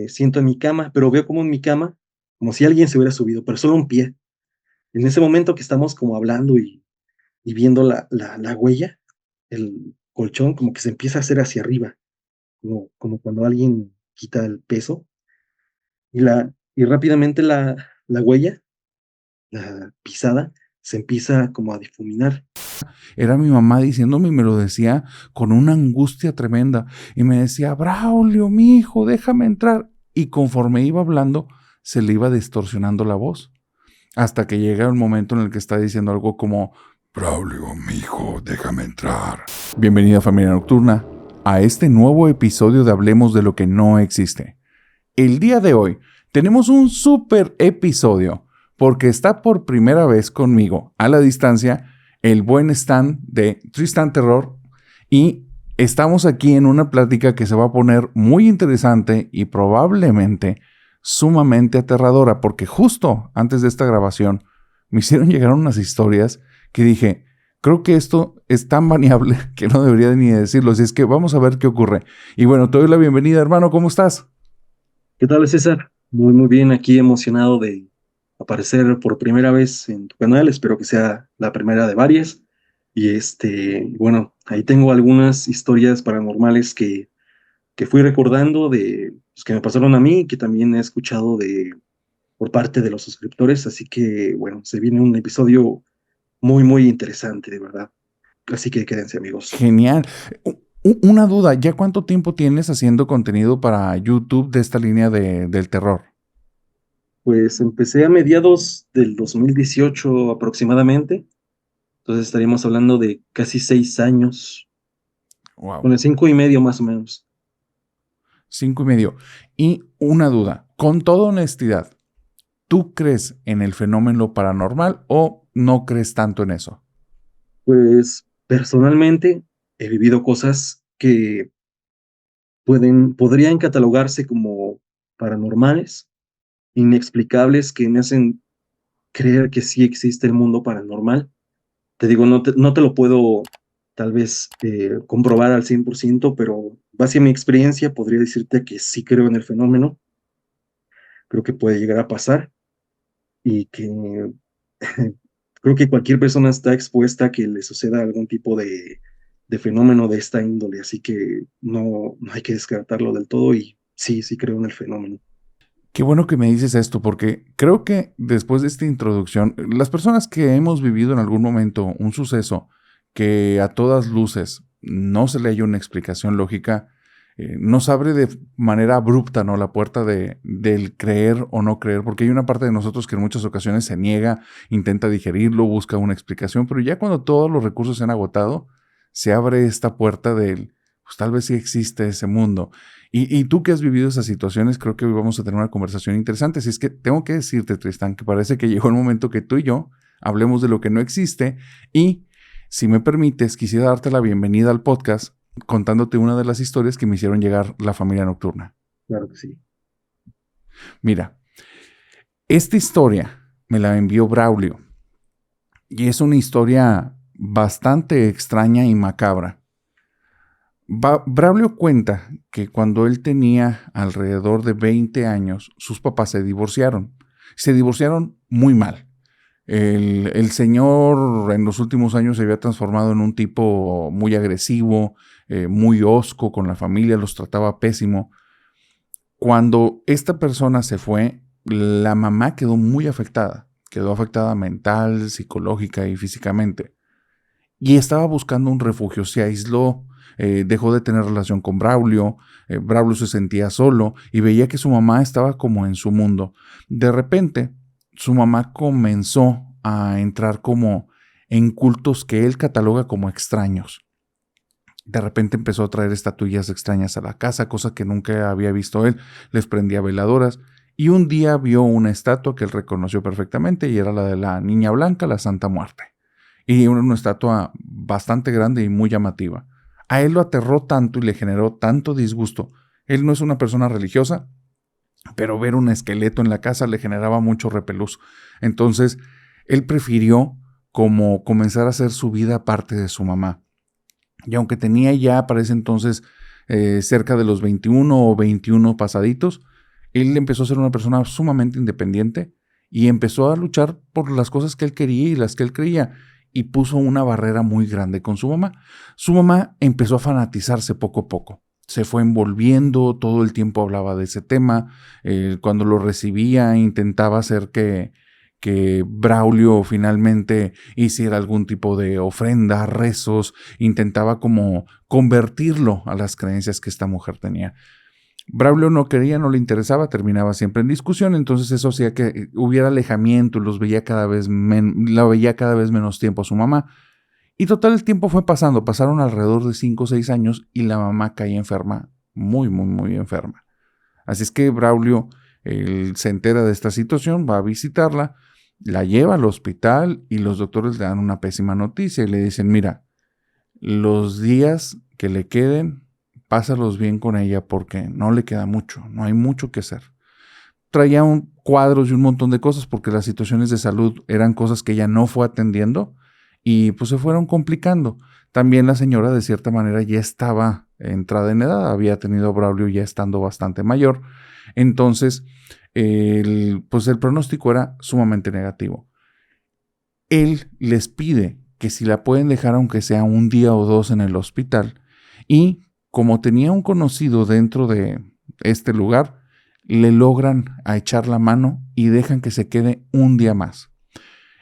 me siento en mi cama, pero veo como en mi cama, como si alguien se hubiera subido, pero solo un pie. En ese momento que estamos como hablando y viendo la huella, el colchón como que se empieza a hacer hacia arriba, como cuando alguien quita el peso, y rápidamente la huella, la pisada, se empieza como a difuminar. Era mi mamá diciéndome y me lo decía con una angustia tremenda. Y me decía, Braulio, mi hijo, déjame entrar. Y conforme iba hablando, se le iba distorsionando la voz. Hasta que llega el momento en el que está diciendo algo como, Braulio, mi hijo, déjame entrar. Bienvenida, familia nocturna, a este nuevo episodio de Hablemos de lo que no existe. El día de hoy tenemos un súper episodio porque está por primera vez conmigo a la distancia el buen Stan de Tristan Terror y estamos aquí en una plática que se va a poner muy interesante y probablemente sumamente aterradora porque justo antes de esta grabación me hicieron llegar unas historias que dije, creo que esto es tan baneable que no debería ni decirlo, así es que vamos a ver qué ocurre. Y bueno, te doy la bienvenida, hermano, ¿cómo estás? ¿Qué tal, César? Muy, muy bien, aquí emocionado de aparecer por primera vez en tu canal. Espero que sea la primera de varias. Y bueno, ahí tengo algunas historias paranormales que fui recordando pues, que me pasaron a mí y que también he escuchado por parte de los suscriptores. Así que, bueno, se viene un episodio muy, muy interesante, de verdad. Así que quédense, amigos. Genial. Una duda, ¿ya cuánto tiempo tienes haciendo contenido para YouTube de esta línea del terror? Pues empecé a mediados del 2018 aproximadamente. Entonces estaríamos hablando de casi 6 años, Wow. con el 5 y medio más o menos. 5 y medio. Y una duda, con toda honestidad, ¿tú crees en el fenómeno paranormal o no crees tanto en eso? Pues personalmente he vivido cosas que podrían catalogarse como paranormales, inexplicables, que me hacen creer que sí existe el mundo paranormal. Te digo, no te lo puedo tal vez comprobar al 100%, pero base a mi experiencia podría decirte que sí creo en el fenómeno, creo que puede llegar a pasar y que creo que cualquier persona está expuesta a que le suceda algún tipo de fenómeno de esta índole, así que no hay que descartarlo del todo y sí, sí creo en el fenómeno. Qué bueno que me dices esto, porque creo que después de esta introducción, las personas que hemos vivido en algún momento un suceso que a todas luces no se le haya una explicación lógica, nos abre de manera abrupta, ¿no?, la puerta del creer o no creer, porque hay una parte de nosotros que en muchas ocasiones se niega, intenta digerirlo, busca una explicación, pero ya cuando todos los recursos se han agotado, se abre esta puerta del, pues tal vez sí existe ese mundo. Y tú que has vivido esas situaciones, creo que hoy vamos a tener una conversación interesante. Así es que tengo que decirte, Tristán, que parece que llegó el momento que tú y yo hablemos de lo que no existe. Y si me permites, quisiera darte la bienvenida al podcast contándote una de las historias que me hicieron llegar la familia nocturna. Claro que sí. Mira, esta historia me la envió Braulio y es una historia bastante extraña y macabra. Braulio cuenta que cuando él tenía alrededor de 20 años, sus papás se divorciaron. Se divorciaron muy mal. El señor en los últimos años se había transformado en un tipo muy agresivo, muy hosco con la familia, los trataba pésimo. Cuando esta persona se fue, la mamá quedó afectada mental, psicológica y físicamente y estaba buscando un refugio, se aisló, dejó de tener relación con Braulio, Braulio se sentía solo y veía que su mamá estaba como en su mundo. De repente, su mamá comenzó a entrar como en cultos que él cataloga como extraños. De repente empezó a traer estatuillas extrañas a la casa, cosa que nunca había visto él, les prendía veladoras y un día vio una estatua que él reconoció perfectamente y era la de la Niña Blanca, la Santa Muerte. Y una estatua bastante grande y muy llamativa. A él lo aterró tanto y le generó tanto disgusto. Él no es una persona religiosa, pero ver un esqueleto en la casa le generaba mucho repelús. Entonces, él prefirió como comenzar a hacer su vida aparte de su mamá. Y aunque tenía ya para ese entonces cerca de los 21 o 21 pasaditos, Él empezó a ser una persona sumamente independiente y empezó a luchar por las cosas que él quería y las que él creía, y puso una barrera muy grande con su mamá. Su mamá empezó a fanatizarse poco a poco. Se fue envolviendo, todo el tiempo hablaba de ese tema. Cuando lo recibía, intentaba hacer que Braulio finalmente hiciera algún tipo de ofrenda, rezos, intentaba como convertirlo a las creencias que esta mujer tenía. Braulio no quería, no le interesaba, terminaba siempre en discusión, entonces eso hacía que hubiera alejamiento, la veía cada vez menos tiempo a su mamá. Y total, el tiempo fue pasando, pasaron alrededor de 5 o 6 años y la mamá caía enferma, muy, muy, muy enferma. Así es que Braulio se entera de esta situación, va a visitarla, la lleva al hospital y los doctores le dan una pésima noticia y le dicen, mira, los días que le queden, pásalos bien con ella porque no le queda mucho, no hay mucho que hacer. Traía cuadros y un montón de cosas porque las situaciones de salud eran cosas que ella no fue atendiendo y pues se fueron complicando. También la señora de cierta manera ya estaba entrada en edad, había tenido a Braulio ya estando bastante mayor, entonces pues el pronóstico era sumamente negativo. Él les pide que si la pueden dejar aunque sea un día o dos en el hospital, y como tenía un conocido dentro de este lugar, le logran a echar la mano y dejan que se quede un día más.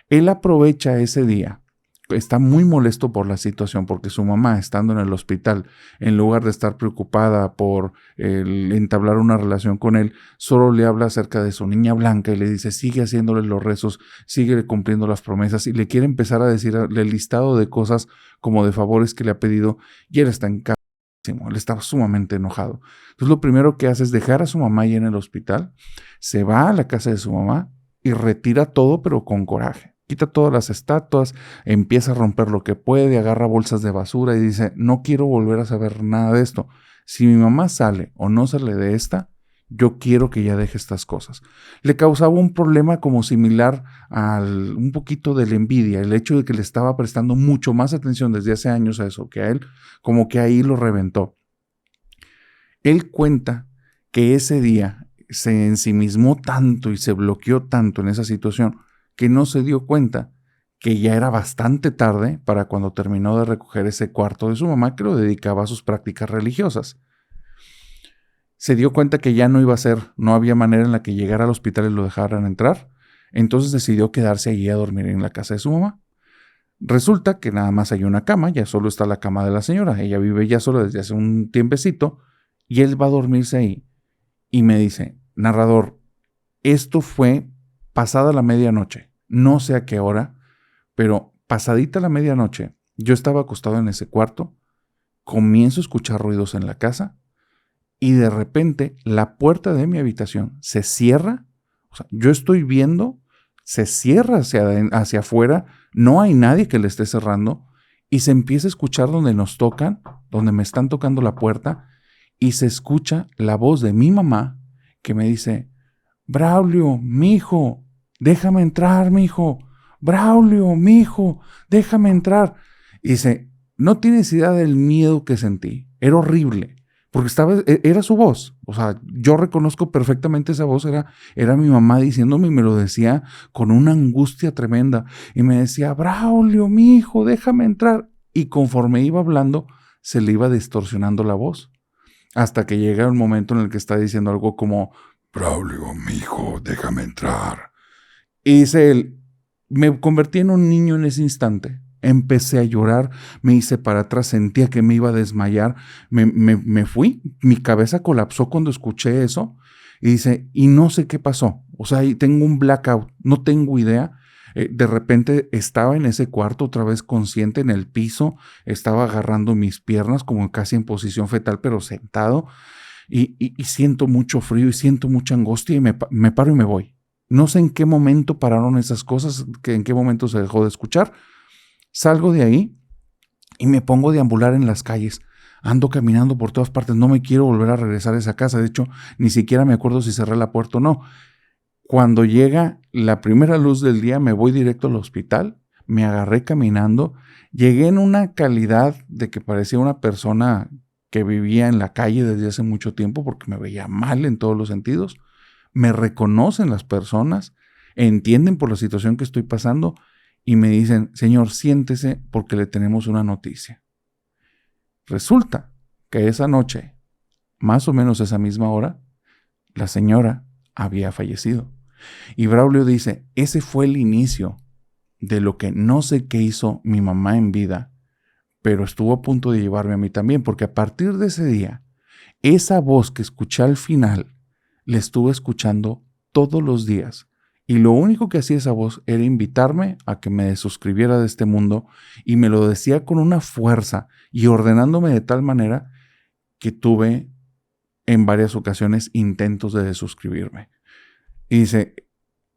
Él aprovecha ese día, está muy molesto por la situación porque su mamá, estando en el hospital, en lugar de estar preocupada por entablar una relación con él, solo le habla acerca de su niña blanca y le dice, sigue haciéndole los rezos, sigue cumpliendo las promesas, y le quiere empezar a decir el listado de cosas como de favores que le ha pedido, y él está encabronadísimo, él estaba sumamente enojado. Entonces lo primero que hace es dejar a su mamá ahí en el hospital, se va a la casa de su mamá y retira todo, pero con coraje. Quita todas las estatuas, empieza a romper lo que puede, agarra bolsas de basura y dice, no quiero volver a saber nada de esto. Si mi mamá sale o no sale de esta, yo quiero que ya deje estas cosas. Le causaba un problema como similar un poquito de la envidia, el hecho de que le estaba prestando mucho más atención desde hace años a eso que a él, como que ahí lo reventó. Él cuenta que ese día se ensimismó tanto y se bloqueó tanto en esa situación que no se dio cuenta que ya era bastante tarde para cuando terminó de recoger ese cuarto de su mamá que lo dedicaba a sus prácticas religiosas. Se dio cuenta que ya no iba a ser, no había manera en la que llegara al hospital y lo dejaran entrar, entonces decidió quedarse allí a dormir en la casa de su mamá. Resulta que nada más hay una cama, ya solo está la cama de la señora, ella vive ya sola desde hace un tiempecito y él va a dormirse ahí. Y me dice, narrador, esto fue pasada la medianoche, no sé a qué hora, pero pasadita la medianoche, yo estaba acostado en ese cuarto, comienzo a escuchar ruidos en la casa y de repente la puerta de mi habitación se cierra, o sea, yo estoy viendo, se cierra hacia afuera, no hay nadie que le esté cerrando y se empieza a escuchar donde nos tocan, donde me están tocando la puerta y se escucha la voz de mi mamá que me dice, Braulio, mijo, déjame entrar, mijo. Braulio, mijo, déjame entrar. Y dice, no tienes idea del miedo que sentí. Era horrible, porque era su voz. O sea, yo reconozco perfectamente esa voz. Era mi mamá diciéndome y me lo decía con una angustia tremenda. Y me decía, Braulio, mijo, déjame entrar. Y conforme iba hablando, se le iba distorsionando la voz. Hasta que llega el momento en el que está diciendo algo como, Braulio, mijo, déjame entrar. Y dice él, me convertí en un niño en ese instante. Empecé a llorar, me hice para atrás, sentía que me iba a desmayar, me fui, mi cabeza colapsó cuando escuché eso. Y dice, y no sé qué pasó, o sea, tengo un blackout, no tengo idea. De repente estaba en ese cuarto otra vez consciente en el piso, estaba agarrando mis piernas como casi en posición fetal, pero sentado. Y siento mucho frío y siento mucha angustia y me paro y me voy. No sé en qué momento pararon esas cosas, en qué momento se dejó de escuchar. Salgo de ahí y me pongo a deambular en las calles. Ando caminando por todas partes, no me quiero volver a regresar a esa casa. De hecho, ni siquiera me acuerdo si cerré la puerta o no. Cuando llega la primera luz del día, me voy directo al hospital, me agarré caminando, llegué en una calidad de que parecía una persona que vivía en la calle desde hace mucho tiempo porque me veía mal en todos los sentidos. me reconocen las personas, entienden por la situación que estoy pasando y me dicen, señor, siéntese porque le tenemos una noticia. Resulta que esa noche, más o menos a esa misma hora, la señora había fallecido. Y Braulio dice, ese fue el inicio de lo que no sé qué hizo mi mamá en vida, pero estuvo a punto de llevarme a mí también, porque a partir de ese día, esa voz que escuché al final, la estuve escuchando todos los días. Y lo único que hacía esa voz era invitarme a que me desuscribiera de este mundo, y me lo decía con una fuerza y ordenándome de tal manera que tuve en varias ocasiones intentos de desuscribirme. Y dice,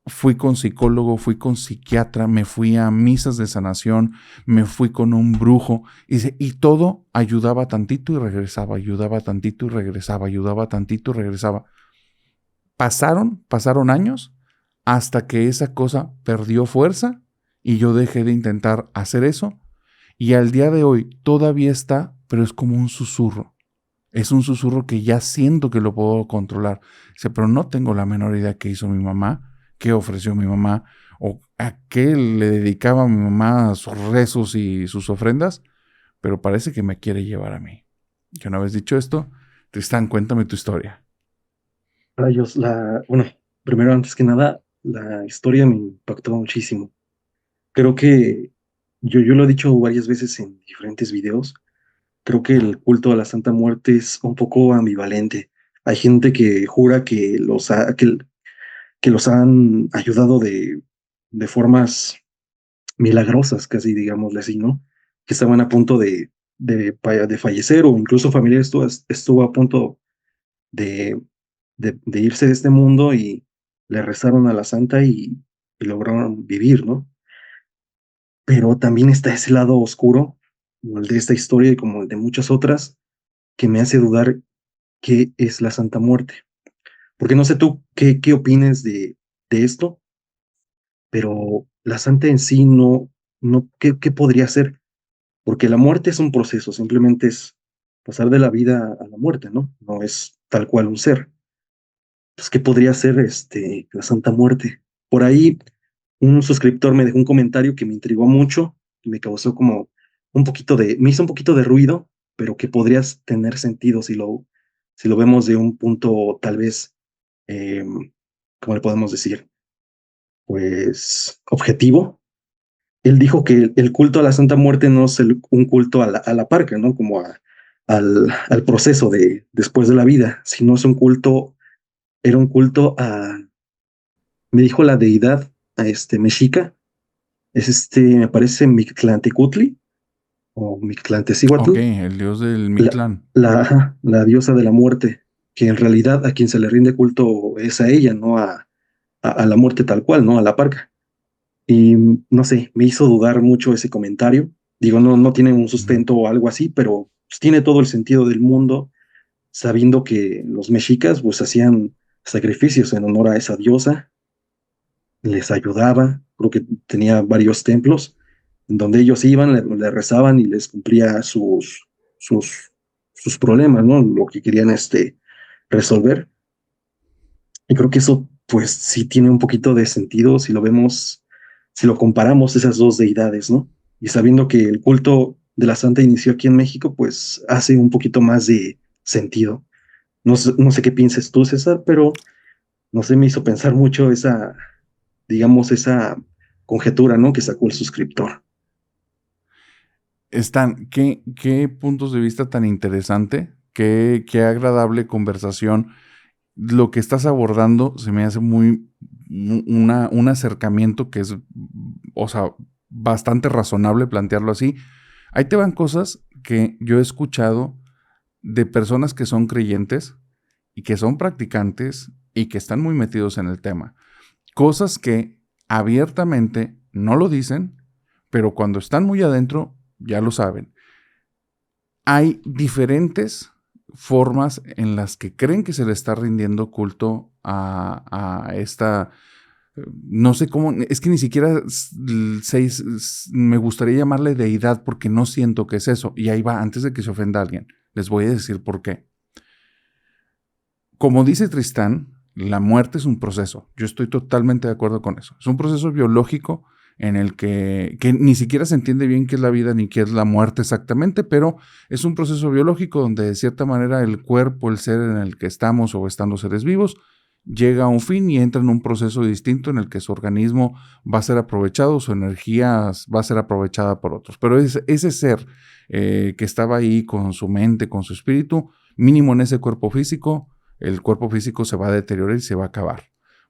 fui con psicólogo, fui con psiquiatra, me fui a misas de sanación, me fui con un brujo, y todo ayudaba tantito y regresaba, ayudaba tantito y regresaba, ayudaba tantito y regresaba. Pasaron años hasta que esa cosa perdió fuerza y yo dejé de intentar hacer eso, y al día de hoy todavía está, pero es como un susurro. Es un susurro que ya siento que lo puedo controlar. Dice, pero no tengo la menor idea qué hizo mi mamá, qué ofreció mi mamá, o a qué le dedicaba a mi mamá sus rezos y sus ofrendas, pero parece que me quiere llevar a mí. Y una vez dicho esto, Tristán, cuéntame tu historia. Rayos, bueno, primero, antes que nada, la historia me impactó muchísimo. Creo que yo lo he dicho varias veces en diferentes videos. Creo que el culto a la Santa Muerte es un poco ambivalente. Hay gente que jura que los han ayudado de formas milagrosas, casi digámosle así, ¿no? Que estaban a punto de fallecer, o incluso familiares estuvo a punto de, de irse de este mundo, y le rezaron a la Santa, y lograron vivir, ¿no? Pero también está ese lado oscuro, como el de esta historia y como el de muchas otras, que me hace dudar qué es la Santa Muerte. Porque no sé tú qué opines de esto, pero la Santa en sí ¿qué podría ser? Porque la muerte es un proceso, simplemente es pasar de la vida a la muerte, ¿no? No es tal cual un ser. Pues, ¿qué podría ser la Santa Muerte? Por ahí un suscriptor me dejó un comentario que me intrigó mucho y me causó como me hizo un poquito de ruido, pero que podría tener sentido si lo vemos de un punto tal vez, eh, ¿cómo le podemos decir? Pues objetivo. Él dijo que el culto a la Santa Muerte no es un culto a la parca, ¿no? Como al proceso de después de la vida, sino era un culto me dijo la deidad, a mexica, es me parece Mictlantecutli o Ok, Mictlantecíhuatl, el dios del la, Mictlán. la diosa de la muerte, que en realidad a quien se le rinde culto es a ella, no a la muerte tal cual, ¿no? A la parca. Y no sé, me hizo dudar mucho ese comentario. Digo, no tiene un Ujú. sustento o algo así, pero pues, tiene todo el sentido del mundo, sabiendo que los mexicas pues hacían sacrificios en honor a esa diosa, les ayudaba, creo que tenía varios templos en donde ellos iban, le rezaban y les cumplía sus, sus problemas, ¿no? Lo que querían resolver. Y creo que eso, pues sí tiene un poquito de sentido si lo vemos, si lo comparamos esas dos deidades, ¿no? Y sabiendo que el culto de la Santa inició aquí en México, pues hace un poquito más de sentido. No sé qué pienses tú, César, pero no sé, me hizo pensar mucho digamos, esa conjetura, ¿no? Que sacó el suscriptor. Stan, qué puntos de vista tan interesante, qué agradable conversación. Lo que estás abordando se me hace un acercamiento que es, o sea, bastante razonable plantearlo así. Ahí te van cosas que yo he escuchado de personas que son creyentes y que son practicantes y que están muy metidos en el tema. Cosas que abiertamente no lo dicen, pero cuando están muy adentro ya lo saben. Hay diferentes formas en las que creen que se le está rindiendo culto a esta, no sé cómo, es que ni siquiera me gustaría llamarle deidad porque no siento que es eso. Y ahí va, antes de que se ofenda a alguien, les voy a decir por qué. Como dice Tristán, la muerte es un proceso. Yo estoy totalmente de acuerdo con eso. Es un proceso biológico en el que ni siquiera se entiende bien qué es la vida ni qué es la muerte exactamente, pero es un proceso biológico donde de cierta manera el cuerpo, el ser en el que estamos o estando seres vivos, llega a un fin y entra en un proceso distinto en el que su organismo va a ser aprovechado, su energía va a ser aprovechada por otros. Pero ese ser que estaba ahí con su mente, con su espíritu, mínimo en ese cuerpo físico, el cuerpo físico se va a deteriorar y se va a acabar.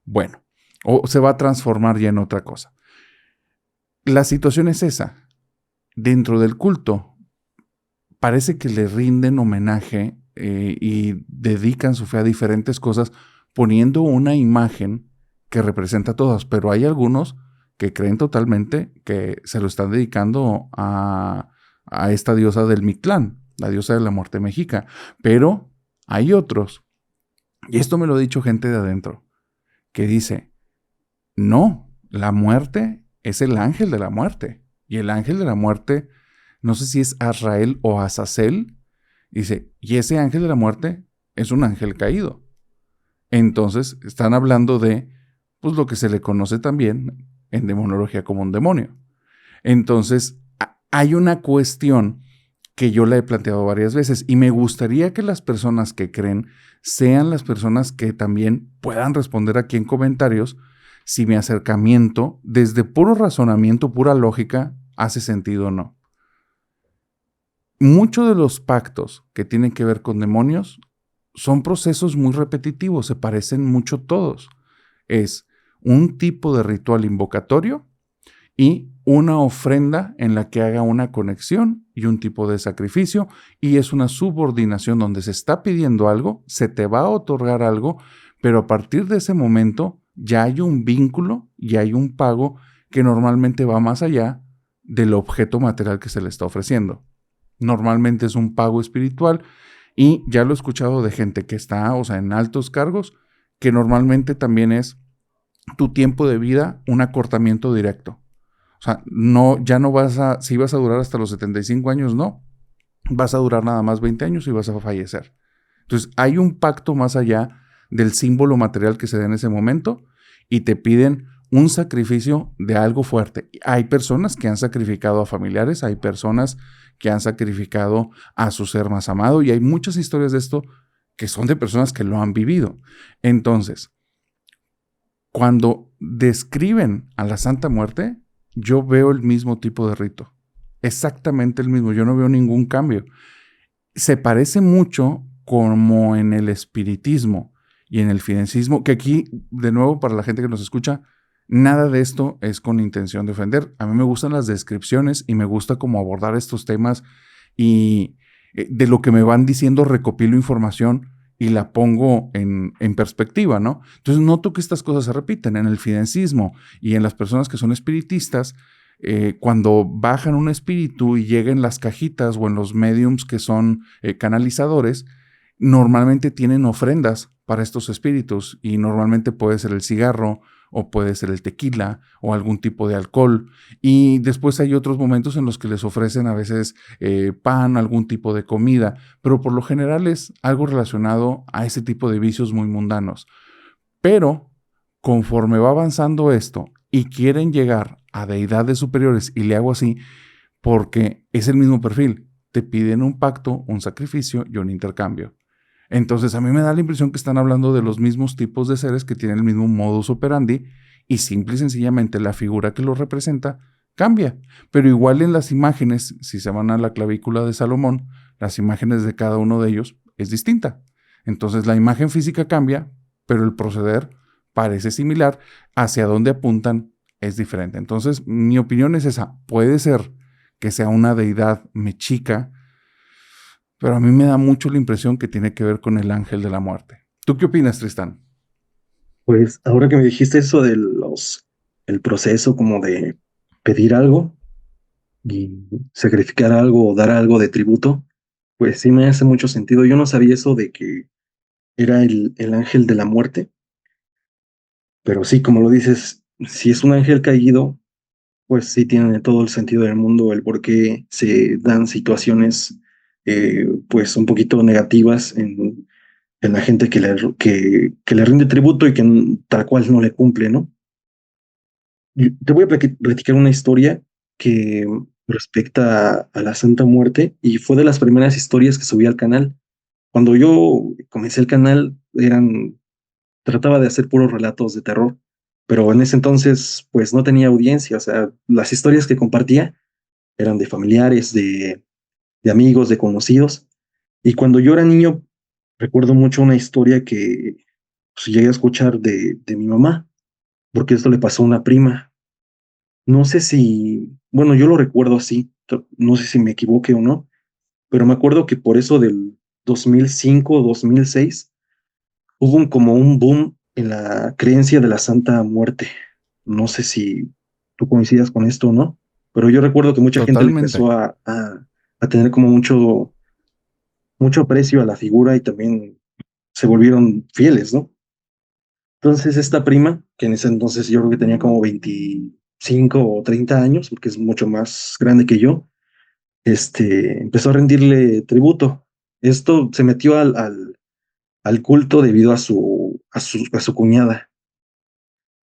Bueno, o se va a transformar ya en otra cosa. La situación es esa. Dentro del culto, parece que le rinden homenaje y dedican su fe a diferentes cosas poniendo una imagen que representa a todas, pero hay algunos que creen totalmente que se lo están dedicando a esta diosa del Mictlán, la diosa de la muerte mexica, pero hay otros, y esto me lo ha dicho gente de adentro, que dice, no, la muerte es el ángel de la muerte, y el ángel de la muerte, no sé si es Azrael o Azazel, dice, y ese ángel de la muerte es un ángel caído. Entonces, están hablando de pues, lo que se le conoce también en demonología como un demonio. Entonces, hay una cuestión que yo la he planteado varias veces y me gustaría que las personas que creen sean las personas que también puedan responder aquí en comentarios si mi acercamiento, desde puro razonamiento, pura lógica, hace sentido o no. Muchos de los pactos que tienen que ver con demonios son procesos muy repetitivos, se parecen mucho todos. Es un tipo de ritual invocatorio y una ofrenda en la que haga una conexión y un tipo de sacrificio, y es una subordinación donde se está pidiendo algo, se te va a otorgar algo, pero a partir de ese momento ya hay un vínculo y hay un pago que normalmente va más allá del objeto material que se le está ofreciendo. Normalmente es un pago espiritual y ya lo he escuchado de gente que está, o sea, en altos cargos, que normalmente también es tu tiempo de vida un acortamiento directo. O sea, no, ya no si vas a durar hasta los 75 años, no. Vas a durar nada más 20 años y vas a fallecer. Entonces, hay un pacto más allá del símbolo material que se da en ese momento y te piden un sacrificio de algo fuerte. Hay personas que han sacrificado a familiares, hay personas que han sacrificado a su ser más amado y hay muchas historias de esto que son de personas que lo han vivido. Entonces, cuando describen a la Santa Muerte, yo veo el mismo tipo de rito. Exactamente el mismo. Yo no veo ningún cambio. Se parece mucho como en el espiritismo y en el fidencismo, que aquí, de nuevo, para la gente que nos escucha, nada de esto es con intención de ofender. A mí me gustan las descripciones y me gusta cómo abordar estos temas y de lo que me van diciendo recopilo información y la pongo en perspectiva, ¿no? Entonces noto que estas cosas se repiten en el fidencismo y en las personas que son espiritistas. Cuando bajan un espíritu y llega en las cajitas o en los mediums que son canalizadores, normalmente tienen ofrendas para estos espíritus y normalmente puede ser el cigarro o puede ser el tequila o algún tipo de alcohol. Y después hay otros momentos en los que les ofrecen a veces pan, algún tipo de comida, pero por lo general es algo relacionado a ese tipo de vicios muy mundanos. Pero conforme va avanzando esto y quieren llegar a deidades superiores, y le hago así porque es el mismo perfil, te piden un pacto, un sacrificio y un intercambio. Entonces a mí me da la impresión que están hablando de los mismos tipos de seres que tienen el mismo modus operandi y simple y sencillamente la figura que los representa cambia. Pero igual en las imágenes, si se van a la clavícula de Salomón, las imágenes de cada uno de ellos es distinta. Entonces la imagen física cambia, pero el proceder parece similar, hacia dónde apuntan es diferente. Entonces mi opinión es esa, puede ser que sea una deidad mexica, pero a mí me da mucho la impresión que tiene que ver con el ángel de la muerte. ¿Tú qué opinas, Tristán? Pues ahora que me dijiste eso de el proceso como de pedir algo y sacrificar algo o dar algo de tributo, pues sí me hace mucho sentido. Yo no sabía eso de que era el ángel de la muerte, pero sí, como lo dices, si es un ángel caído, pues sí tiene todo el sentido del mundo el por qué se dan situaciones pues un poquito negativas en la gente que le rinde tributo y que tal cual no le cumple, ¿no? Y te voy a platicar una historia que respecta a la Santa Muerte y fue de las primeras historias que subí al canal. Cuando yo comencé el canal, trataba de hacer puros relatos de terror, pero en ese entonces, pues no tenía audiencia, o sea, las historias que compartía eran de familiares, de amigos, de conocidos, y cuando yo era niño, recuerdo mucho una historia que pues, llegué a escuchar de mi mamá, porque esto le pasó a una prima. No sé si, bueno, yo lo recuerdo así, no sé si me equivoqué o no, pero me acuerdo que por eso del 2005 o 2006 hubo como un boom en la creencia de la Santa Muerte. No sé si tú coincidas con esto o no, pero yo recuerdo que mucha gente le Totalmente. empezó a tener como mucho aprecio a la figura y también se volvieron fieles, ¿no? Entonces esta prima, que en ese entonces yo creo que tenía como 25 o 30 años, porque es mucho más grande que yo, empezó a rendirle tributo. Esto se metió al culto debido a su cuñada,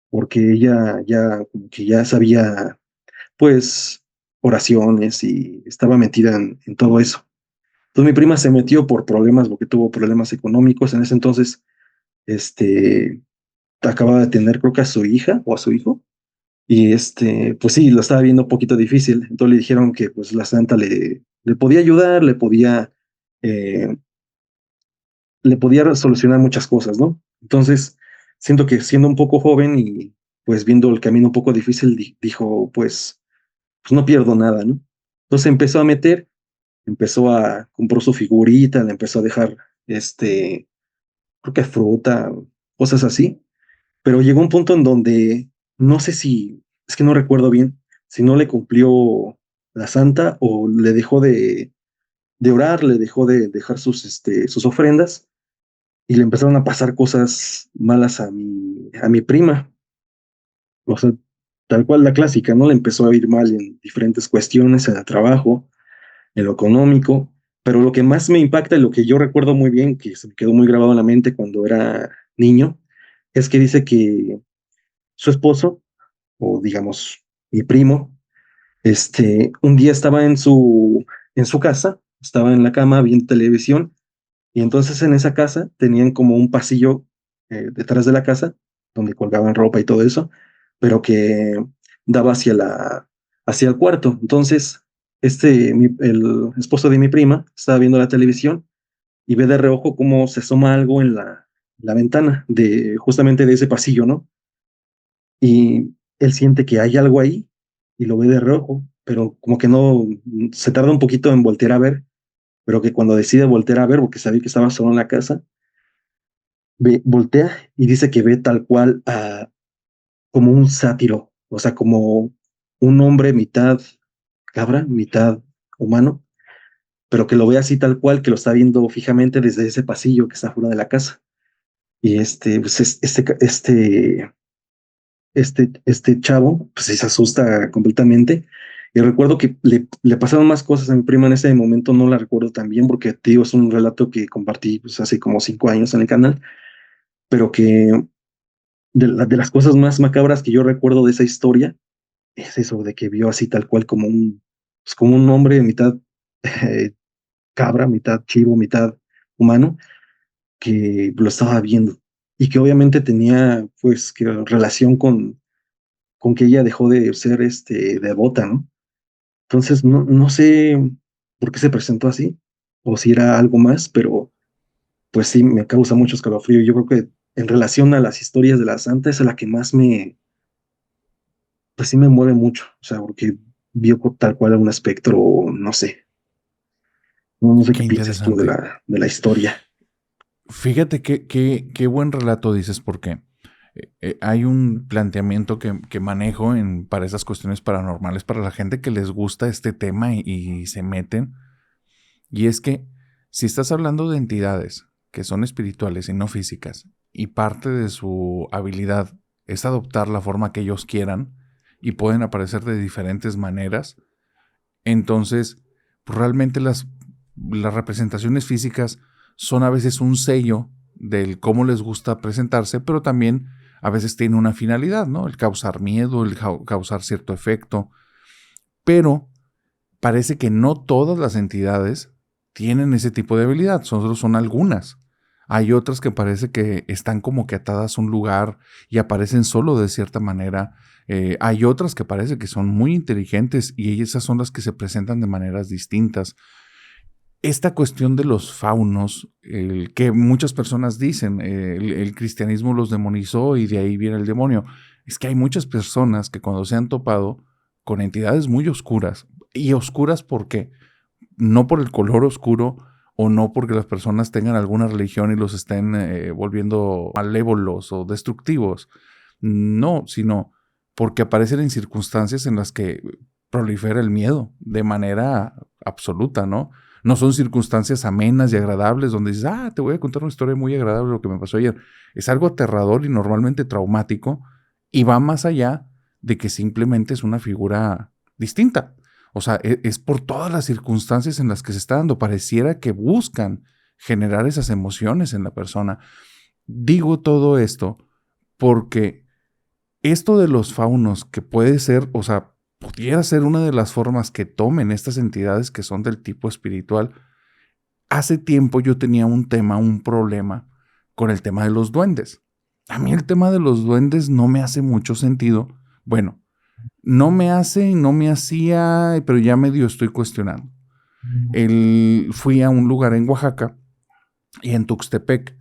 porque ella ya, como que ya sabía, pues, oraciones y estaba metida en todo eso. Entonces mi prima se metió por problemas, porque tuvo problemas económicos. En ese entonces, este, acababa de tener, creo que a su hija o a su hijo, y pues sí, lo estaba viendo un poquito difícil. Entonces le dijeron que pues la santa le podía ayudar, eh, le podía solucionar muchas cosas, ¿no? Entonces, siento que siendo un poco joven y pues viendo el camino un poco difícil, dijo, pues no pierdo nada, ¿no? Entonces empezó a meter, compró su figurita, le empezó a dejar, creo que fruta, cosas así, pero llegó un punto en donde no sé si, es que no recuerdo bien, si no le cumplió la santa o le dejó de orar, le dejó de dejar sus ofrendas y le empezaron a pasar cosas malas a mi prima. O sea, tal cual la clásica, ¿no? Le empezó a ir mal en diferentes cuestiones, en el trabajo, en lo económico, pero lo que más me impacta y lo que yo recuerdo muy bien, que se me quedó muy grabado en la mente cuando era niño, es que dice que su esposo, o digamos mi primo, un día estaba en su casa, estaba en la cama viendo televisión, y entonces en esa casa tenían como un pasillo detrás de la casa, donde colgaban ropa y todo eso, pero que daba hacia el cuarto. Entonces, el esposo de mi prima estaba viendo la televisión y ve de reojo cómo se asoma algo en la ventana justamente de ese pasillo, ¿no? Y él siente que hay algo ahí y lo ve de reojo, pero como que no, se tarda un poquito en voltear a ver, pero que cuando decide voltear a ver, porque sabía que estaba solo en la casa, voltea y dice que ve tal cual como un sátiro, o sea, como un hombre mitad cabra, mitad humano, pero que lo ve así tal cual, que lo está viendo fijamente desde ese pasillo que está fuera de la casa. Y pues este chavo, pues se asusta completamente. Y recuerdo que le pasaron más cosas a mi prima en ese momento, no la recuerdo tan bien, porque te digo, es un relato que compartí pues, hace como 5 años en el canal, pero que de las cosas más macabras que yo recuerdo de esa historia es eso de que vio así tal cual como un hombre mitad eh, cabra, mitad chivo, mitad humano, que lo estaba viendo y que obviamente tenía pues que relación con que ella dejó de ser devota, ¿no? Entonces no sé por qué se presentó así o si era algo más, pero pues sí me causa mucho escalofrío. Yo creo que en relación a las historias de la santa es la que más pues sí me mueve mucho, o sea, porque vio tal cual un espectro, no sé, no sé qué Qué piensas tú de interesante. la historia. Fíjate qué buen relato dices, porque hay un planteamiento que manejo para esas cuestiones paranormales, para la gente que les gusta este tema y se meten. Y es que si estás hablando de entidades que son espirituales y no físicas, y parte de su habilidad es adoptar la forma que ellos quieran, y pueden aparecer de diferentes maneras, entonces pues realmente las representaciones físicas son a veces un sello del cómo les gusta presentarse, pero también a veces tiene una finalidad, ¿no? El causar miedo, el causar cierto efecto. Pero parece que no todas las entidades tienen ese tipo de habilidad, solo son algunas. Hay otras que parece que están como que atadas a un lugar y aparecen solo de cierta manera. Hay otras que parece que son muy inteligentes y esas son las que se presentan de maneras distintas. Esta cuestión de los faunos, que muchas personas dicen, el cristianismo los demonizó y de ahí viene el demonio, es que hay muchas personas que cuando se han topado con entidades muy oscuras, ¿y oscuras por qué? No por el color oscuro o no porque las personas tengan alguna religión y los estén volviendo malévolos o destructivos, no, sino porque aparecen en circunstancias en las que prolifera el miedo de manera absoluta, ¿no? No son circunstancias amenas y agradables donde dices, te voy a contar una historia muy agradable de lo que me pasó ayer. Es algo aterrador y normalmente traumático y va más allá de que simplemente es una figura distinta. O sea, es por todas las circunstancias en las que se está dando. Pareciera que buscan generar esas emociones en la persona. Digo todo esto porque esto de los faunos, que puede ser, o sea, pudiera ser una de las formas que tomen estas entidades que son del tipo espiritual. Hace tiempo yo tenía un problema con el tema de los duendes. A mí el tema de los duendes no me hace mucho sentido. Bueno, no me hacía, pero ya medio estoy cuestionando. Fui a un lugar en Oaxaca y en Tuxtepec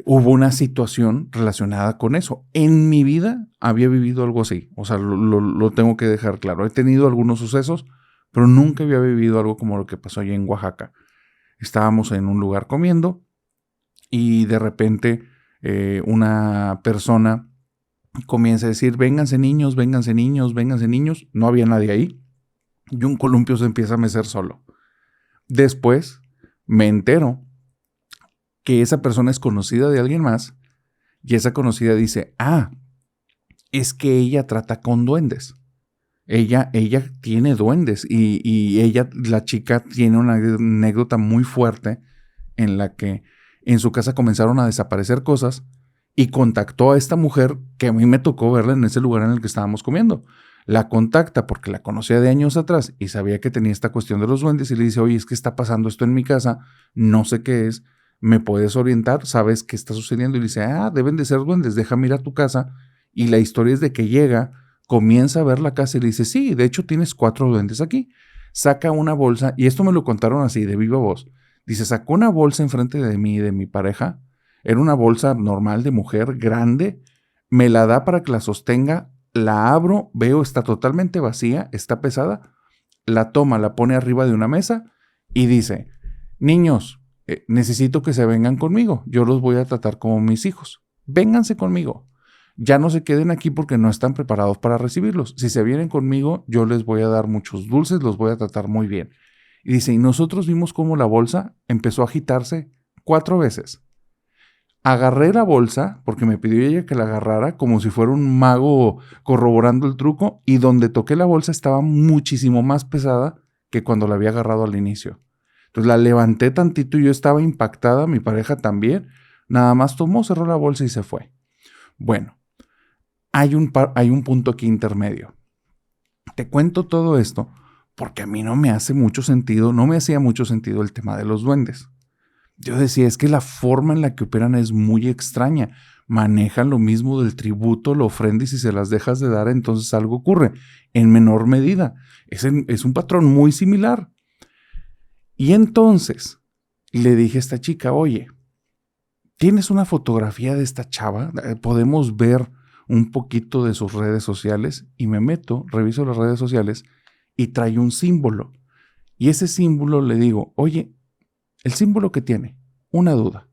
hubo una situación relacionada con eso. En mi vida había vivido algo así. O sea, lo tengo que dejar claro. He tenido algunos sucesos, pero nunca había vivido algo como lo que pasó allá en Oaxaca. Estábamos en un lugar comiendo y de repente una persona comienza a decir, vénganse niños, vénganse niños, vénganse niños. No había nadie ahí. Y un columpio se empieza a mecer solo. Después me entero que esa persona es conocida de alguien más y esa conocida dice, es que ella trata con duendes. Ella tiene duendes y ella, la chica, tiene una anécdota muy fuerte en la que en su casa comenzaron a desaparecer cosas y contactó a esta mujer que a mí me tocó verla en ese lugar en el que estábamos comiendo. La contacta porque la conocía de años atrás y sabía que tenía esta cuestión de los duendes y le dice, oye, es que está pasando esto en mi casa, no sé qué es, ¿me puedes orientar? ¿Sabes qué está sucediendo? Y le dice, deben de ser duendes, déjame ir a tu casa. Y la historia es de que llega, comienza a ver la casa y le dice, sí, de hecho tienes 4 duendes aquí. Saca una bolsa, y esto me lo contaron así, de viva voz. Dice, sacó una bolsa enfrente de mí y de mi pareja. Era una bolsa normal de mujer, grande. Me la da para que la sostenga. La abro, veo, está totalmente vacía, está pesada. La toma, la pone arriba de una mesa y dice, niños, necesito que se vengan conmigo. Yo los voy a tratar como mis hijos. Vénganse conmigo. Ya no se queden aquí porque no están preparados para recibirlos. Si se vienen conmigo, yo les voy a dar muchos dulces, los voy a tratar muy bien. Y dice, y nosotros vimos cómo la bolsa empezó a agitarse 4 veces. Agarré la bolsa, porque me pidió ella que la agarrara, como si fuera un mago corroborando el truco, y donde toqué la bolsa estaba muchísimo más pesada que cuando la había agarrado al inicio. Entonces la levanté tantito y yo estaba impactada, mi pareja también. Nada más tomó, cerró la bolsa y se fue. Bueno, hay un punto aquí intermedio. Te cuento todo esto porque a mí no me hacía mucho sentido el tema de los duendes. Yo decía, es que la forma en la que operan es muy extraña. Manejan lo mismo del tributo, la ofrenda, y si se las dejas de dar, entonces algo ocurre. En menor medida. Es un patrón muy similar. Y entonces le dije a esta chica, oye, ¿tienes una fotografía de esta chava? ¿Podemos ver un poquito de sus redes sociales? Y me meto, reviso las redes sociales y trae un símbolo. Y ese símbolo le digo, oye, el símbolo que tiene, una duda.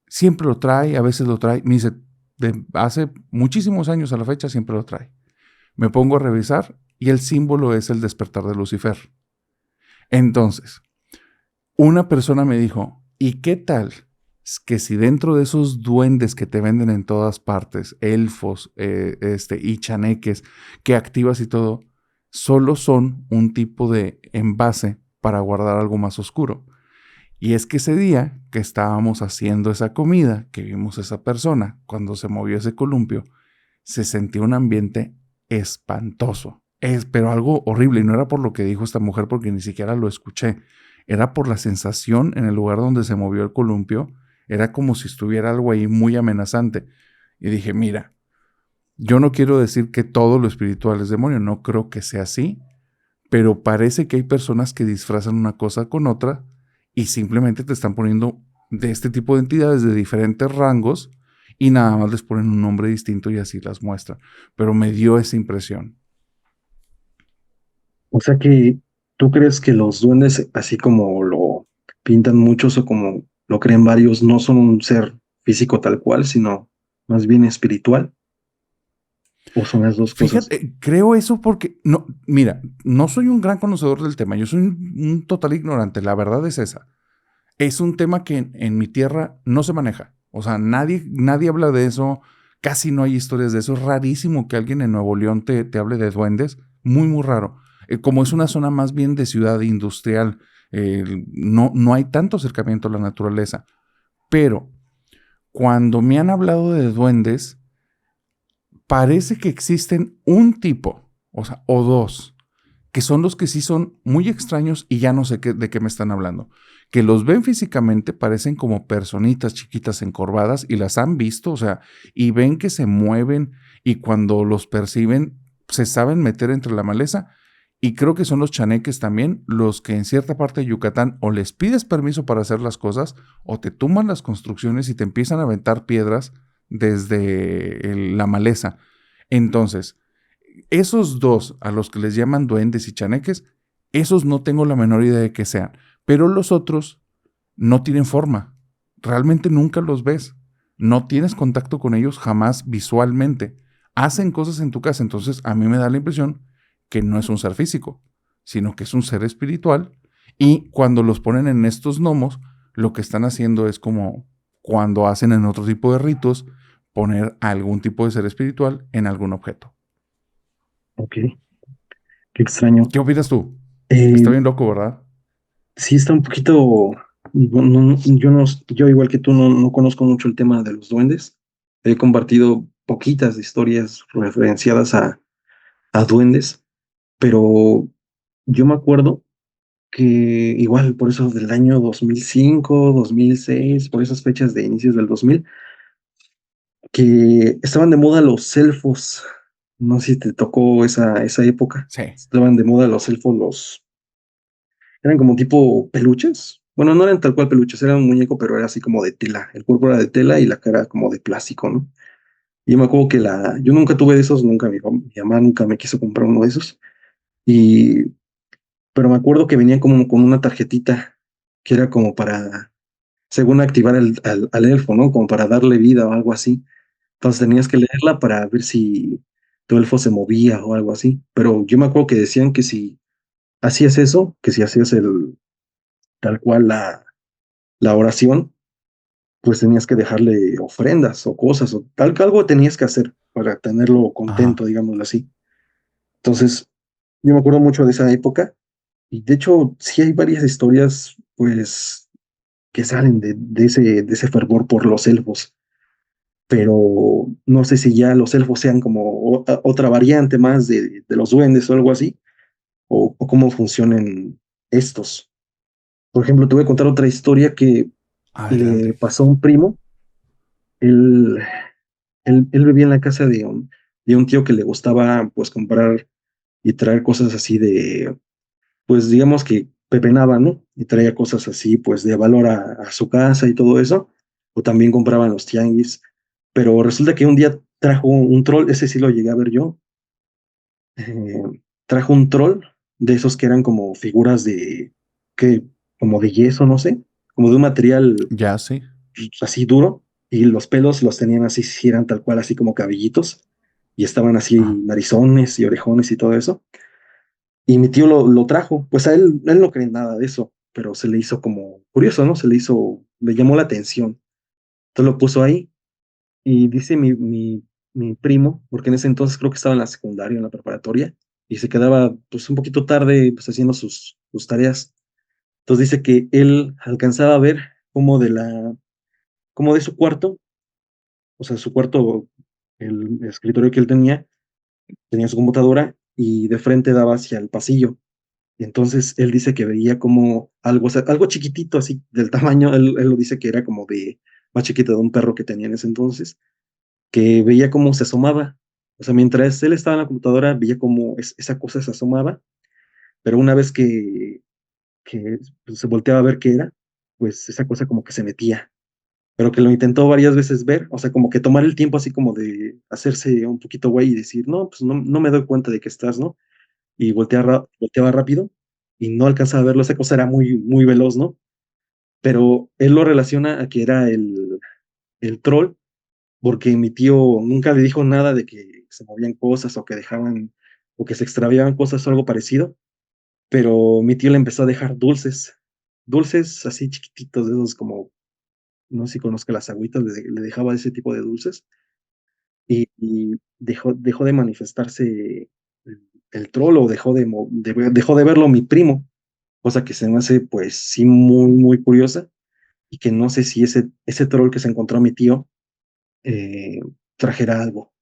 Siempre lo trae, a veces lo trae. Me dice, de hace muchísimos años a la fecha siempre lo trae. Me pongo a revisar y el símbolo es el despertar de Lucifer. Entonces, una persona me dijo, ¿y qué tal que si dentro de esos duendes que te venden en todas partes, elfos y chaneques, que activas y todo, solo son un tipo de envase para guardar algo más oscuro? Y es que ese día que estábamos haciendo esa comida, que vimos a esa persona, cuando se movió ese columpio, se sentía un ambiente espantoso. Pero algo horrible, y no era por lo que dijo esta mujer, porque ni siquiera lo escuché. Era por la sensación en el lugar donde se movió el columpio. Era como si estuviera algo ahí muy amenazante. Y dije, mira, yo no quiero decir que todo lo espiritual es demonio, no creo que sea así, pero parece que hay personas que disfrazan una cosa con otra y simplemente te están poniendo de este tipo de entidades de diferentes rangos y nada más les ponen un nombre distinto y así las muestran. Pero me dio esa impresión. O sea que tú crees que los duendes, así como lo pintan muchos o como lo creen varios, no son un ser físico tal cual, sino más bien espiritual, o son las dos cosas. Fíjate, creo eso porque, no, mira, no soy un gran conocedor del tema, yo soy un total ignorante, la verdad es esa. Es un tema que en mi tierra no se maneja. O sea, nadie habla de eso, casi no hay historias de eso. Es rarísimo que alguien en Nuevo León te hable de duendes, muy, muy raro. Como es una zona más bien de ciudad industrial, no hay tanto acercamiento a la naturaleza. Pero cuando me han hablado de duendes, parece que existen un tipo, o sea, o dos, que son los que sí son muy extraños y ya no sé de qué me están hablando. Que los ven físicamente, parecen como personitas chiquitas encorvadas y las han visto, o sea, y ven que se mueven y cuando los perciben se saben meter entre la maleza. Y creo que son los chaneques también los que en cierta parte de Yucatán o les pides permiso para hacer las cosas o te tumban las construcciones y te empiezan a aventar piedras desde la maleza. Entonces, esos dos a los que les llaman duendes y chaneques, esos no tengo la menor idea de qué sean, pero los otros no tienen forma. Realmente nunca los ves. No tienes contacto con ellos jamás visualmente. Hacen cosas en tu casa, entonces a mí me da la impresión que no es un ser físico, sino que es un ser espiritual y cuando los ponen en estos gnomos, lo que están haciendo es como cuando hacen en otro tipo de ritos, poner algún tipo de ser espiritual en algún objeto. Ok, qué extraño. ¿Qué opinas tú? Está Eh, bien loco, ¿verdad? sí está un poquito, yo igual que tú no conozco mucho el tema de los duendes. He compartido poquitas historias referenciadas a duendes, pero yo me acuerdo que igual por eso del año 2005, 2006, por esas fechas de inicios del 2000, que estaban de moda los elfos. No sé si te tocó esa época. Sí. Estaban de moda los elfos, eran como tipo peluches. Bueno, no eran tal cual peluches, era un muñeco, pero era así como de tela. El cuerpo era de tela y la cara como de plástico, ¿no? Y yo me acuerdo que yo nunca tuve de esos, nunca, mi mamá nunca me quiso comprar uno de esos. Y, pero me acuerdo que venían como con una tarjetita que era como para, según activar al elfo, ¿no? Como para darle vida o algo así. Entonces tenías que leerla para ver si tu elfo se movía o algo así. Pero yo me acuerdo que decían que si hacías eso, que si hacías tal cual la oración, pues tenías que dejarle ofrendas o cosas, o tal que algo tenías que hacer para tenerlo Ajá. contento, digámoslo así. Entonces, yo me acuerdo mucho de esa época, y de hecho, sí hay varias historias, pues, que salen de ese fervor por los elfos, pero no sé si ya los elfos sean como otra variante más de los duendes o algo así, o cómo funcionen estos. Por ejemplo, te voy a contar otra historia que le Adelante. pasó a un primo. Él, él vivía en la casa de un tío que le gustaba pues comprar y traer cosas así pues digamos que pepenaba, ¿no? Y traía cosas así pues de valor a su casa y todo eso, o también compraban los tianguis, pero resulta que un día trajo un troll, ese sí lo llegué a ver yo, eh, trajo un troll de esos que eran como figuras que, como de yeso, no sé, como de un material Ya sí. así duro, y los pelos los tenían así, sí eran tal cual, así como cabellitos, y estaban así Ah, narizones y orejones y todo eso. Y mi tío lo trajo, pues a él no cree en nada de eso, pero se le hizo como curioso, ¿no? Le llamó la atención. Entonces lo puso ahí, y dice mi primo, porque en ese entonces creo que estaba en la secundaria, en la preparatoria, y se quedaba pues un poquito tarde pues haciendo sus tareas. Entonces dice que él alcanzaba a ver como como de su cuarto, o sea, su cuarto, el escritorio que él tenía su computadora y de frente daba hacia el pasillo. Y entonces él dice que veía como algo, o sea, algo chiquitito así del tamaño, él lo dice que era como de más chiquito de un perro que tenía en ese entonces, que veía cómo se asomaba. O sea, mientras él estaba en la computadora, veía cómo esa cosa se asomaba, pero una vez que pues, se volteaba a ver qué era, pues esa cosa como que se metía, pero que lo intentó varias veces ver, o sea, como que tomar el tiempo así como de hacerse un poquito güey y decir, no, pues no me doy cuenta de que estás, ¿no? Y volteaba rápido y no alcanzaba a verlo, esa cosa era muy veloz, ¿no? Pero él lo relaciona a que era el troll, porque mi tío nunca le dijo nada de que se movían cosas o que dejaban, o que se extraviaban cosas o algo parecido, pero mi tío le empezó a dejar dulces así chiquititos, de esos como, no sé si conozca las agüitas, le dejaba ese tipo de dulces, y dejó de manifestarse el troll, o dejó de verlo mi primo, cosa que se me hace pues sí muy curiosa, y que no sé si ese troll que se encontró mi tío eh, trajera algo,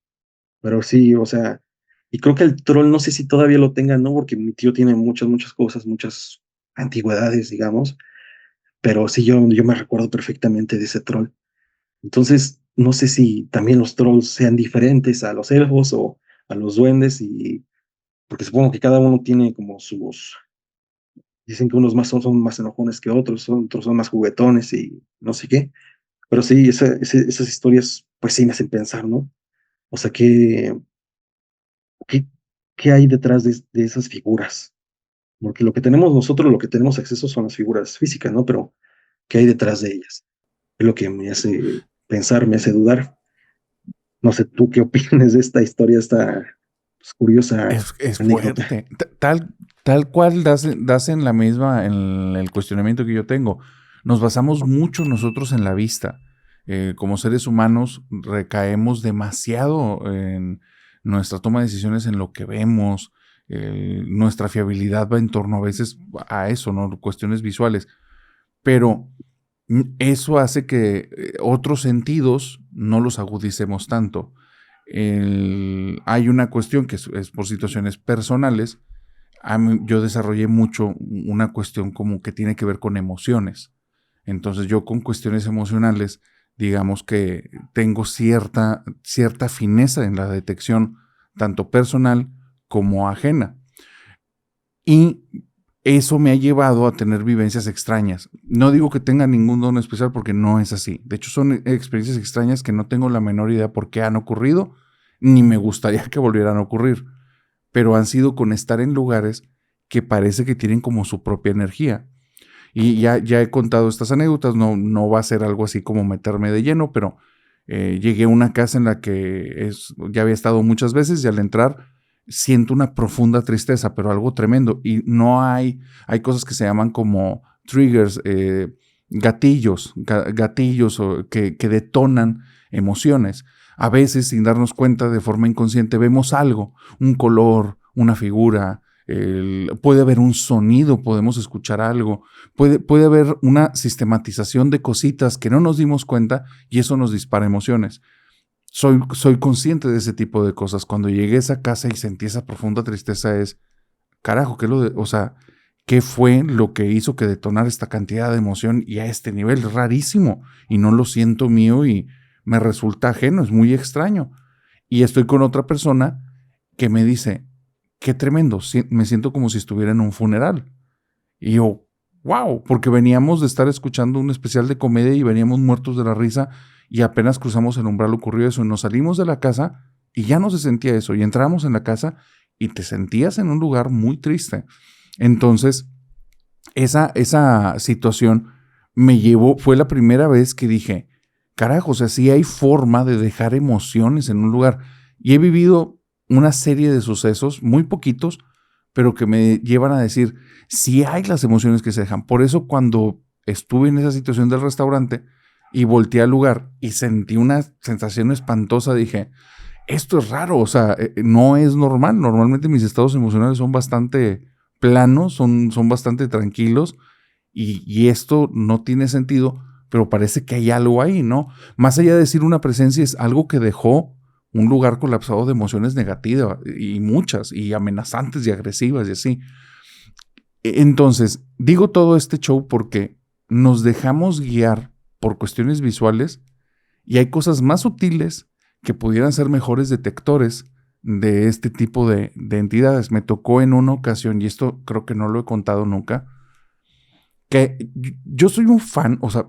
pero sí, o sea, y creo que el troll no sé si todavía lo tenga, ¿no? Porque mi tío tiene muchas cosas, muchas antigüedades, digamos, pero sí, yo me recuerdo perfectamente de ese troll. Entonces, no sé si también los trolls sean diferentes a los elfos o a los duendes, porque supongo que cada uno tiene como dicen que unos son más enojones que otros, otros son más juguetones y no sé qué, pero sí, esas historias pues sí me hacen pensar, ¿no? O sea, qué, qué hay detrás de esas figuras? Porque lo que tenemos nosotros, lo que tenemos acceso son las figuras físicas, ¿no? Pero ¿qué hay detrás de ellas? Es lo que me hace pensar, me hace dudar. No sé tú qué opinas de esta historia, esta pues, curiosa Es anécdota. fuerte. Tal cual das en la misma, en el cuestionamiento que yo tengo. Nos basamos mucho nosotros en la vista. Como seres humanos recaemos demasiado en nuestra toma de decisiones en lo que vemos. Nuestra fiabilidad va en torno a veces a eso, ¿no? Cuestiones visuales. Pero eso hace que otros sentidos no los agudicemos tanto. Hay una cuestión que es por situaciones personales. Yo desarrollé mucho una cuestión como que tiene que ver con emociones. Entonces yo con cuestiones emocionales, digamos que tengo cierta fineza en la detección, tanto personal como ajena. Y eso me ha llevado a tener vivencias extrañas. No digo que tenga ningún don especial porque no es así. De hecho, son experiencias extrañas que no tengo la menor idea por qué han ocurrido, ni me gustaría que volvieran a ocurrir. Pero han sido con estar en lugares que parece que tienen como su propia energía. Y ya he contado estas anécdotas, no va a ser algo así como meterme de lleno, pero llegué a una casa en la que ya había estado muchas veces y al entrar siento una profunda tristeza, pero algo tremendo. Y hay cosas que se llaman como triggers, gatillos que detonan emociones. A veces, sin darnos cuenta, de forma inconsciente, vemos algo, un color, una figura, puede haber un sonido, podemos escuchar algo, puede haber una sistematización de cositas que no nos dimos cuenta y eso nos dispara emociones. Soy consciente de ese tipo de cosas. Cuando llegué a esa casa y sentí esa profunda tristeza carajo, o sea, ¿qué fue lo que hizo que detonara esta cantidad de emoción y a este nivel? Es rarísimo y no lo siento mío y me resulta ajeno, es muy extraño. Y estoy con otra persona que me dice, qué tremendo, me siento como si estuviera en un funeral. Y yo, wow, porque veníamos de estar escuchando un especial de comedia y veníamos muertos de la risa y apenas cruzamos el umbral ocurrió eso. Nos salimos de la casa y ya no se sentía eso. Y entramos en la casa y te sentías en un lugar muy triste. Entonces, esa situación fue la primera vez que dije, carajo, o sea, sí hay forma de dejar emociones en un lugar. Y he vivido una serie de sucesos, muy poquitos, pero que me llevan a decir, sí hay las emociones que se dejan. Por eso cuando estuve en esa situación del restaurante y volteé al lugar y sentí una sensación espantosa, dije, esto es raro, o sea, no es normal. Normalmente mis estados emocionales son bastante planos, son bastante tranquilos y esto no tiene sentido, pero parece que hay algo ahí, ¿no? Más allá de decir una presencia, es algo que dejó un lugar colapsado de emociones negativas y muchas, y amenazantes y agresivas y así. Entonces, digo todo este show porque nos dejamos guiar por cuestiones visuales y hay cosas más sutiles que pudieran ser mejores detectores de este tipo de entidades. Me tocó en una ocasión, y esto creo que no lo he contado nunca, que yo soy un fan, o sea,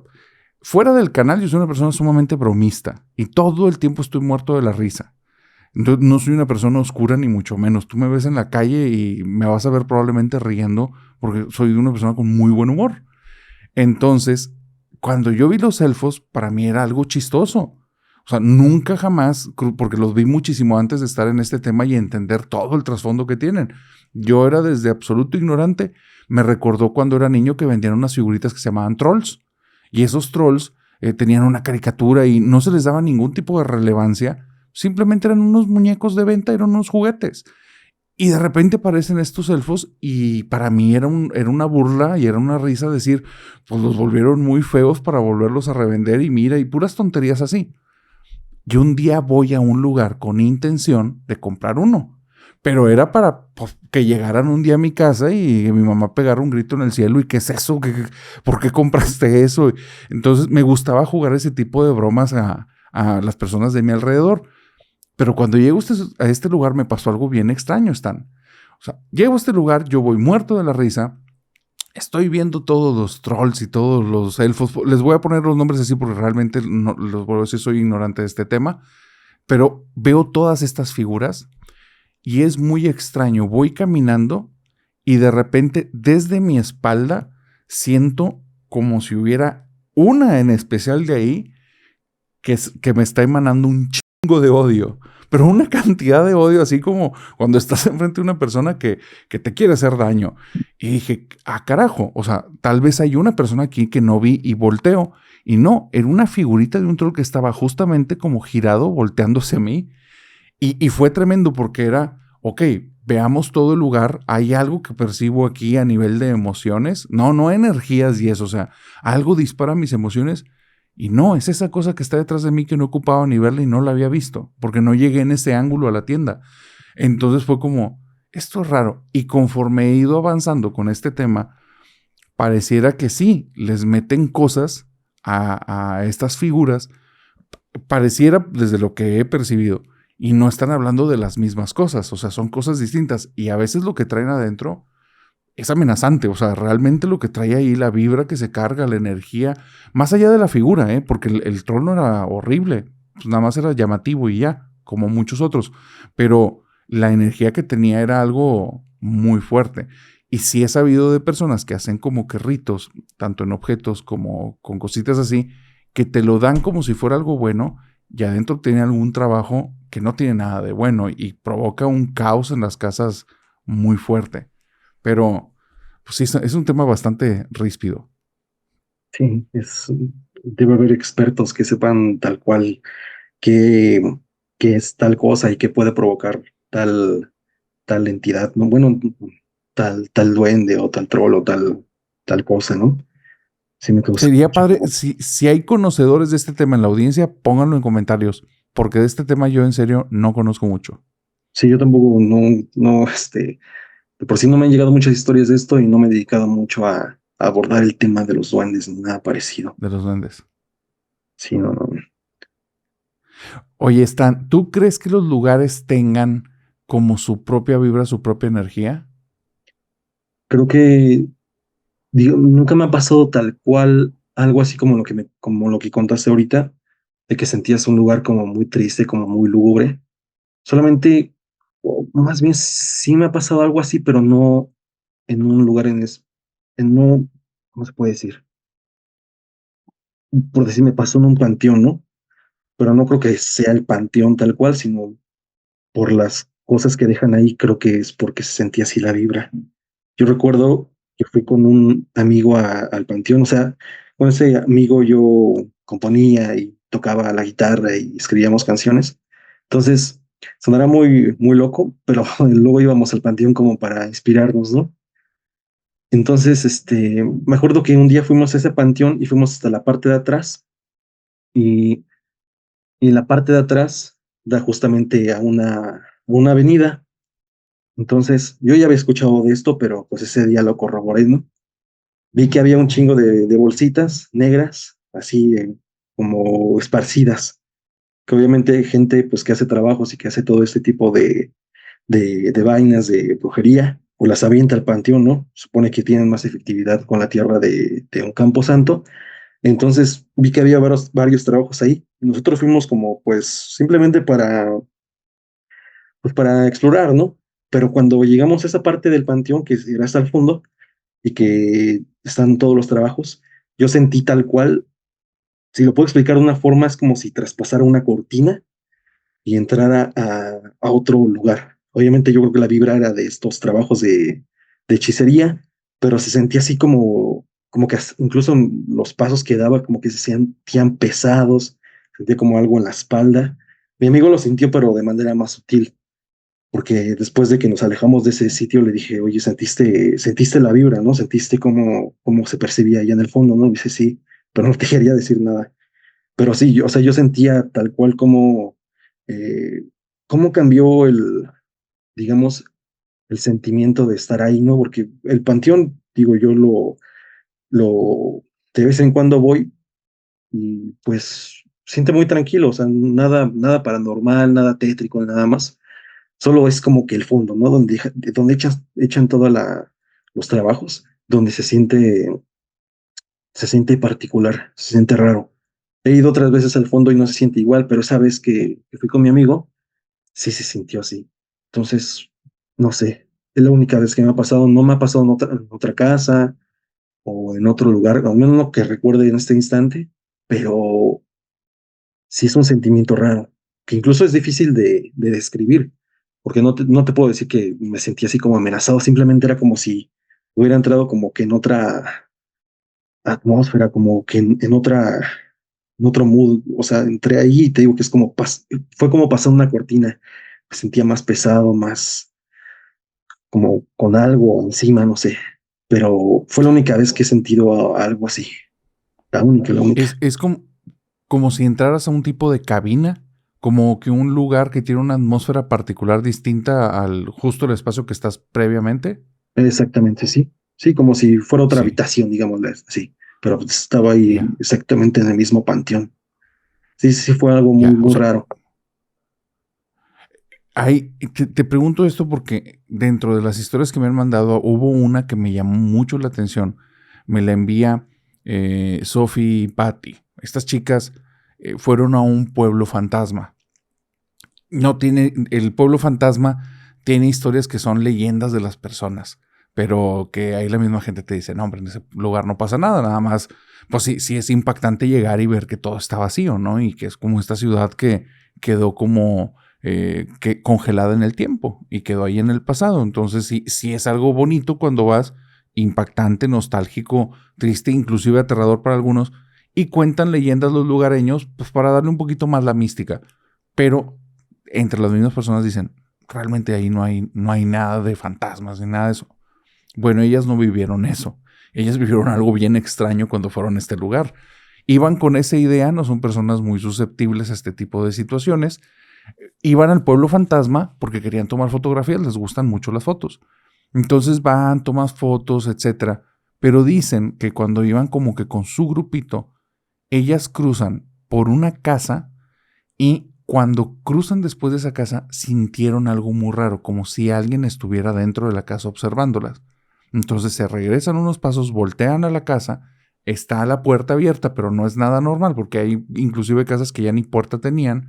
fuera del canal yo soy una persona sumamente bromista y todo el tiempo estoy muerto de la risa. Entonces, no soy una persona oscura ni mucho menos. Tú me ves en la calle y me vas a ver probablemente riendo porque soy una persona con muy buen humor. Entonces, cuando yo vi los elfos, para mí era algo chistoso. O sea, nunca jamás, porque los vi muchísimo antes de estar en este tema y entender todo el trasfondo que tienen. Yo era desde absoluto ignorante. Me recordó cuando era niño que vendían unas figuritas que se llamaban trolls. Y esos trolls tenían una caricatura y no se les daba ningún tipo de relevancia. Simplemente eran unos muñecos de venta, eran unos juguetes. Y de repente aparecen estos elfos y para mí era una burla y era una risa decir, pues los volvieron muy feos para volverlos a revender y mira, y puras tonterías así. Yo un día voy a un lugar con intención de comprar uno, pero era para pues, que llegaran un día a mi casa y mi mamá pegara un grito en el cielo y ¿qué es eso? ¿Por qué compraste eso? Entonces me gustaba jugar ese tipo de bromas a las personas de mi alrededor. Pero cuando llego a este lugar me pasó algo bien extraño, Stan. O sea, llego a este lugar, yo voy muerto de la risa, estoy viendo todos los trolls y todos los elfos. Les voy a poner los nombres así porque realmente no, los vuelvo a decir, soy ignorante de este tema, pero veo todas estas figuras y es muy extraño. Voy caminando y de repente desde mi espalda siento como si hubiera una en especial de ahí que me está emanando un chingo de odio, pero una cantidad de odio, así como cuando estás enfrente de una persona que te quiere hacer daño. Y dije, carajo, o sea, tal vez hay una persona aquí que no vi y volteo. Y no, era una figurita de un troll que estaba justamente como girado, volteándose a mí. Y fue tremendo porque era, ok, veamos todo el lugar, hay algo que percibo aquí a nivel de emociones, no energías y eso, o sea, algo dispara mis emociones y no, es esa cosa que está detrás de mí que no ocupaba ni verla y no la había visto, porque no llegué en ese ángulo a la tienda. Entonces fue como, esto es raro. Y conforme he ido avanzando con este tema, pareciera que sí, les meten cosas a estas figuras, pareciera desde lo que he percibido, y no están hablando de las mismas cosas, o sea, son cosas distintas, y a veces lo que traen adentro es amenazante, o sea, realmente lo que trae ahí, la vibra que se carga, la energía, más allá de la figura, porque el troll no era horrible, pues nada más era llamativo y ya, como muchos otros, pero la energía que tenía era algo muy fuerte. Y sí he sabido de personas que hacen como que ritos, tanto en objetos como con cositas así, que te lo dan como si fuera algo bueno y adentro tiene algún trabajo que no tiene nada de bueno y provoca un caos en las casas muy fuerte. Pero pues sí, es un tema bastante ríspido. Sí, debe haber expertos que sepan tal cual qué, qué es tal cosa y qué puede provocar tal entidad, ¿no? Bueno, tal duende o tal troll o tal cosa, ¿no? Sí me causa Sería mucho padre, terror. si hay conocedores de este tema en la audiencia, pónganlo en comentarios, porque de este tema yo en serio no conozco mucho, Sí, yo tampoco, de por sí no me han llegado muchas historias de esto y no me he dedicado mucho a abordar el tema de los duendes ni nada parecido. de los duendes. Sí, no, no. Oye, Stan, ¿tú crees que los lugares tengan como su propia vibra, su propia energía? Creo que, digo, nunca me ha pasado tal cual algo así como lo que contaste ahorita, de que sentías un lugar como muy triste, como muy lúgubre. Solamente, o más bien sí me ha pasado algo así, pero no en un lugar en no, ¿cómo se puede decir? Por decir, me pasó en un panteón, ¿no? Pero no creo que sea el panteón tal cual, sino por las cosas que dejan ahí, creo que es porque se sentía así la vibra. Yo recuerdo que fui con un amigo al panteón, o sea, con ese amigo yo componía y tocaba la guitarra y escribíamos canciones. Entonces, sonará muy loco, pero luego íbamos al panteón como para inspirarnos, ¿no? Entonces, me acuerdo que un día fuimos a ese panteón y fuimos hasta la parte de atrás y, y la parte de atrás da justamente a una avenida. Entonces, yo ya había escuchado de esto, pero pues ese día lo corroboré, ¿no? Vi que había un chingo de bolsitas negras, así como esparcidas, que obviamente hay gente pues que hace trabajos y que hace todo este tipo de vainas de brujería, o las avienta al panteón, ¿no? Supone que tienen más efectividad con la tierra de un campo santo. Entonces vi que había varios trabajos ahí. Nosotros fuimos como pues simplemente para explorar, ¿no? Pero cuando llegamos a esa parte del panteón que era hasta el fondo y que están todos los trabajos, yo sentí tal cual, si lo puedo explicar de una forma, es como si traspasara una cortina y entrara a otro lugar. Obviamente yo creo que la vibra era de estos trabajos de hechicería, pero se sentía así como que incluso los pasos que daba como que se sentían pesados, sentía como algo en la espalda. Mi amigo lo sintió, pero de manera más sutil, porque después de que nos alejamos de ese sitio le dije, oye, sentiste la vibra, ¿no? Sentiste cómo se percibía allá en el fondo, ¿no? Y dice, sí, pero no te quería decir nada. Pero sí, o sea, yo sentía tal cual eh, cómo cambió digamos, el sentimiento de estar ahí, ¿no? Porque el panteón, digo, yo lo, de vez en cuando voy y pues siente muy tranquilo, o sea, nada paranormal, nada tétrico, nada más. Solo es como que el fondo, ¿no? Donde echan todos los trabajos, donde se siente particular, se siente raro. He ido otras veces al fondo y no se siente igual, pero esa vez que fui con mi amigo, sí se sintió así. Entonces, no sé, es la única vez que me ha pasado. No me ha pasado en otra casa o en otro lugar, al menos no que recuerde en este instante, pero sí es un sentimiento raro, que incluso es difícil de describir, porque no te puedo decir que me sentí así como amenazado, simplemente era como si hubiera entrado como que en otra atmósfera, como que en otro mood, o sea, entré ahí y te digo que fue como pasar una cortina, me sentía más pesado, más como con algo encima, no sé, pero fue la única vez que he sentido algo así, la única. Es como si entraras a un tipo de cabina, como que un lugar que tiene una atmósfera particular distinta al justo el espacio que estás previamente. Exactamente, sí, sí, como si fuera otra Sí, habitación, digámosle así, pero pues estaba ahí ya, exactamente en el mismo panteón. Sí, sí, fue algo muy, ya. O muy sea, raro. te pregunto esto porque dentro de las historias que me han mandado hubo una que me llamó mucho la atención. Me la envía Sophie y Patty. Estas chicas fueron a un pueblo fantasma. No tiene, el pueblo fantasma tiene historias que son leyendas de las personas, pero que ahí la misma gente te dice, no, hombre, en ese lugar no pasa nada, nada más, pues sí, sí es impactante llegar y ver que todo está vacío, ¿no? Y que es como esta ciudad que quedó como que congelada en el tiempo y quedó ahí en el pasado. Entonces sí, sí es algo bonito cuando vas, impactante, nostálgico, triste, inclusive aterrador para algunos, y cuentan leyendas los lugareños, pues para darle un poquito más la mística. Pero entre las mismas personas dicen, realmente ahí no hay nada de fantasmas ni nada de eso. Bueno, ellas no vivieron eso. Ellas vivieron algo bien extraño cuando fueron a este lugar. Iban con esa idea, no son personas muy susceptibles a este tipo de situaciones. Iban al pueblo fantasma porque querían tomar fotografías, les gustan mucho las fotos. Entonces van, toman fotos, etcétera. Pero dicen que cuando iban como que con su grupito, ellas cruzan por una casa y cuando cruzan después de esa casa, sintieron algo muy raro, como si alguien estuviera dentro de la casa observándolas. Entonces se regresan unos pasos, voltean a la casa, está la puerta abierta, pero no es nada normal, porque hay inclusive casas que ya ni puerta tenían,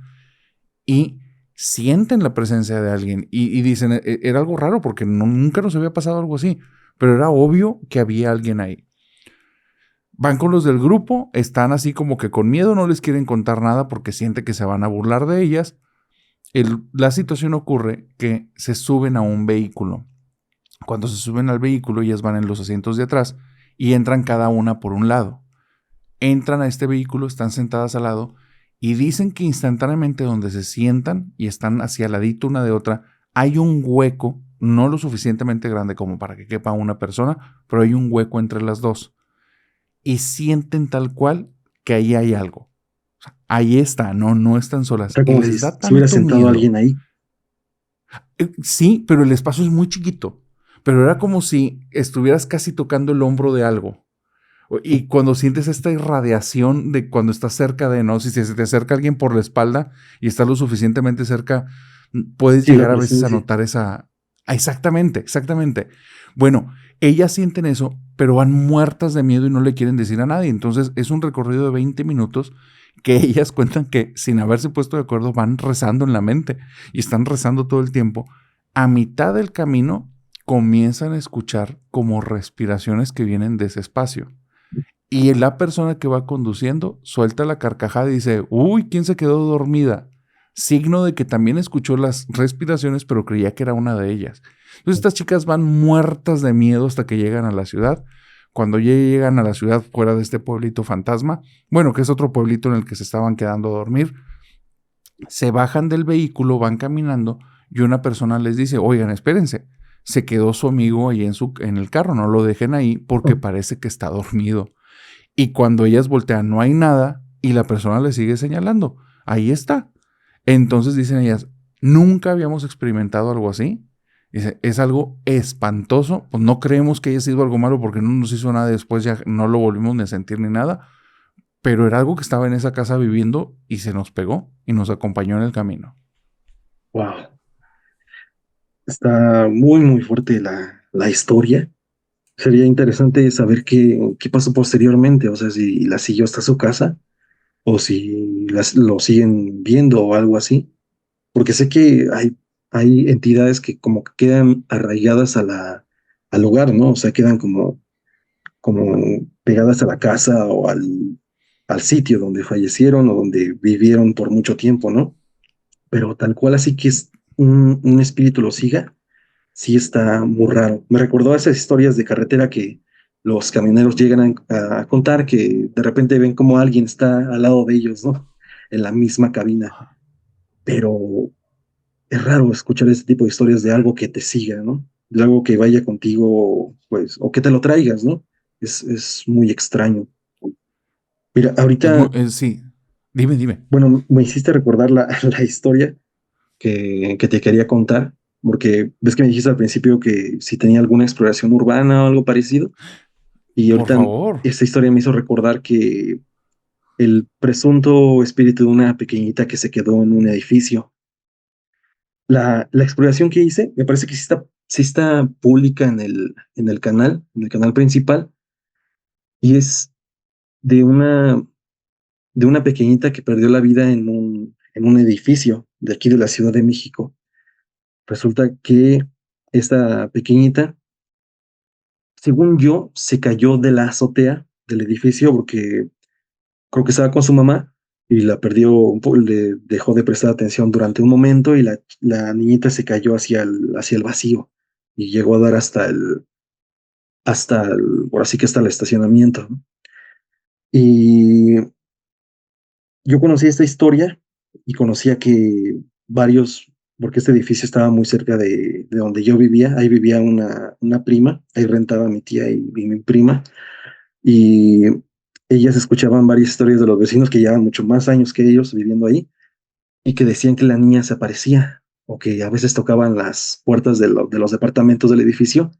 y sienten la presencia de alguien. Y dicen, Era algo raro, porque nunca nos había pasado algo así, pero era obvio que había alguien ahí". Van con los del grupo, están así como que con miedo, no les quieren contar nada porque sienten que se van a burlar de ellas. La situación ocurre que se suben a un vehículo. Cuando se suben al vehículo, ellas van en los asientos de atrás y entran cada una por un lado. Entran a este vehículo, están sentadas al lado y dicen que instantáneamente donde se sientan y están hacia ladito una de otra, hay un hueco no lo suficientemente grande como para que quepa una persona, pero hay un hueco entre las dos. Y sienten tal cual que ahí hay algo. O sea, ahí está, no están solas. Está Y como si les da se hubiera tanto sentado miedo. alguien ahí. Sí, pero el espacio es muy chiquito. Pero era como si estuvieras casi tocando el hombro de algo. Y cuando sientes esta irradiación de cuando estás cerca de, ¿no? Si se te acerca alguien por la espalda y estás lo suficientemente cerca, puedes Sí, la llegar a veces a presencia. notar esa... Ah, exactamente, exactamente. Bueno, ellas sienten eso, pero van muertas de miedo y no le quieren decir a nadie. Entonces es un recorrido de 20 minutos que ellas cuentan que sin haberse puesto de acuerdo van rezando en la mente y están rezando todo el tiempo. A mitad del camino comienzan a escuchar como respiraciones que vienen de ese espacio. Y la persona que va conduciendo suelta la carcajada y dice, uy, ¿quién se quedó dormida? Signo de que también escuchó las respiraciones, pero creía que era una de ellas. Entonces estas chicas van muertas de miedo hasta que llegan a la ciudad. Cuando llegan a la ciudad fuera de este pueblito fantasma, bueno, que es otro pueblito en el que se estaban quedando a dormir, se bajan del vehículo, van caminando y una persona les dice, oigan, espérense, se quedó su amigo ahí en el carro, no lo dejen ahí porque Oh, parece que está dormido. Y cuando ellas voltean, no hay nada y la persona le sigue señalando. Ahí está. Entonces dicen ellas, nunca habíamos experimentado algo así. Dice, es algo espantoso. Pues no creemos que haya sido algo malo porque no nos hizo nada después, ya no lo volvimos ni a sentir ni nada. Pero era algo que estaba en esa casa viviendo y se nos pegó y nos acompañó en el camino. wow. Está muy, muy fuerte la historia. Sería interesante saber qué pasó posteriormente, o sea, si la siguió hasta su casa o si lo siguen viendo o algo así, porque sé que hay entidades que como que quedan arraigadas al lugar, ¿no? O sea, quedan como pegadas a la casa o al sitio donde fallecieron o donde vivieron por mucho tiempo, ¿no? Pero tal cual así que es un espíritu lo siga, sí está muy raro. Me recordó a esas historias de carretera que los camioneros llegan a contar que de repente ven como alguien está al lado de ellos, ¿no? En la misma cabina. Pero es raro escuchar este tipo de historias de algo que te siga, ¿no? De algo que vaya contigo, pues, o que te lo traigas, ¿no? Es muy extraño. Mira, ahorita, Sí, dime. bueno, me hiciste recordar la historia que te quería contar, porque ves que me dijiste al principio que si tenía alguna exploración urbana o algo parecido, y Por ahorita favor. esta historia me hizo recordar que el presunto espíritu de una pequeñita que se quedó en un edificio. La exploración que hice, me parece que sí está pública en el canal principal, y es de una pequeñita que perdió la vida en un edificio de aquí de la Ciudad de México. Resulta que esta pequeñita, según yo, se cayó de la azotea del edificio porque creo que estaba con su mamá y la perdió, le dejó de prestar atención durante un momento y la niñita se cayó hacia el vacío y llegó a dar por así que hasta el estacionamiento, ¿no? Y yo conocí esta historia y conocía que porque este edificio estaba muy cerca de donde yo vivía, ahí vivía una prima, ahí rentaba mi tía y mi prima, y ellas escuchaban varias historias de los vecinos que llevaban mucho más años que ellos viviendo ahí y que decían que la niña se aparecía o que a veces tocaban las puertas de los departamentos del edificio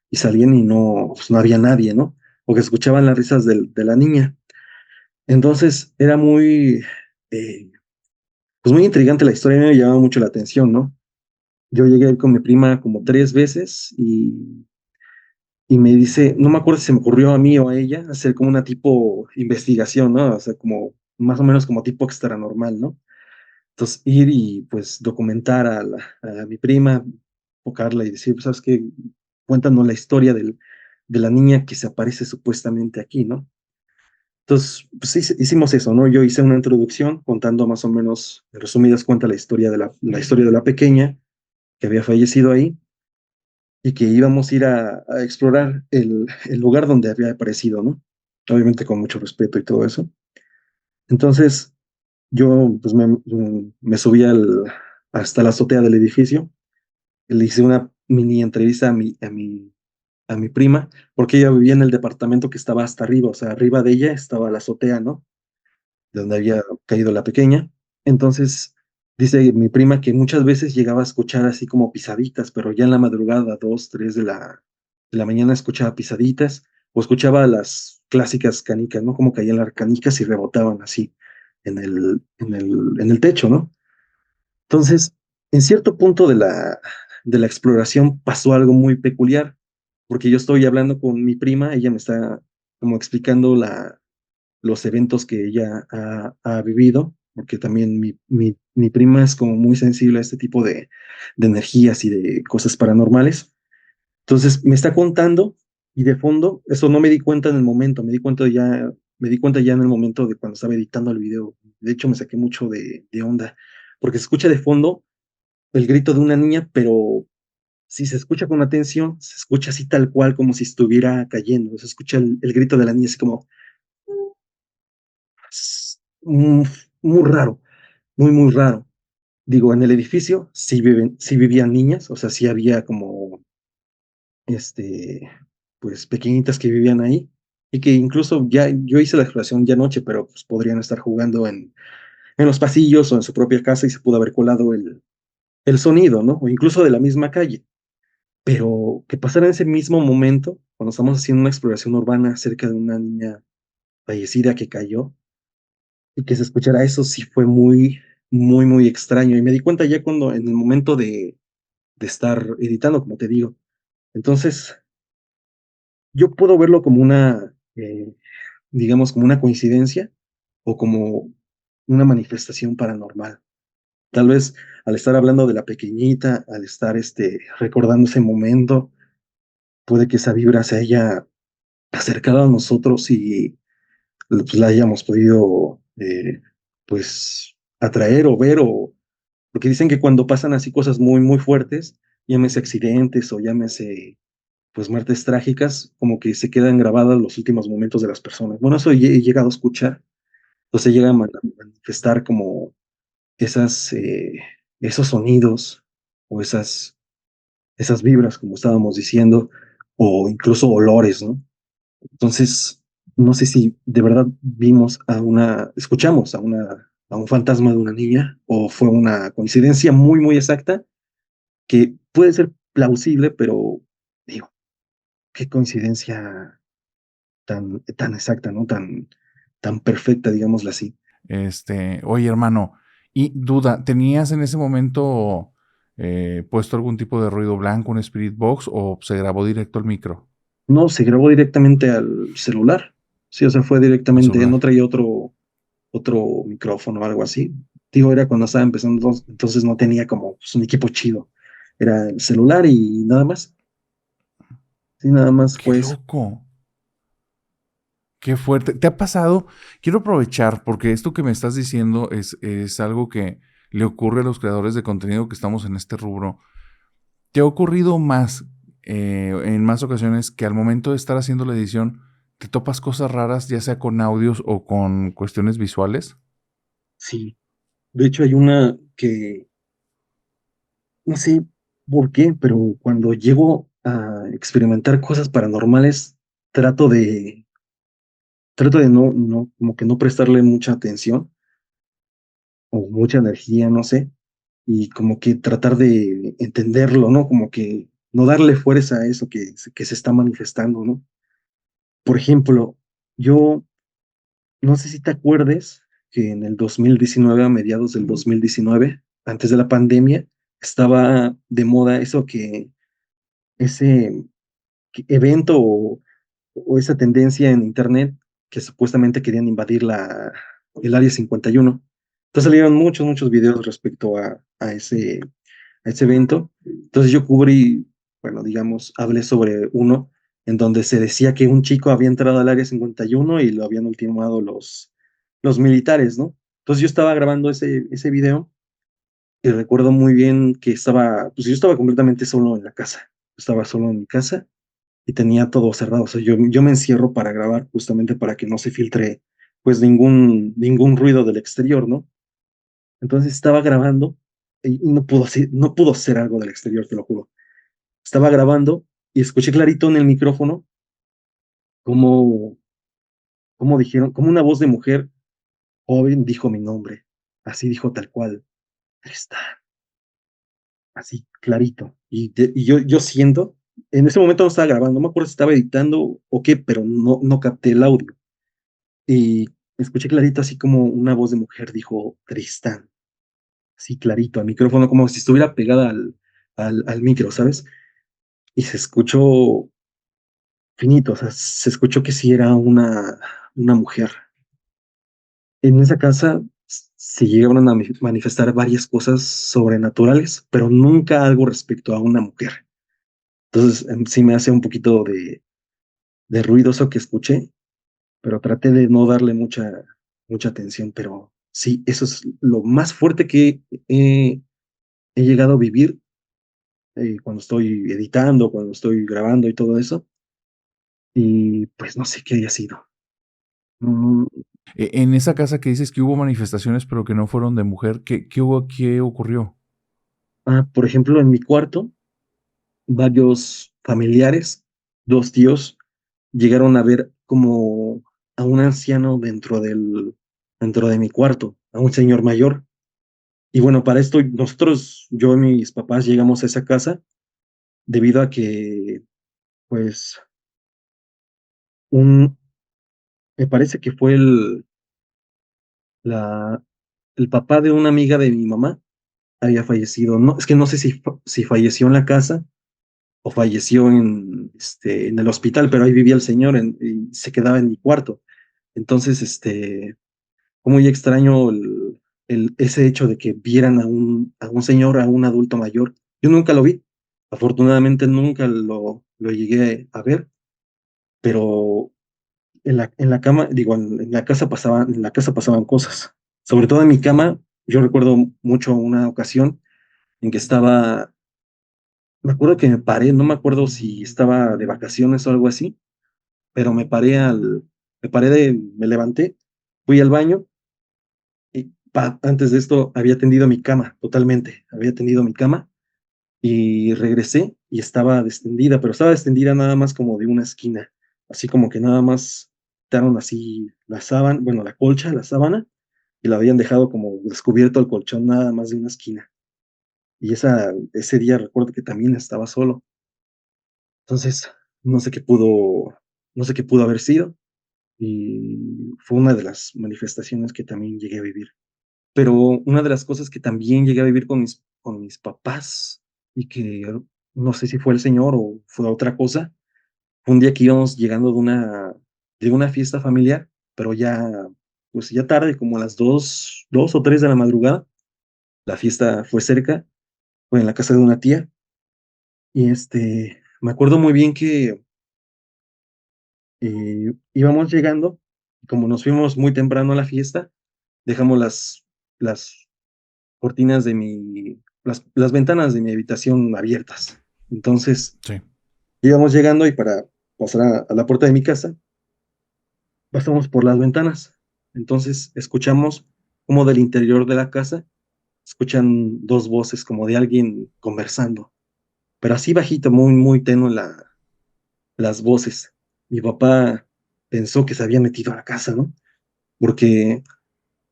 y salían y no, pues, no había nadie, ¿no? O que escuchaban las risas de la niña. Entonces era eh, pues muy intrigante la historia, me llamaba mucho la atención, ¿no? Yo llegué a ir con mi prima como 3 veces y me dice, no me acuerdo si se me ocurrió a mí o a ella hacer como una tipo investigación, ¿no? O sea, como más o menos como tipo extranormal, ¿no? Entonces ir y pues documentar a mi prima, enfocarla y decir, pues, ¿sabes qué? Cuéntanos la historia de la niña que se aparece supuestamente aquí, ¿no? Entonces, pues hicimos eso, ¿no? Yo hice una introducción contando más o menos, en resumidas cuentas, la historia de la pequeña que había fallecido ahí y que íbamos a ir a explorar el lugar donde había aparecido, ¿no? Obviamente con mucho respeto y todo eso. Entonces, yo pues me subí hasta la azotea del edificio, le hice mini entrevista a mi prima, porque ella vivía en el departamento que estaba hasta arriba, o sea, arriba de ella estaba la azotea, ¿no? De donde había caído la pequeña. Entonces, dice mi prima que muchas veces llegaba a escuchar así como pisaditas, pero ya en la madrugada, 2, 3 de la mañana, escuchaba pisaditas o escuchaba las clásicas canicas, ¿no? Como caían las canicas y rebotaban así en el techo, ¿no? Entonces, en cierto punto de la exploración pasó algo muy peculiar, porque yo estoy hablando con mi prima, ella me está como explicando los eventos que ella ha vivido, porque también mi prima es como muy sensible a este tipo de energías y de cosas paranormales. Entonces me está contando y de fondo, eso no me di cuenta en el momento, me di cuenta ya en el momento de cuando estaba editando el video. De hecho, me saqué mucho de onda, porque se escucha de fondo el grito de una niña, pero si se escucha con atención, se escucha así tal cual como si estuviera cayendo. Se escucha el grito de la niña así como mm, muy raro, muy, muy raro. Digo, en el edificio sí vivían niñas, o sea, sí había como, este, pues pequeñitas que vivían ahí y que incluso ya, yo hice la exploración ya anoche, pero pues podrían estar jugando en los pasillos o en su propia casa y se pudo haber colado el sonido, ¿no? O incluso de la misma calle. Pero que pasara en ese mismo momento, cuando estamos haciendo una exploración urbana cerca de una niña fallecida que cayó, y que se escuchara eso sí fue muy, muy, muy extraño. Y me di cuenta ya cuando, en el momento de estar editando, como te digo. Entonces, yo puedo verlo como digamos, como una coincidencia o como una manifestación paranormal. Tal vez al estar hablando de la pequeñita, al estar recordando ese momento, puede que esa vibra se haya acercado a nosotros y pues, la hayamos podido, pues, atraer o ver, o porque dicen que cuando pasan así cosas muy, muy fuertes, llámese accidentes o llámese, pues, muertes trágicas, como que se quedan grabadas los últimos momentos de las personas. Bueno, eso he llegado a escuchar. Entonces llega a manifestar como esas, esos sonidos o esas vibras, como estábamos diciendo, o incluso olores, ¿no? Entonces, no sé si de verdad escuchamos a un fantasma de una niña o fue una coincidencia muy, muy exacta que puede ser plausible, pero digo, qué coincidencia tan exacta, ¿no? Tan perfecta, digámoslo así. Oye, hermano, y duda, ¿tenías en ese momento puesto algún tipo de ruido blanco, un Spirit Box, o se grabó directo al micro, No, se grabó directamente al celular. Sí, o sea, fue al directamente, celular? no traía otro micrófono o algo así. Digo, era cuando estaba empezando, entonces no tenía como pues, un equipo chido. Era el celular y nada más. Sí, nada más ¡Qué fue eso. loco! ¡Qué fuerte! ¿Te ha pasado? Quiero aprovechar, porque esto que me estás diciendo es algo que le ocurre a los creadores de contenido que estamos en este rubro. ¿Te ha ocurrido más, en más ocasiones, que al momento de estar haciendo la edición te topas cosas raras, ya sea con audios o con cuestiones visuales? Sí. De hecho, hay una que no sé por qué, pero cuando llego a experimentar cosas paranormales, trato de, trato de como que no prestarle mucha atención o mucha energía, no sé, y como que tratar de entenderlo, ¿no? Como que no darle fuerza a eso que se está manifestando, ¿no? Por ejemplo, yo no sé si te acuerdes que en el 2019, a mediados del 2019, antes de la pandemia, estaba de moda ese evento o esa tendencia en Internet que supuestamente querían invadir el Área 51. Entonces salieron muchos, muchos videos respecto a ese evento. Entonces yo cubrí, bueno, digamos, hablé sobre uno en donde se decía que un chico había entrado al Área 51 y lo habían ultimado los militares, ¿no? Entonces yo estaba grabando ese video y recuerdo muy bien que pues yo estaba completamente solo en la casa. Estaba solo en mi casa y tenía todo cerrado. O sea, yo me encierro para grabar justamente para que no se filtre pues ningún ruido del exterior, ¿no? Entonces estaba grabando y no pudo ser algo del exterior, te lo juro. estaba grabando y escuché clarito en el micrófono como, como dijeron, como una voz de mujer joven dijo mi nombre. Así dijo tal cual, Tristán, así clarito. Y yo siento, en ese momento no estaba grabando, no me acuerdo si estaba editando o qué, pero no capté el audio. Y escuché clarito así como una voz de mujer dijo, Tristán, así clarito al micrófono, como si estuviera pegada al micro, ¿sabes? Y se escuchó finito, o sea, se escuchó que sí era una mujer. En esa casa se llegaron a manifestar varias cosas sobrenaturales, pero nunca algo respecto a una mujer. Entonces, sí me hace un poquito de ruido eso que escuché, pero traté de no darle mucha atención, pero sí, eso es lo más fuerte que he llegado a vivir cuando estoy editando, cuando estoy grabando y todo eso, y pues no sé qué haya sido. Mm, En esa casa que dices que hubo manifestaciones, pero que no fueron de mujer, ¿qué ocurrió? por ejemplo, en mi cuarto, varios familiares, dos tíos, llegaron a ver como a un anciano dentro de mi cuarto, a un señor mayor. Y bueno, para esto nosotros, yo y mis papás llegamos a esa casa debido a que, pues, un, me parece que fue la, el papá de una amiga de mi mamá había fallecido. No, es que no sé si falleció en la casa o falleció en el hospital, pero ahí vivía el señor y se quedaba en mi cuarto. Entonces, fue muy extraño ese hecho de que vieran a un señor, a un adulto mayor. Yo nunca lo vi, afortunadamente nunca lo llegué a ver, pero en la cama, digo, en la casa pasaban cosas. Sobre todo en mi cama, yo recuerdo mucho una ocasión en que me acuerdo que me paré, no me acuerdo si estaba de vacaciones o algo así, pero me levanté, fui al baño y antes de esto había tendido mi cama totalmente, había tendido mi cama y regresé y estaba extendida, pero estaba extendida nada más como de una esquina, así como que nada más quitaron así la sábana, bueno, la colcha, la sábana, y la habían dejado como descubierto el colchón nada más de una esquina. Y ese día recuerdo que también estaba solo. Entonces, no sé qué pudo, no sé qué pudo haber sido, y fue una de las manifestaciones que también llegué a vivir. Pero una de las cosas que también llegué a vivir con mis papás y que no sé si fue el Señor o fue otra cosa, fue un día que íbamos llegando de una fiesta familiar, pero ya, pues ya tarde, como a las 2 o 3 de la madrugada, la fiesta fue cerca, fue en la casa de una tía, y me acuerdo muy bien que íbamos llegando, y como nos fuimos muy temprano a la fiesta, dejamos las cortinas las ventanas de mi habitación abiertas. Entonces, Sí. íbamos llegando y para pasar a la puerta de mi casa, pasamos por las ventanas. Entonces, escuchamos como del interior de la casa, escuchan dos voces como de alguien conversando, pero así bajito, muy, muy tenue las voces. Mi papá pensó que se había metido a la casa, ¿no? Porque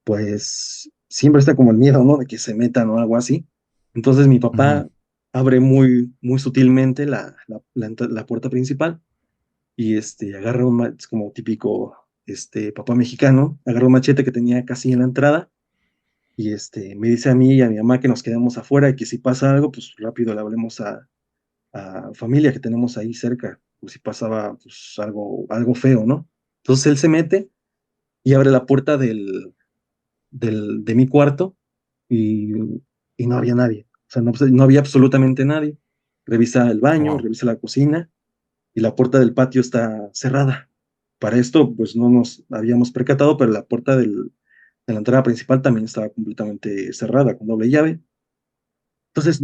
pues siempre está como el miedo, ¿no? De que se metan o algo así. Entonces mi Ujú. papá abre muy, muy sutilmente la puerta principal y agarra es como típico, papá mexicano, agarra un machete que tenía casi en la entrada y me dice a mí y a mi mamá que nos quedemos afuera y que si pasa algo, pues rápido le hablemos a familia que tenemos ahí cerca, por si pasaba pues algo feo, ¿no? Entonces él se mete y abre la puerta de mi cuarto y, y no había nadie. O sea, no había absolutamente nadie. Revisa el baño, Wow. revisa la cocina y la puerta del patio está cerrada. Para esto, pues no nos habíamos percatado, pero la puerta de la entrada principal también estaba completamente cerrada con doble llave. Entonces,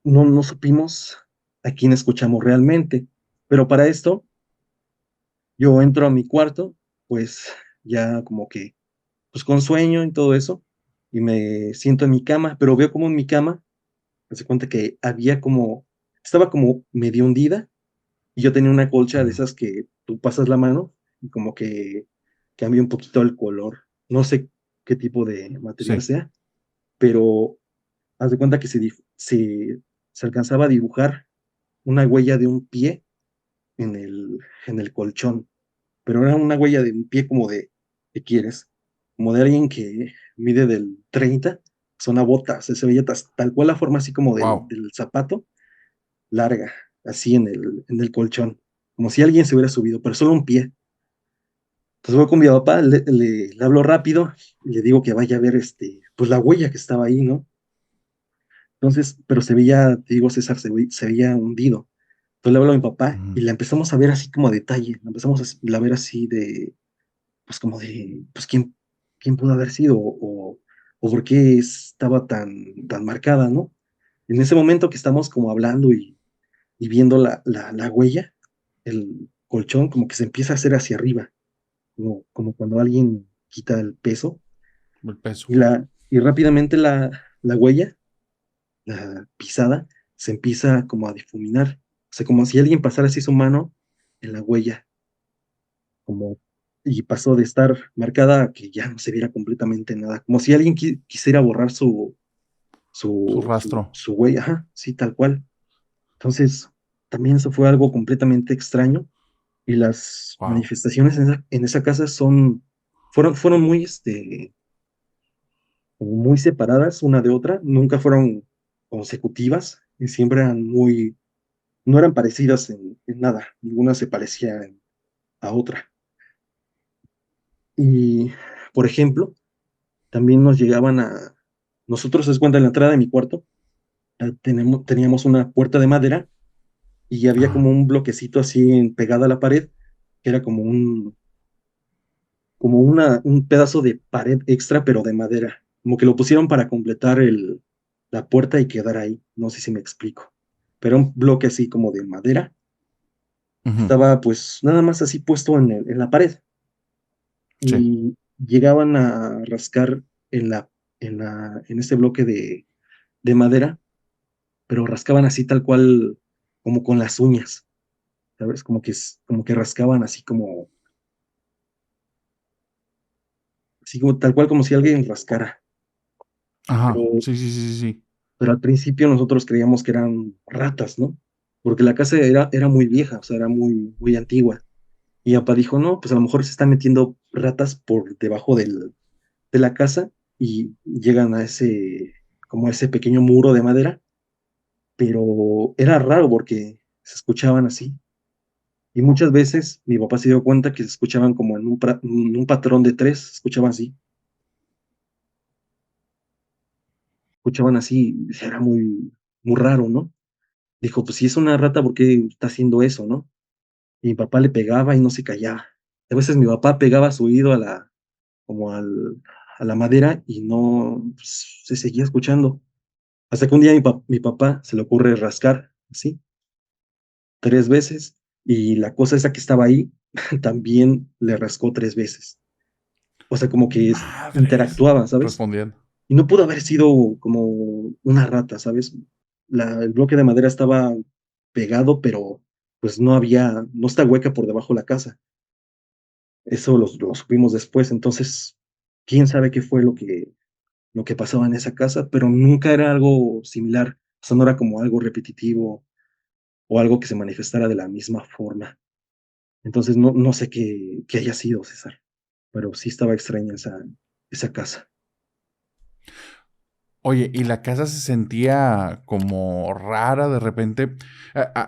no supimos a quién escuchamos realmente. Pero para esto, yo entro a mi cuarto, pues ya como que pues con sueño y todo eso, y me siento en mi cama, pero veo como en mi cama, me se cuenta que había como estaba como medio hundida y yo tenía una colcha de Mm, esas que tú pasas la mano y como que cambia un poquito el color. No sé qué tipo de material sí. sea, pero haz de cuenta que se alcanzaba a dibujar una huella de un pie en el colchón, pero era una huella de un pie como de, ¿qué quieres? Como de alguien que mide del 30, son a botas, se veía tal cual la forma así como Wow. del zapato, larga, así en el colchón, como si alguien se hubiera subido, pero solo un pie. Entonces voy con mi papá, le hablo rápido y le digo que vaya a ver pues la huella que estaba ahí, ¿no? Entonces, pero se veía, te digo, César, se veía hundido. Entonces le hablo a mi papá y la empezamos a ver así como a detalle, la empezamos a ver así de, pues como de, pues quién pudo haber sido o por qué estaba tan marcada, ¿no? En ese momento que estamos como hablando y viendo la huella, el colchón como que se empieza a hacer hacia arriba, como cuando alguien quita el peso El peso. y rápidamente la huella, la pisada, se empieza como a difuminar, o sea, como si alguien pasara así su mano en la huella como, y pasó de estar marcada a que ya no se viera completamente nada, como si alguien quisiera borrar Su rastro. su huella, ajá, sí, tal cual. Entonces, también eso fue algo completamente extraño y las Wow. manifestaciones en esa casa fueron muy, como muy separadas una de otra, nunca fueron consecutivas y siempre eran no eran parecidas en nada, ninguna se parecía a otra. Y, por ejemplo, también nos llegaban nosotros, es cuenta, en la entrada de mi cuarto, teníamos una puerta de madera y había Ajá. como un bloquecito así pegada a la pared, que era un pedazo de pared extra, pero de madera, como que lo pusieron para completar la puerta y quedar ahí, no sé si me explico, pero un bloque así como de madera, Ujú. estaba pues nada más así puesto en la pared Sí. y llegaban a rascar en ese bloque de madera, pero rascaban así tal cual, como con las uñas, ¿sabes? Como que rascaban así como tal cual como si alguien rascara. Ajá. Pero, Sí, sí, sí, sí, sí. pero al principio nosotros creíamos que eran ratas, ¿no? Porque la casa era muy vieja, o sea, era muy antigua. Y papá dijo, no, pues a lo mejor se están metiendo ratas por debajo de la casa y llegan como a ese pequeño muro de madera, pero era raro porque se escuchaban así. Y muchas veces mi papá se dio cuenta que se escuchaban como en un patrón de tres, se escuchaban así, y era muy raro, ¿no? Dijo, pues si es una rata, ¿por qué está haciendo eso, no? Y mi papá le pegaba y no se callaba. A veces mi papá pegaba su oído como a la madera y no, pues, se seguía escuchando. Hasta que un día mi papá se le ocurre rascar, así, tres veces, y la cosa esa que estaba ahí también le rascó tres veces. O sea, como que Madres. interactuaba, ¿sabes? Respondiendo. Y no pudo haber sido como una rata, ¿sabes? El bloque de madera estaba pegado, pero pues no está hueca por debajo de la casa. Eso lo supimos después. Entonces, quién sabe qué fue lo que pasaba en esa casa, pero nunca era algo similar. O sea, no era como algo repetitivo o algo que se manifestara de la misma forma. Entonces, no sé qué haya sido, César, pero sí estaba extraña esa casa. Oye, ¿y la casa se sentía como rara de repente?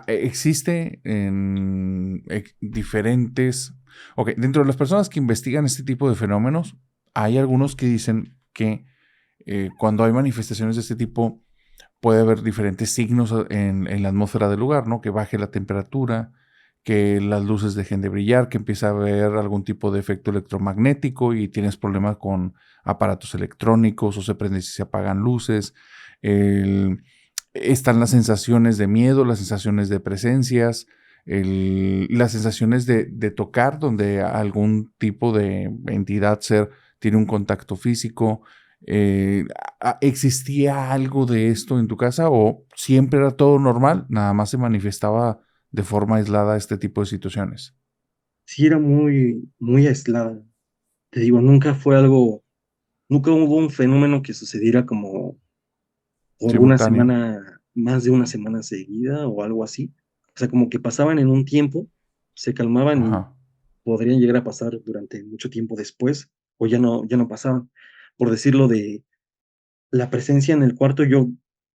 Existe en diferentes... Ok, dentro de las personas que investigan este tipo de fenómenos, hay algunos que dicen que cuando hay manifestaciones de este tipo puede haber diferentes signos en la atmósfera del lugar, ¿no? Que baje la temperatura, que las luces dejen de brillar, que empieza a haber algún tipo de efecto electromagnético y tienes problemas con aparatos electrónicos o se prenden y se apagan luces. El- Están las sensaciones de miedo, las sensaciones de presencias, las sensaciones de tocar, donde algún tipo de entidad, ser, tiene un contacto físico. Eh, ¿Existía algo de esto en tu casa o siempre era todo normal? Nada más se manifestaba de forma aislada este tipo de situaciones. Sí, era muy, muy aislada. Te digo, nunca hubo un fenómeno que sucediera como por una Simultáneo. semana, más de una semana seguida o algo así. O sea, como que pasaban en un tiempo, se calmaban y Ajá. podrían llegar a pasar durante mucho tiempo después, o ya no pasaban. Por decirlo de la presencia en el cuarto, yo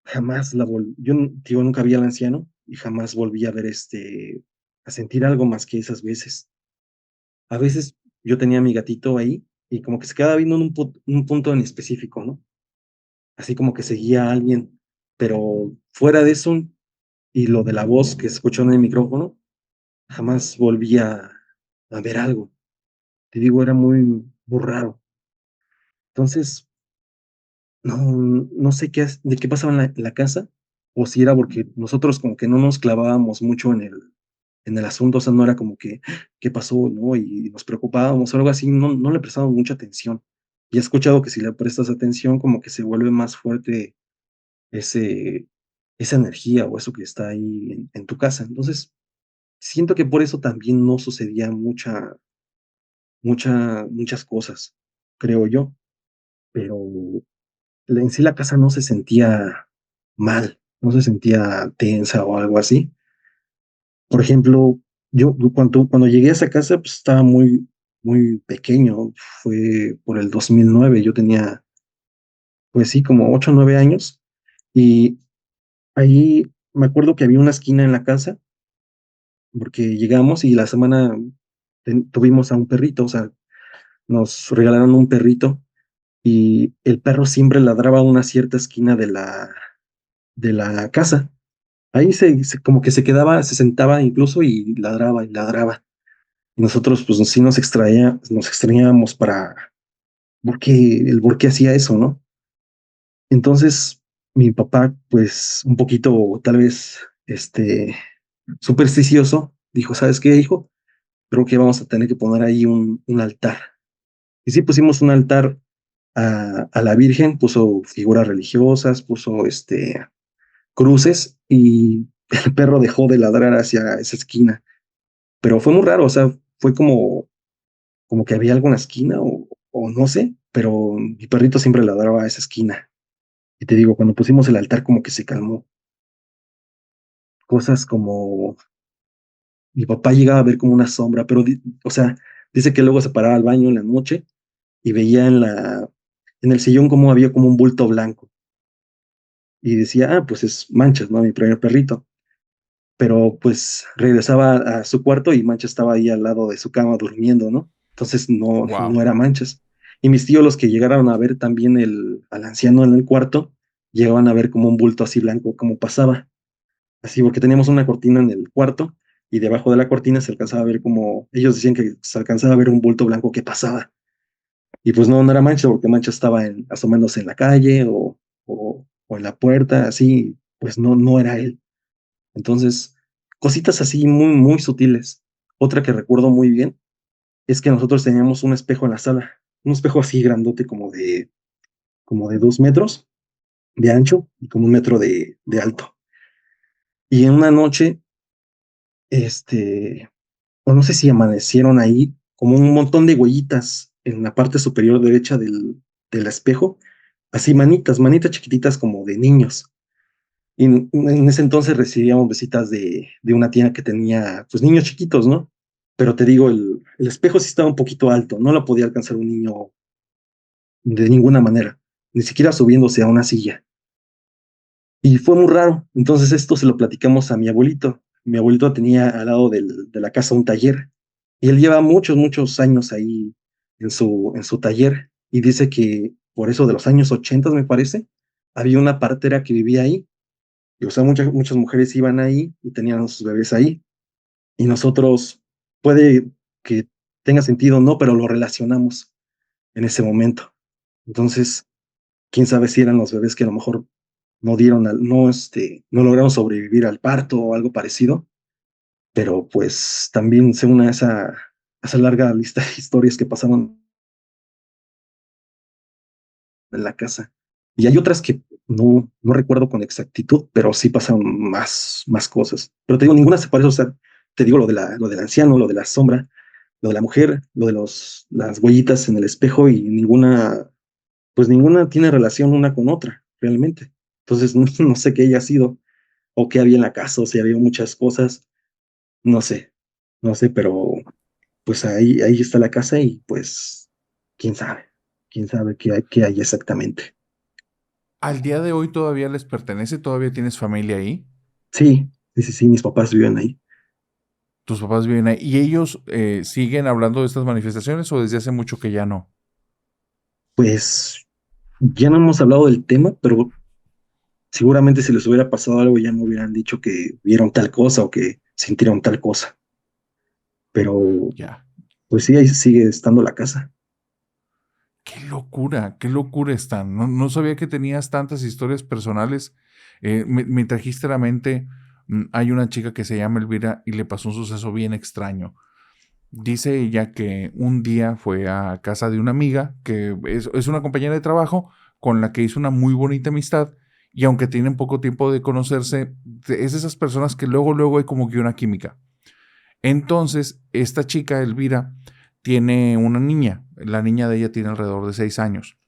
jamás digo, nunca vi al anciano y jamás volví a ver a sentir algo más que esas veces. A veces yo tenía a mi gatito ahí y como que se quedaba viendo en un punto en específico, ¿no? Así como que seguía a alguien, pero fuera de eso, y lo de la voz que se escuchó en el micrófono, jamás volví a ver algo. Te digo, era muy, muy raro. Entonces, no, no sé de qué pasaba en la casa, o si era porque nosotros como que no nos clavábamos mucho en el asunto, o sea, no era como que, ¿qué pasó? ¿No? Y nos preocupábamos o algo así, no, no le prestábamos mucha atención. Y he escuchado que si le prestas atención, como que se vuelve más fuerte ese, esa energía o eso que está ahí en tu casa. Entonces, siento que por eso también no sucedía muchas cosas, creo yo, pero en sí la casa no se sentía mal, no se sentía tensa o algo así. Por ejemplo, yo cuando llegué a esa casa, pues estaba muy, muy pequeño, fue por el 2009, yo tenía, pues sí, como 8 o 9 años, y ahí me acuerdo que había una esquina en la casa, porque llegamos y la semana tuvimos a un perrito, o sea, nos regalaron un perrito y el perro siempre ladraba a una cierta esquina de la casa. Ahí como que se quedaba, se sentaba incluso y ladraba y ladraba. Y nosotros pues sí nos extrañábamos por qué hacía eso, ¿no? Entonces mi papá, pues un poquito tal vez, supersticioso, dijo, ¿sabes qué, hijo? Creo que vamos a tener que poner ahí un altar. Y sí pusimos un altar a la Virgen, puso figuras religiosas, puso cruces y el perro dejó de ladrar hacia esa esquina. Pero fue muy raro, o sea, fue como que había alguna esquina o no sé, pero mi perrito siempre ladraba a esa esquina. Y te digo, cuando pusimos el altar como que se calmó. Cosas como mi papá llegaba a ver como una sombra, pero o sea, dice que luego se paraba al baño en la noche y veía en el sillón como había como un bulto blanco y decía, pues es Manchas, ¿no? Mi primer perrito. Pero pues regresaba a su cuarto y Manchas estaba ahí al lado de su cama durmiendo, ¿no? Entonces no, no Wow. era Manchas. Y mis tíos, los que llegaron a ver también al anciano en el cuarto, llegaban a ver como un bulto así blanco, como pasaba. Así, porque teníamos una cortina en el cuarto y debajo de la cortina se alcanzaba a ver como, ellos decían que se alcanzaba a ver un bulto blanco que pasaba. Y pues no, no era Manchas, porque Manchas estaba asomándose en la calle o en la puerta, así, pues no, no era él. Entonces, cositas así muy, muy sutiles. Otra que recuerdo muy bien es que nosotros teníamos un espejo en la sala, un espejo así grandote como de 2 metros de ancho y como 1 metro de alto. Y en una noche, o no sé si amanecieron ahí, como un montón de huellitas en la parte superior derecha del espejo, así manitas, manitas chiquititas como de niños. Y en ese entonces recibíamos visitas de una tía que tenía, pues, niños chiquitos, ¿no? Pero te digo, el espejo sí estaba un poquito alto, no lo podía alcanzar un niño de ninguna manera, ni siquiera subiéndose a una silla. Y fue muy raro. Entonces esto se lo platicamos a mi abuelito. Mi abuelito tenía al lado de la casa un taller y él lleva muchos, muchos años ahí en su taller y dice que por eso de los años 80, me parece, había una partera que vivía ahí. Y, o sea, muchas mujeres iban ahí y tenían a sus bebés ahí. Y nosotros, puede que tenga sentido o no, pero lo relacionamos en ese momento. Entonces, quién sabe si eran los bebés que a lo mejor no lograron sobrevivir al parto o algo parecido, pero pues también se une a esa larga lista de historias que pasaron en la casa. Y hay otras que no recuerdo con exactitud, pero sí pasaron más cosas. Pero te digo, ninguna se parece, o sea, te digo lo del anciano, lo de la sombra, lo de la mujer, lo de las huellitas en el espejo y pues ninguna tiene relación una con otra, realmente. Entonces, no sé qué haya sido o qué había en la casa, o si había muchas cosas, no sé, no sé, pero pues ahí está la casa y pues, quién sabe qué hay exactamente. ¿Al día de hoy todavía les pertenece? ¿Todavía tienes familia ahí? Sí, mis papás viven ahí. ¿Tus papás viven ahí? ¿Y ellos siguen hablando de estas manifestaciones o desde hace mucho que ya no? Pues ya no hemos hablado del tema, pero seguramente si les hubiera pasado algo ya me hubieran dicho que vieron tal cosa o que sintieron tal cosa. Pero Ya. pues sí, ahí sigue estando la casa. Qué locura están. No, no sabía que tenías tantas historias personales. Me trajiste a la mente, hay una chica que se llama Elvira y le pasó un suceso bien extraño. Dice ella que un día fue a casa de una amiga, que es una compañera de trabajo, con la que hizo una muy bonita amistad, y aunque tienen poco tiempo de conocerse, es de esas personas que luego hay como que una química. Entonces, esta chica, Elvira, tiene una niña. La niña de ella tiene alrededor de 6 años.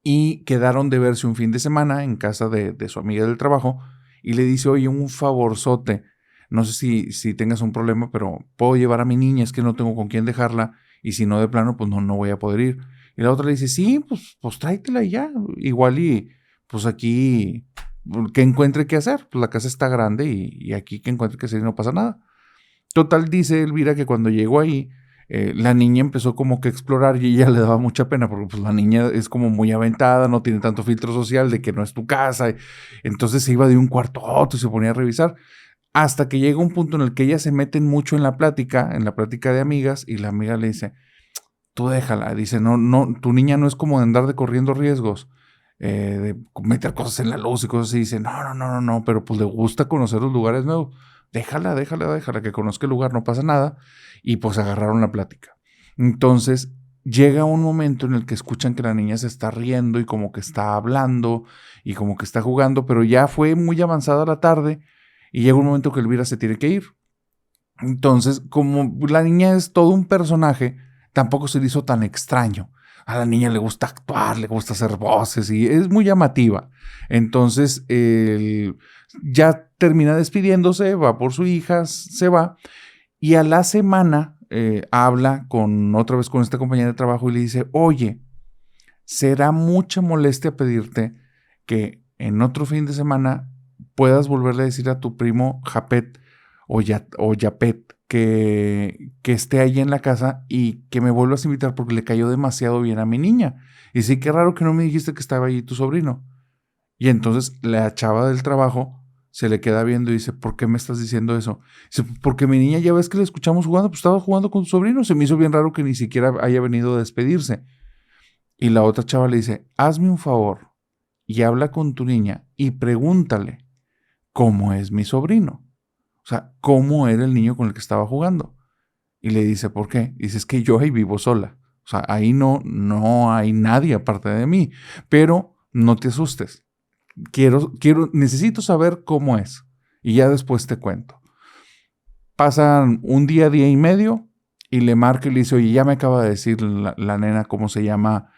Y quedaron de verse un fin de semana en casa de su amiga del trabajo y le dice, oye, un favorzote, no sé si tengas un problema, pero puedo llevar a mi niña, es que no tengo con quién dejarla y si no de plano, pues no voy a poder ir. Y la otra le dice, sí, pues tráetela y ya, igual y pues aquí que encuentre qué hacer, pues la casa está grande y aquí que encuentre qué hacer y no pasa nada. Total, dice Elvira que cuando llegó ahí, la niña empezó como que a explorar y ella le daba mucha pena porque pues la niña es como muy aventada, no tiene tanto filtro social de que no es tu casa. Entonces se iba de un cuarto a otro y se ponía a revisar hasta que llega un punto en el que ella se meten mucho en la plática de amigas y la amiga le dice, tú déjala, dice, no, tu niña no es como de andar de corriendo riesgos. De meter cosas en la luz y cosas así, dice, no, pero pues le gusta conocer los lugares nuevos. Déjala que conozca el lugar, no pasa nada. Y pues agarraron la plática. Entonces llega un momento en el que escuchan que la niña se está riendo y como que está hablando y como que está jugando, pero ya fue muy avanzada la tarde y llega un momento que Elvira se tiene que ir. Entonces, como la niña es todo un personaje, tampoco se le hizo tan extraño. A la niña le gusta actuar, le gusta hacer voces y es muy llamativa. Entonces, ya termina despidiéndose, va por su hija, se va y a la semana habla otra vez con esta compañera de trabajo y le dice, oye, será mucha molestia pedirte que en otro fin de semana puedas volverle a decir a tu primo Japet o Yapet que esté ahí en la casa y que me vuelvas a invitar porque le cayó demasiado bien a mi niña. Y sí, qué raro que no me dijiste que estaba allí tu sobrino. Y entonces la chava del trabajo se le queda viendo y dice, ¿por qué me estás diciendo eso? Dice, porque mi niña ya ves que la escuchamos jugando, pues estaba jugando con tu sobrino. Se me hizo bien raro que ni siquiera haya venido a despedirse. Y la otra chava le dice, hazme un favor y habla con tu niña y pregúntale cómo es mi sobrino. O sea, cómo era el niño con el que estaba jugando. Y le dice, ¿por qué? Y dice, es que yo ahí vivo sola. O sea, ahí no hay nadie aparte de mí. Pero no te asustes. Necesito saber cómo es. Y ya después te cuento. Pasan un día y medio, y le marca y le dice, oye, ya me acaba de decir la nena cómo se llama,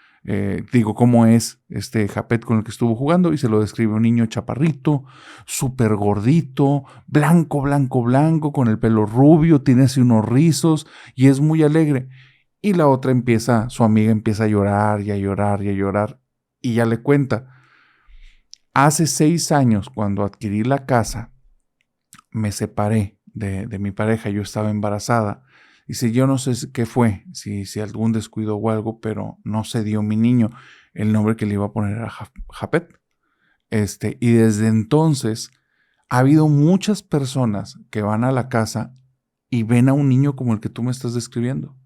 cómo es este Japet con el que estuvo jugando, y se lo describe un niño chaparrito, súper gordito, blanco, con el pelo rubio, tiene así unos rizos, y es muy alegre. Y la otra su amiga empieza a llorar y a llorar y a llorar, y ya le cuenta, hace 6 años, cuando adquirí la casa, me separé de mi pareja, yo estaba embarazada. Dice, yo no sé qué fue, si algún descuido o algo, pero no se dio mi niño. El nombre que le iba a poner era Japet. Y desde entonces ha habido muchas personas que van a la casa y ven a un niño como el que tú me estás describiendo.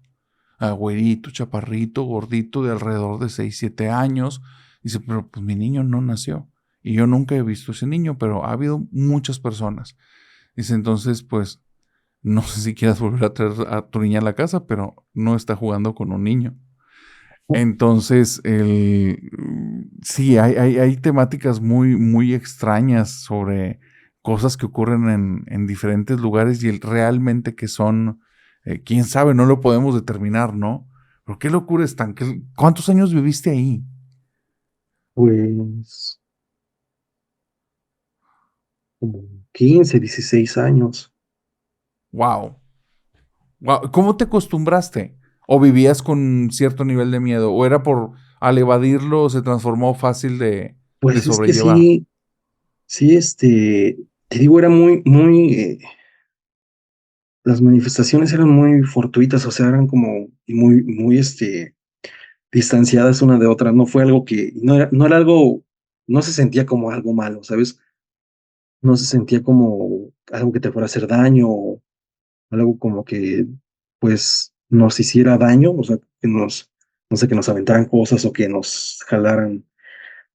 Güerito, chaparrito, gordito, de alrededor de 6 7 años. Dice, pero pues mi niño no nació. Y yo nunca he visto ese niño, pero ha habido muchas personas. Dice, entonces, pues, no sé si quieras volver a traer a tu niña a la casa, pero no está jugando con un niño. Entonces, sí, hay temáticas muy, muy extrañas sobre cosas que ocurren en diferentes lugares y realmente que son, quién sabe, no lo podemos determinar, ¿no? Pero qué locura están. ¿Cuántos años viviste ahí? Pues como 15, 16 años. Wow. Wow. ¿Cómo te acostumbraste? ¿O vivías con cierto nivel de miedo? ¿O era por al evadirlo se transformó fácil de Pues es que sobrellevar? sí, sí, te digo, era las manifestaciones eran muy fortuitas, o sea, eran como muy, muy, distanciadas una de otra. No fue algo que, no era algo, no se sentía como algo malo, ¿sabes? No se sentía como algo que te fuera a hacer daño, o algo como que, pues, nos hiciera daño, o sea, no sé, que nos aventaran cosas o que nos jalaran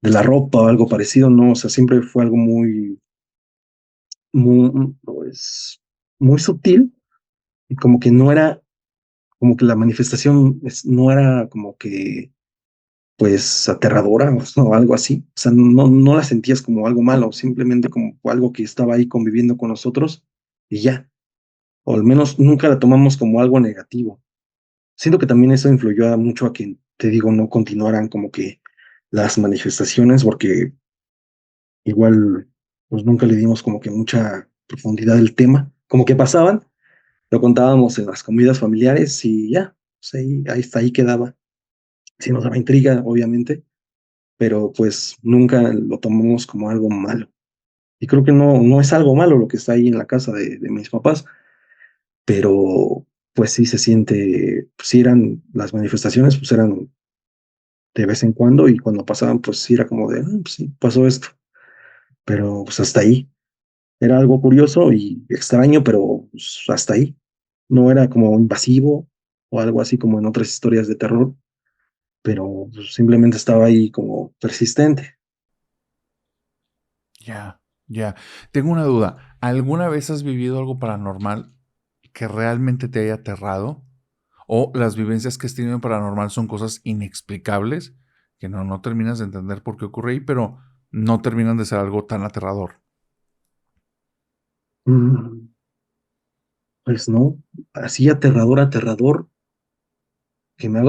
de la ropa o algo parecido, no, o sea, siempre fue algo pues, muy sutil y como que no era, como que la manifestación no era como que, pues, aterradora o algo así, o sea, no la sentías como algo malo, simplemente como algo que estaba ahí conviviendo con nosotros y ya, o al menos nunca la tomamos como algo negativo. Siento que también eso influyó mucho a que, te digo, no continuaran como que las manifestaciones, porque igual, pues nunca le dimos como que mucha profundidad al tema, como que pasaban, lo contábamos en las comidas familiares y ya, pues ahí hasta ahí quedaba. Sí nos daba intriga, obviamente, pero pues nunca lo tomamos como algo malo. Y creo que no es algo malo lo que está ahí en la casa de mis papás, pero pues sí se siente, pues sí eran las manifestaciones, pues eran de vez en cuando y cuando pasaban, pues sí era como de, "Ah, pues sí, pasó esto", pero pues hasta ahí. Era algo curioso y extraño, pero pues, hasta ahí. No era como invasivo o algo así como en otras historias de terror, pero pues, simplemente estaba ahí como persistente. Ya, ya. Tengo una duda. ¿Alguna vez has vivido algo paranormal que realmente te haya aterrado? ¿O las vivencias que has tenido en paranormal son cosas inexplicables que no terminas de entender por qué ocurre ahí, pero no terminan de ser algo tan aterrador? Mm, pues no, así aterrador, aterrador, que me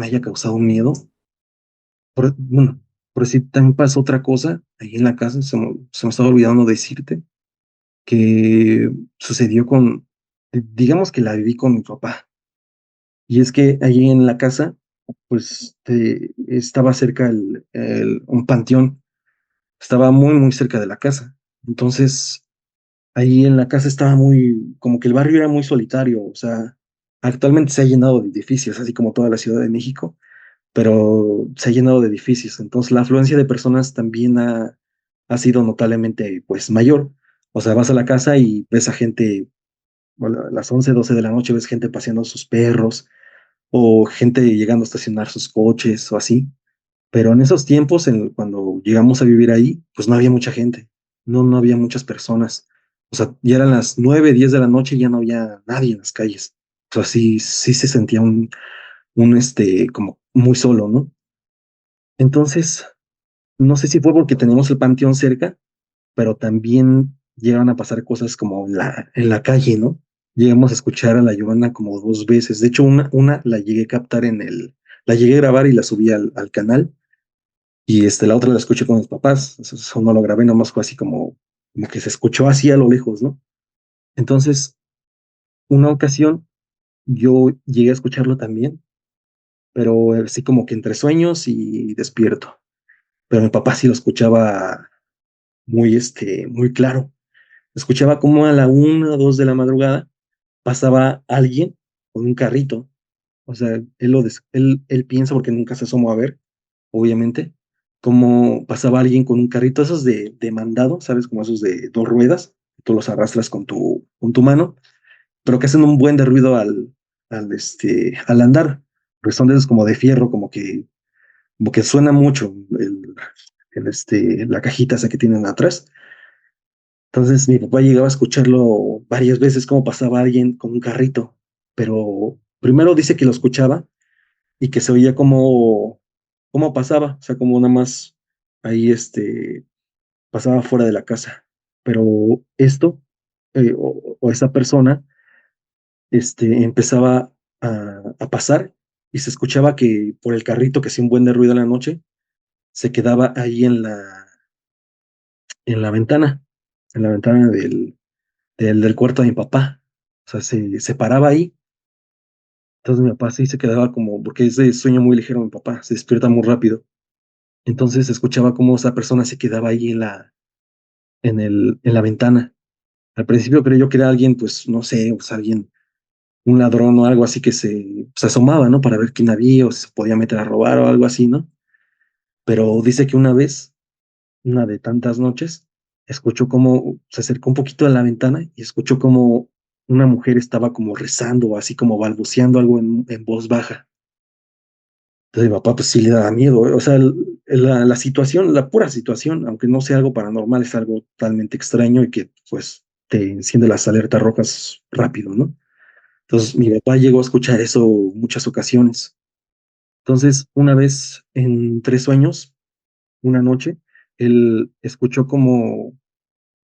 haya causado miedo. Bueno, por si también pasó otra cosa ahí en la casa, se me estaba olvidando decirte, que sucedió digamos que la viví con mi papá. Y es que allí en la casa, pues estaba cerca un panteón, estaba muy, muy cerca de la casa. Entonces, ahí en la casa estaba como que el barrio era muy solitario, o sea, actualmente se ha llenado de edificios, así como toda la Ciudad de México, pero se ha llenado de edificios. Entonces, la afluencia de personas también ha sido notablemente, pues, mayor. O sea, vas a la casa y ves a gente, bueno, a las 11 12 de la noche ves gente paseando sus perros o gente llegando a estacionar sus coches o así. Pero en esos tiempos, cuando llegamos a vivir ahí, pues no había mucha gente, no había muchas personas. O sea, ya eran las 9 10 de la noche y ya no había nadie en las calles. O sea, sí se sentía como muy solo, ¿no? Entonces, no sé si fue porque teníamos el panteón cerca, pero también llegan a pasar cosas como en la calle, ¿no? Llegamos a escuchar a La Llorona como dos veces. De hecho, una la llegué a captar la llegué a grabar y la subí al canal. Y la otra la escuché con mis papás. Eso no lo grabé, nomás fue así como que se escuchó así a lo lejos, ¿no? Entonces, una ocasión yo llegué a escucharlo también, pero así como que entre sueños y despierto. Pero mi papá sí lo escuchaba muy claro. Escuchaba como a la 1 o 2 de la madrugada pasaba alguien con un carrito. O sea, él piensa porque nunca se asomó a ver, obviamente, cómo pasaba alguien con un carrito, esos de mandado, ¿sabes? Como esos de dos ruedas, tú los arrastras con tu mano, pero que hacen un buen de ruido al andar, porque son de esos como de fierro, como que suena mucho la cajita esa que tienen atrás. Entonces mi papá llegaba a escucharlo varias veces cómo pasaba alguien con un carrito, pero primero dice que lo escuchaba y que se oía cómo pasaba, o sea, como nada más ahí pasaba fuera de la casa. Pero esto, o esa persona, empezaba a pasar y se escuchaba que por el carrito que hacía un buen de ruido en la noche, se quedaba ahí en la ventana, en la ventana del cuarto de mi papá. O sea, se paraba ahí. Entonces mi papá sí se quedaba como, porque es de sueño muy ligero mi papá, se despierta muy rápido. Entonces se escuchaba cómo esa persona se quedaba ahí en la ventana. Al principio creyó que era alguien, pues no sé, pues alguien, un ladrón o algo así que se asomaba, ¿no? Para ver quién había o si se podía meter a robar o algo así, ¿no? Pero dice que una vez, una de tantas noches, escuchó cómo se acercó un poquito a la ventana y escuchó como una mujer estaba como rezando o así como balbuceando algo en voz baja. Entonces mi papá pues sí le daba miedo, ¿eh? O sea, la situación, la pura situación, aunque no sea algo paranormal, es algo totalmente extraño y que pues te enciende las alertas rojas rápido, ¿no? Entonces mi papá llegó a escuchar eso muchas ocasiones. Entonces, una vez en 3 sueños, una noche, él escuchó como,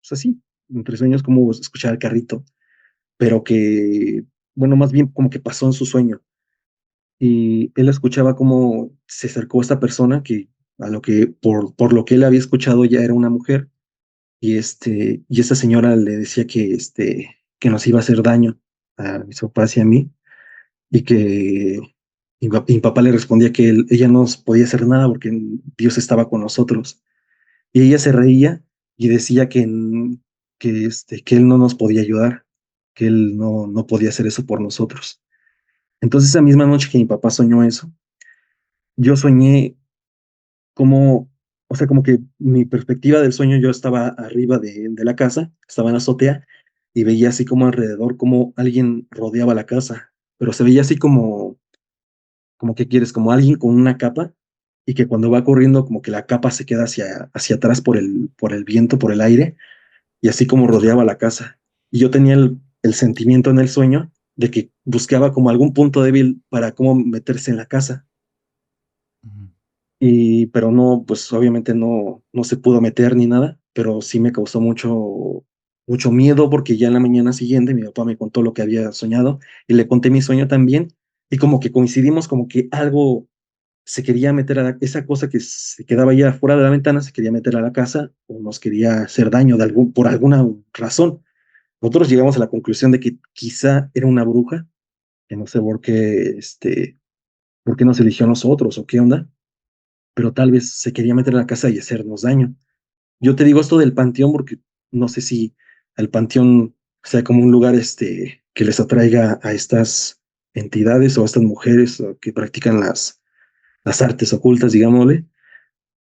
pues así, en 3 sueños, como escuchaba el carrito, pero que, bueno, más bien como que pasó en su sueño. Y él escuchaba cómo se acercó a esta persona que, a lo que, por lo que él había escuchado, ya era una mujer, y esta señora le decía que nos iba a hacer daño a mis papás y a mí, y que mi papá le respondía que ella no nos podía hacer nada porque Dios estaba con nosotros. Y ella se reía y decía que él no nos podía ayudar, que él no podía hacer eso por nosotros. Entonces, esa misma noche que mi papá soñó eso, yo soñé como, o sea, como que mi perspectiva del sueño, yo estaba arriba de la casa, estaba en la azotea, y veía así como alrededor, como alguien rodeaba la casa, pero se veía así como que quieres, como alguien con una capa, y que cuando va corriendo, como que la capa se queda hacia atrás por el viento, por el aire, y así como rodeaba la casa. Y yo tenía el sentimiento en el sueño de que buscaba como algún punto débil para cómo meterse en la casa. Ujú. Pero no, pues obviamente no se pudo meter ni nada, pero sí me causó mucho miedo porque ya en la mañana siguiente mi papá me contó lo que había soñado y le conté mi sueño también y como que coincidimos, como que algo se quería meter esa cosa que se quedaba ya fuera de la ventana, se quería meter a la casa o nos quería hacer daño por alguna razón. Nosotros llegamos a la conclusión de que quizá era una bruja, que no sé por qué nos eligió a nosotros o qué onda, pero tal vez se quería meter a la casa y hacernos daño. Yo te digo esto del panteón porque no sé si el panteón sea como un lugar que les atraiga a estas entidades o a estas mujeres que practican las artes ocultas, digámosle,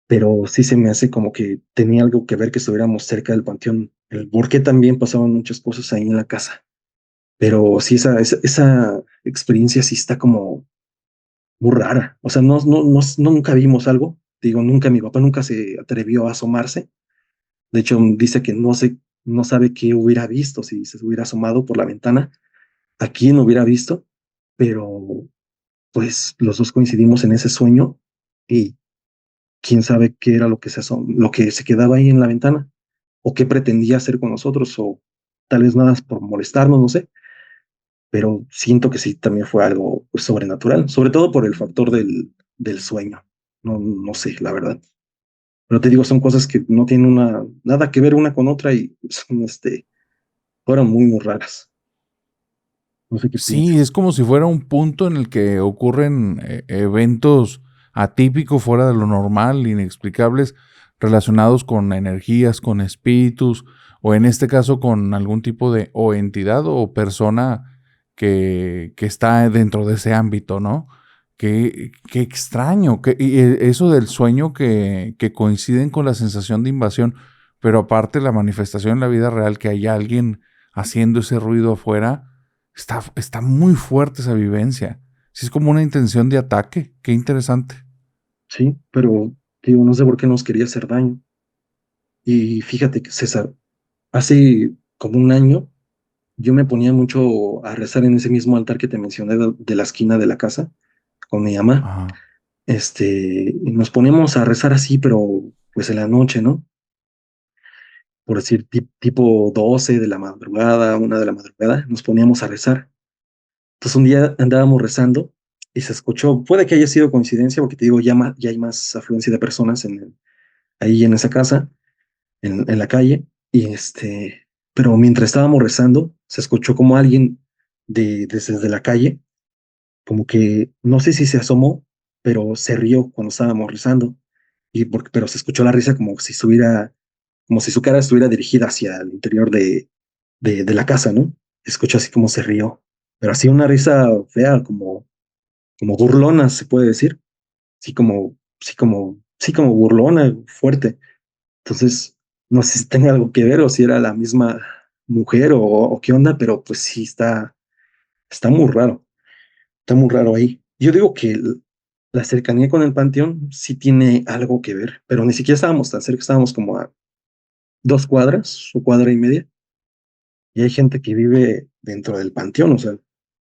pero sí se me hace como que tenía algo que ver que estuviéramos cerca del panteón, el por qué también pasaban muchas cosas ahí en la casa. Pero sí, esa experiencia sí está como muy rara. O sea, nunca vimos algo. Digo, nunca, mi papá nunca se atrevió a asomarse. De hecho, dice que no sabe qué hubiera visto si se hubiera asomado por la ventana, a quién hubiera visto, pero pues los dos coincidimos en ese sueño y quién sabe qué era lo que se quedaba ahí en la ventana o qué pretendía hacer con nosotros o tal vez nada por molestarnos, no sé, pero siento que sí también fue algo pues, sobrenatural, sobre todo por el factor del sueño. No sé, la verdad. Pero te digo, son cosas que no tienen nada que ver una con otra y son, fueron muy raras. No sé qué Sí, piensas. es como si fuera un punto en el que ocurren eventos atípicos, fuera de lo normal, inexplicables, relacionados con energías, con espíritus, o en este caso con algún tipo de o entidad o persona que está dentro de ese ámbito, ¿no? Qué extraño, eso del sueño que coinciden con la sensación de invasión, pero aparte la manifestación en la vida real que hay alguien haciendo ese ruido afuera. Está muy fuerte esa vivencia. Sí, es como una intención de ataque. Qué interesante. Sí, pero digo, no sé por qué nos quería hacer daño. Y fíjate que César, hace como un año yo me ponía mucho a rezar en ese mismo altar que te mencioné de la esquina de la casa. con mi mamá. Ajá. Y nos poníamos a rezar así, pero pues en la noche, ¿no? Por decir, tipo 12 de la madrugada, 1 de la madrugada, nos poníamos a rezar. Entonces un día andábamos rezando y se escuchó, puede que haya sido coincidencia, porque te digo, ya hay más afluencia de personas ahí en esa casa, en la calle, pero mientras estábamos rezando, se escuchó como alguien desde la calle, como que, no sé si se asomó, pero se rió cuando estábamos rezando, pero se escuchó la risa como si su cara estuviera dirigida hacia el interior de la casa, ¿no? Se escuchó así como se rió, pero así una risa fea, como burlona, se puede decir, sí, como burlona, fuerte. Entonces, no sé si tenga algo que ver o si era la misma mujer o qué onda, pero pues sí está muy raro ahí. Yo digo que la cercanía con el panteón sí tiene algo que ver, pero ni siquiera estábamos tan cerca, estábamos como a 2 cuadras o cuadra y media, y hay gente que vive dentro del panteón, o sea,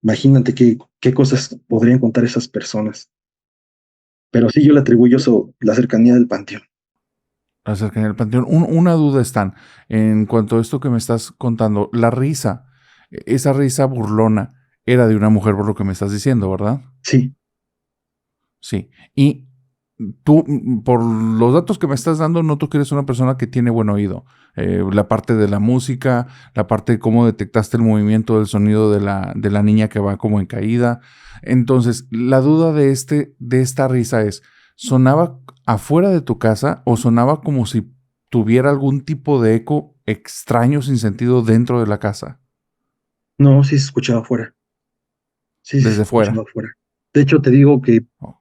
imagínate qué cosas podrían contar esas personas. Pero sí, yo le atribuyo eso, la cercanía del panteón. La cercanía del panteón. Una duda están en cuanto a esto que me estás contando. La risa, esa risa burlona, era de una mujer por lo que me estás diciendo, ¿verdad? Sí, Sí. Y tú, por los datos que me estás dando, noto que eres una persona que tiene buen oído. La parte de la música, la parte de cómo detectaste el movimiento del sonido de la niña que va como en caída. Entonces, la duda de esta risa es, ¿sonaba afuera de tu casa o sonaba como si tuviera algún tipo de eco extraño sin sentido dentro de la casa, no, sí se escuchaba afuera. Sí se desde escuchaba fuera? afuera. De hecho, te digo que Oh.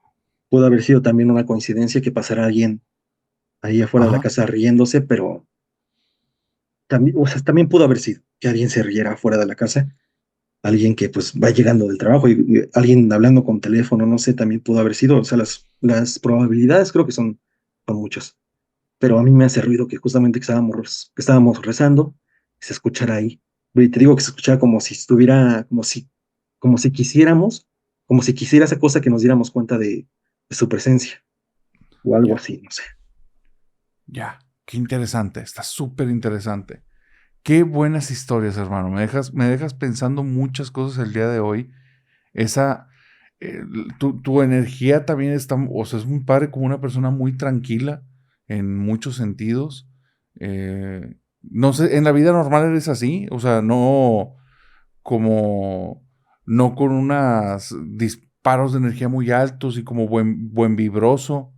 pudo haber sido también una coincidencia que pasara alguien ahí afuera de la Ajá. casa riéndose, pero también, o sea, también pudo haber sido que alguien se riera afuera de la casa, alguien que pues va llegando del trabajo y alguien hablando con teléfono, no sé, también pudo haber sido, o sea, las probabilidades creo que son muchas, pero a mí me hace ruido que justamente que estábamos rezando, se escuchara ahí. Y te digo que se escuchaba como si estuviera, como si quisiéramos, como si quisiera esa cosa que nos diéramos cuenta de su presencia o algo Ya, así, no sé. ya. Qué interesante, está súper interesante. Qué buenas historias, hermano. Me dejas pensando muchas cosas el día de hoy. Esa, eh, tu energía también está, o sea, es muy padre como una persona muy tranquila en muchos sentidos. No sé, en la vida normal eres así, o sea, no como, no con unos disparos de energía muy altos y como buen vibroso.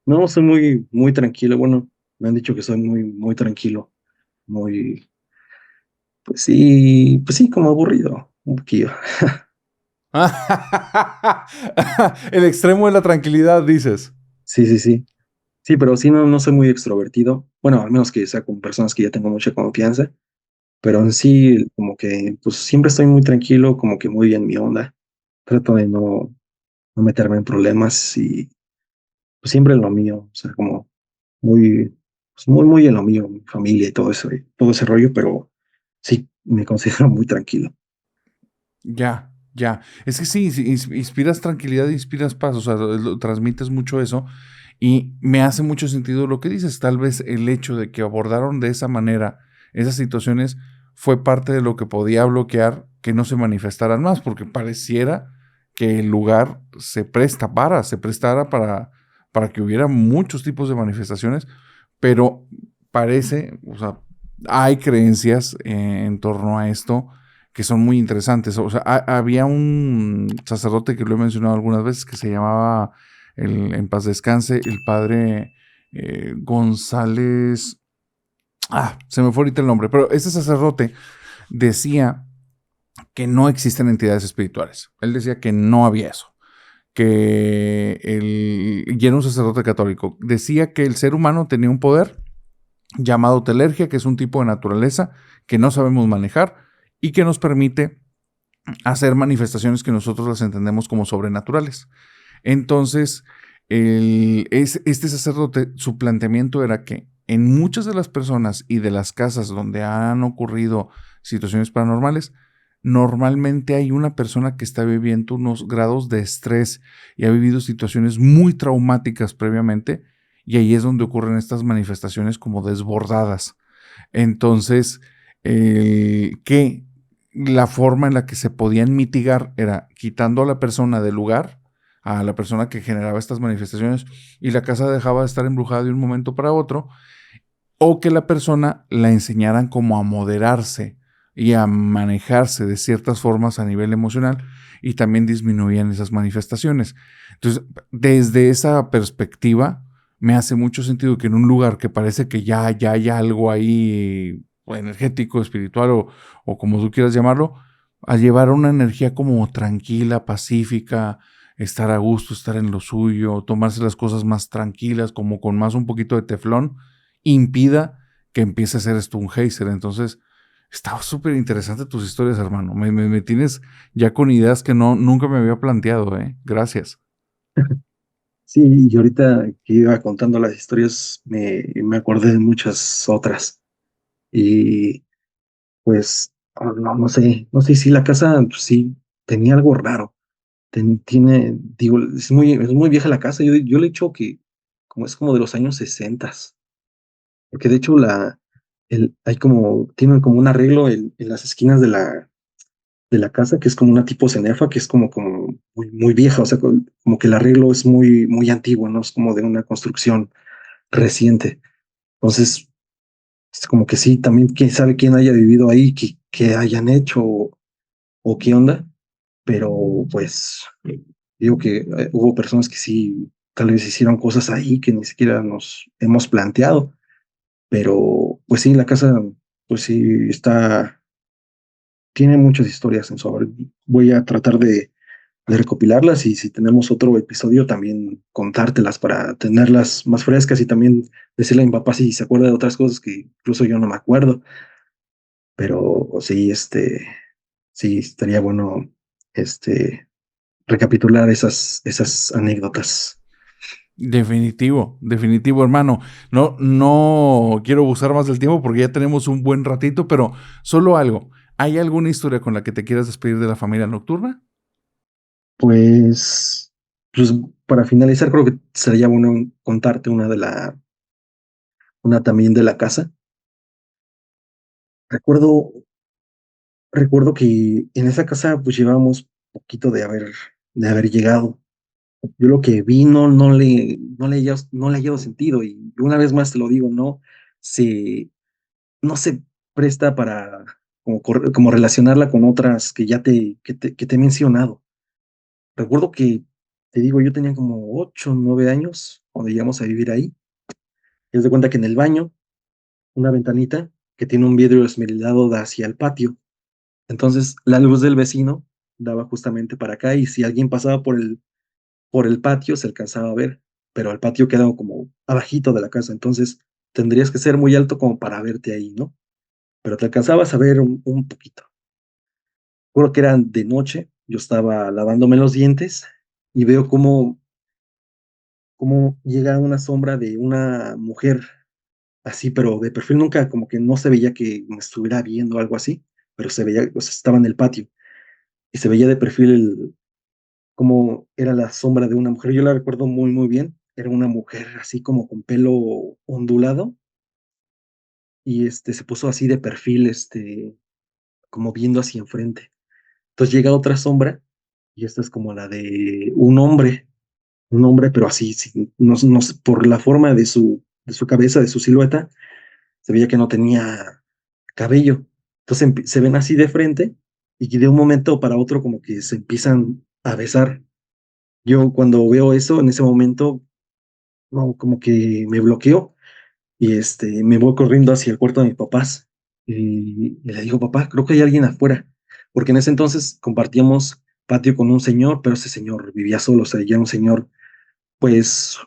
No, soy muy, muy tranquilo. Bueno, me han dicho que soy muy, muy tranquilo, muy, pues sí, como aburrido, un poquillo. El extremo de la tranquilidad, dices. Sí, sí, sí. Sí, pero sí, no soy muy extrovertido. Bueno, al menos que sea con personas que ya tengo mucha confianza, pero en sí, como que, pues siempre estoy muy tranquilo, como que muy en mi onda. Trato de no meterme en problemas y pues, siempre en lo mío, o sea, como muy, pues, muy, muy en lo mío, mi familia y todo ese rollo, pero sí, me considero muy tranquilo. Ya, ya. Es que sí, sí, inspiras tranquilidad, inspiras paz, o sea, transmites mucho eso y me hace mucho sentido lo que dices. Tal vez el hecho de que abordaron de esa manera esas situaciones fue parte de lo que podía bloquear que no se manifestaran más, porque pareciera que el lugar se prestara para que hubiera muchos tipos de manifestaciones, pero parece, o sea, hay creencias en torno a esto que son muy interesantes. O sea, había un sacerdote que lo he mencionado algunas veces que se llamaba, en paz descanse, el padre González. Se me fue ahorita el nombre, pero este sacerdote decía que no existen entidades espirituales. Él decía que no había eso. Y era un sacerdote católico. Decía que el ser humano tenía un poder llamado telergia, que es un tipo de naturaleza que no sabemos manejar y que nos permite hacer manifestaciones que nosotros las entendemos como sobrenaturales. Entonces, este sacerdote, su planteamiento era que en muchas de las personas y de las casas donde han ocurrido situaciones paranormales, normalmente hay una persona que está viviendo unos grados de estrés y ha vivido situaciones muy traumáticas previamente, y ahí es donde ocurren estas manifestaciones como desbordadas. Entonces, que la forma en la que se podían mitigar era quitando a la persona del lugar, a la persona que generaba estas manifestaciones, y la casa dejaba de estar embrujada de un momento para otro, o que la persona la enseñaran como a moderarse y a manejarse de ciertas formas a nivel emocional, y también disminuían esas manifestaciones. Entonces, desde esa perspectiva, me hace mucho sentido que en un lugar que parece que ya hay algo ahí o energético, espiritual o como tú quieras llamarlo, a llevar una energía como tranquila, pacífica, estar a gusto, estar en lo suyo, tomarse las cosas más tranquilas, como con más un poquito de teflón, impida que empiece a ser esto un geyser. Entonces, estaba súper interesante tus historias, hermano. Me tienes ya con ideas que nunca me había planteado, ¿eh? Gracias. Sí, y ahorita que iba contando las historias, me acordé de muchas otras. Y pues, no sé si la casa, pues, sí, tenía algo raro. Digo, es muy vieja la casa. Yo le echo que es como de los años 60, porque de hecho tienen como un arreglo en las esquinas de la casa, que es como una tipo cenefa, que es como muy, muy vieja, o sea, como que el arreglo es muy, muy antiguo, no es como de una construcción reciente. Entonces, es como que sí, también quién sabe quién haya vivido ahí, qué hayan hecho o qué onda, pero pues digo que hubo personas que sí, tal vez hicieron cosas ahí que ni siquiera nos hemos planteado, pero pues sí, la casa, pues sí, tiene muchas historias en su haber. Voy a tratar de recopilarlas y si tenemos otro episodio también contártelas para tenerlas más frescas y también decirle a mi papá si se acuerda de otras cosas que incluso yo no me acuerdo, pero sí, sí, estaría bueno, este, recapitular esas anécdotas. Definitivo, definitivo, hermano. No quiero abusar más del tiempo porque ya tenemos un buen ratito, pero solo algo. ¿Hay alguna historia con la que te quieras despedir de la familia nocturna? Pues, pues para finalizar, creo que sería bueno contarte una también de la casa. Recuerdo, recuerdo que en esa casa pues llevábamos poquito de haber llegado. Yo lo que vi no le hallado sentido y una vez más te lo digo, se, no se presta para como relacionarla con otras que te he mencionado. Recuerdo que, te digo, yo tenía como 8 o 9 años cuando llegamos a vivir ahí. Y haz de cuenta que en el baño, una ventanita que tiene un vidrio esmerilado da hacia el patio. Entonces, la luz del vecino daba justamente para acá y si alguien pasaba por el patio se alcanzaba a ver, pero el patio quedaba como abajito de la casa, entonces tendrías que ser muy alto como para verte ahí, ¿no? Pero te alcanzabas a ver un poquito. Recuerdo que era de noche, yo estaba lavándome los dientes y veo cómo llega una sombra de una mujer así, pero de perfil nunca, como que no se veía que me estuviera viendo o algo así, pero se veía, o sea, estaba en el patio y se veía de perfil cómo era la sombra de una mujer. Yo la recuerdo muy, muy bien. Era una mujer así como con pelo ondulado y se puso así de perfil, como viendo hacia enfrente. Entonces llega otra sombra y esta es como la de un hombre, pero así, sí, no sé, por la forma de su cabeza, de su silueta, se veía que no tenía cabello. Entonces se ven así de frente y que de un momento para otro como que se empiezan a besar. Yo cuando veo eso, en ese momento, no, como que me bloqueo y me voy corriendo hacia el cuarto de mis papás y le digo, papá, creo que hay alguien afuera, porque en ese entonces compartíamos patio con un señor, pero ese señor vivía solo, o sea, ya un señor, pues,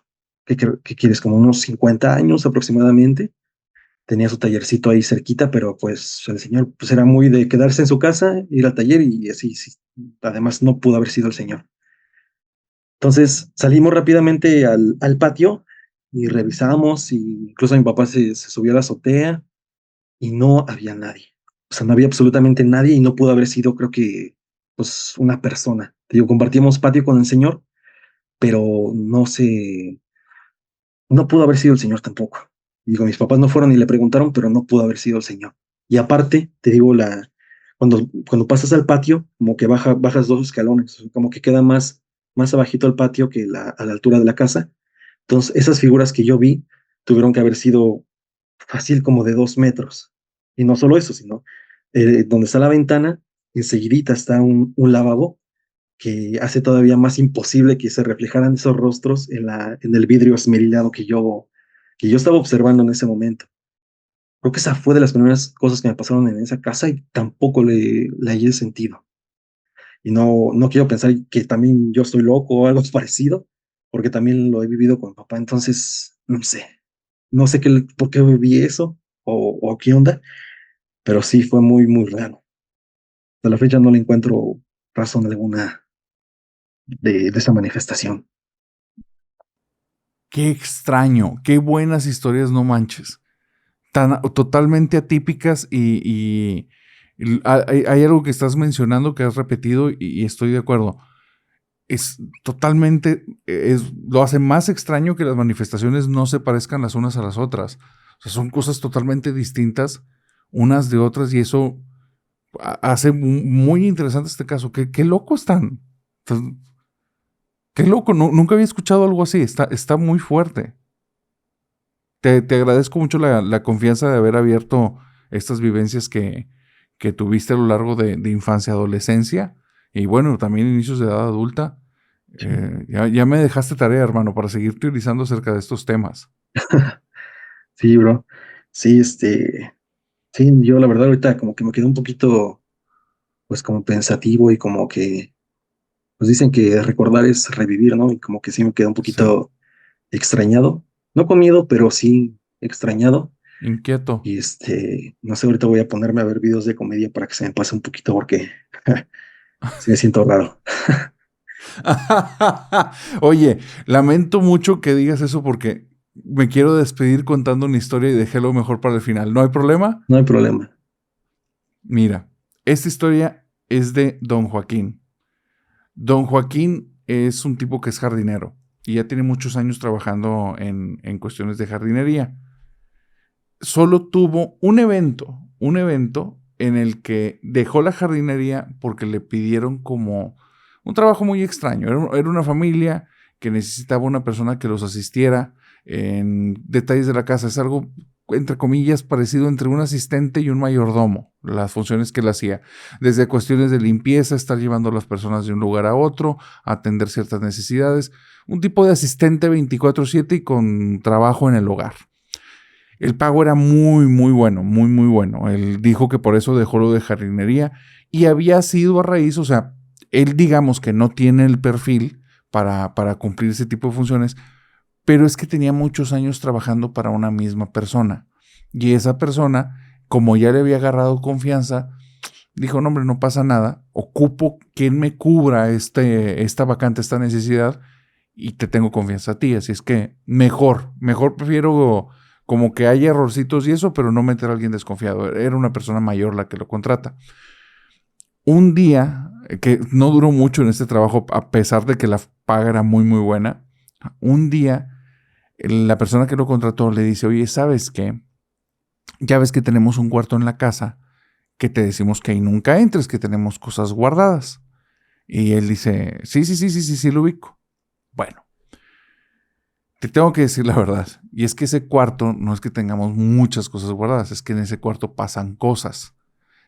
¿qué quieres? Como unos 50 años aproximadamente. Tenía su tallercito ahí cerquita, pero pues el señor pues era muy de quedarse en su casa, ir al taller y así, sí. Además no pudo haber sido el señor. Entonces salimos rápidamente al patio y revisamos, y incluso mi papá se subió a la azotea y no había nadie. O sea, no había absolutamente nadie y no pudo haber sido, creo que, pues, una persona. Te digo, compartíamos patio con el señor, pero no pudo haber sido el señor tampoco. Digo, mis papás no fueron y le preguntaron, pero no pudo haber sido el señor. Y aparte, te digo, cuando pasas al patio, como que bajas 2 escalones, como que queda más abajito el patio que a la altura de la casa. Entonces, esas figuras que yo vi tuvieron que haber sido fácil como de 2 metros. Y no solo eso, sino donde está la ventana, enseguidita está un lavabo que hace todavía más imposible que se reflejaran esos rostros en el vidrio esmerilado que yo estaba observando en ese momento. Creo que esa fue de las primeras cosas que me pasaron en esa casa y tampoco le hallé sentido. Y no quiero pensar que también yo estoy loco o algo parecido, porque también lo he vivido con mi papá. Entonces, no sé por qué viví eso o qué onda, pero sí fue muy, muy raro. A la fecha no le encuentro razón alguna de esa manifestación. Qué extraño, qué buenas historias, no manches. Totalmente atípicas hay algo que estás mencionando que has repetido y estoy de acuerdo. Es totalmente, lo hace más extraño que las manifestaciones no se parezcan las unas a las otras. O sea, son cosas totalmente distintas unas de otras y eso hace muy interesante este caso. Qué loco están. Qué loco, nunca había escuchado algo así. Está muy fuerte. Te agradezco mucho la confianza de haber abierto estas vivencias que tuviste a lo largo de infancia, adolescencia y bueno, también inicios de edad adulta. Ya me dejaste tarea, hermano, para seguir teorizando acerca de estos temas. Sí, bro. Sí, sí, yo la verdad ahorita como que me quedé un poquito, pues como pensativo y como que, pues dicen que recordar es revivir, ¿no? Y como que sí me quedé un Sí. poquito extrañado, no con miedo, pero sí extrañado. Inquieto. Y no sé, ahorita voy a ponerme a ver videos de comedia para que se me pase un poquito porque sí me siento raro. Oye, lamento mucho que digas eso porque me quiero despedir contando una historia y dejé lo mejor para el final. ¿No hay problema? No hay problema. Mira, esta historia es de Don Joaquín. Don Joaquín es un tipo que es jardinero y ya tiene muchos años trabajando en cuestiones de jardinería. Solo tuvo un evento en el que dejó la jardinería porque le pidieron como un trabajo muy extraño. Era una familia que necesitaba una persona que los asistiera en detalles de la casa. Es algo, entre comillas, parecido entre un asistente y un mayordomo, las funciones que él hacía. Desde cuestiones de limpieza, estar llevando a las personas de un lugar a otro, atender ciertas necesidades. Un tipo de asistente 24/7 y con trabajo en el hogar. El pago era muy, muy bueno, muy, muy bueno. Él dijo que por eso dejó lo de jardinería y había sido a raíz, o sea, él digamos que no tiene el perfil para cumplir ese tipo de funciones, pero es que tenía muchos años trabajando para una misma persona. Y esa persona, como ya le había agarrado confianza, dijo, no hombre, no pasa nada, ocupo quien me cubra esta vacante, esta necesidad, y te tengo confianza a ti. Así es que mejor prefiero como que haya errorcitos y eso, pero no meter a alguien desconfiado. Era una persona mayor la que lo contrata. Un día, que no duró mucho en este trabajo, a pesar de que la paga era muy, muy buena, un día la persona que lo contrató le dice, oye, ¿sabes qué? Ya ves que tenemos un cuarto en la casa que te decimos que ahí nunca entres, que tenemos cosas guardadas. Y él dice, sí, lo ubico. Bueno, te tengo que decir la verdad. Y es que ese cuarto no es que tengamos muchas cosas guardadas, es que en ese cuarto pasan cosas.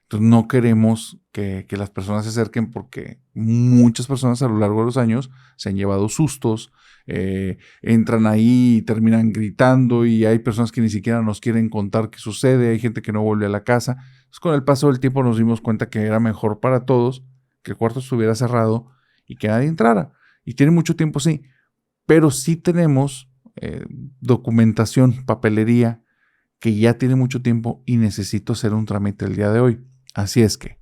Entonces no queremos que las personas se acerquen porque muchas personas a lo largo de los años se han llevado sustos, entran ahí y terminan gritando y hay personas que ni siquiera nos quieren contar qué sucede, hay gente que no vuelve a la casa. Entonces con el paso del tiempo nos dimos cuenta que era mejor para todos que el cuarto estuviera cerrado y que nadie entrara. Y tiene mucho tiempo, sí, pero sí tenemos documentación, papelería, que ya tiene mucho tiempo y necesito hacer un trámite el día de hoy. Así es que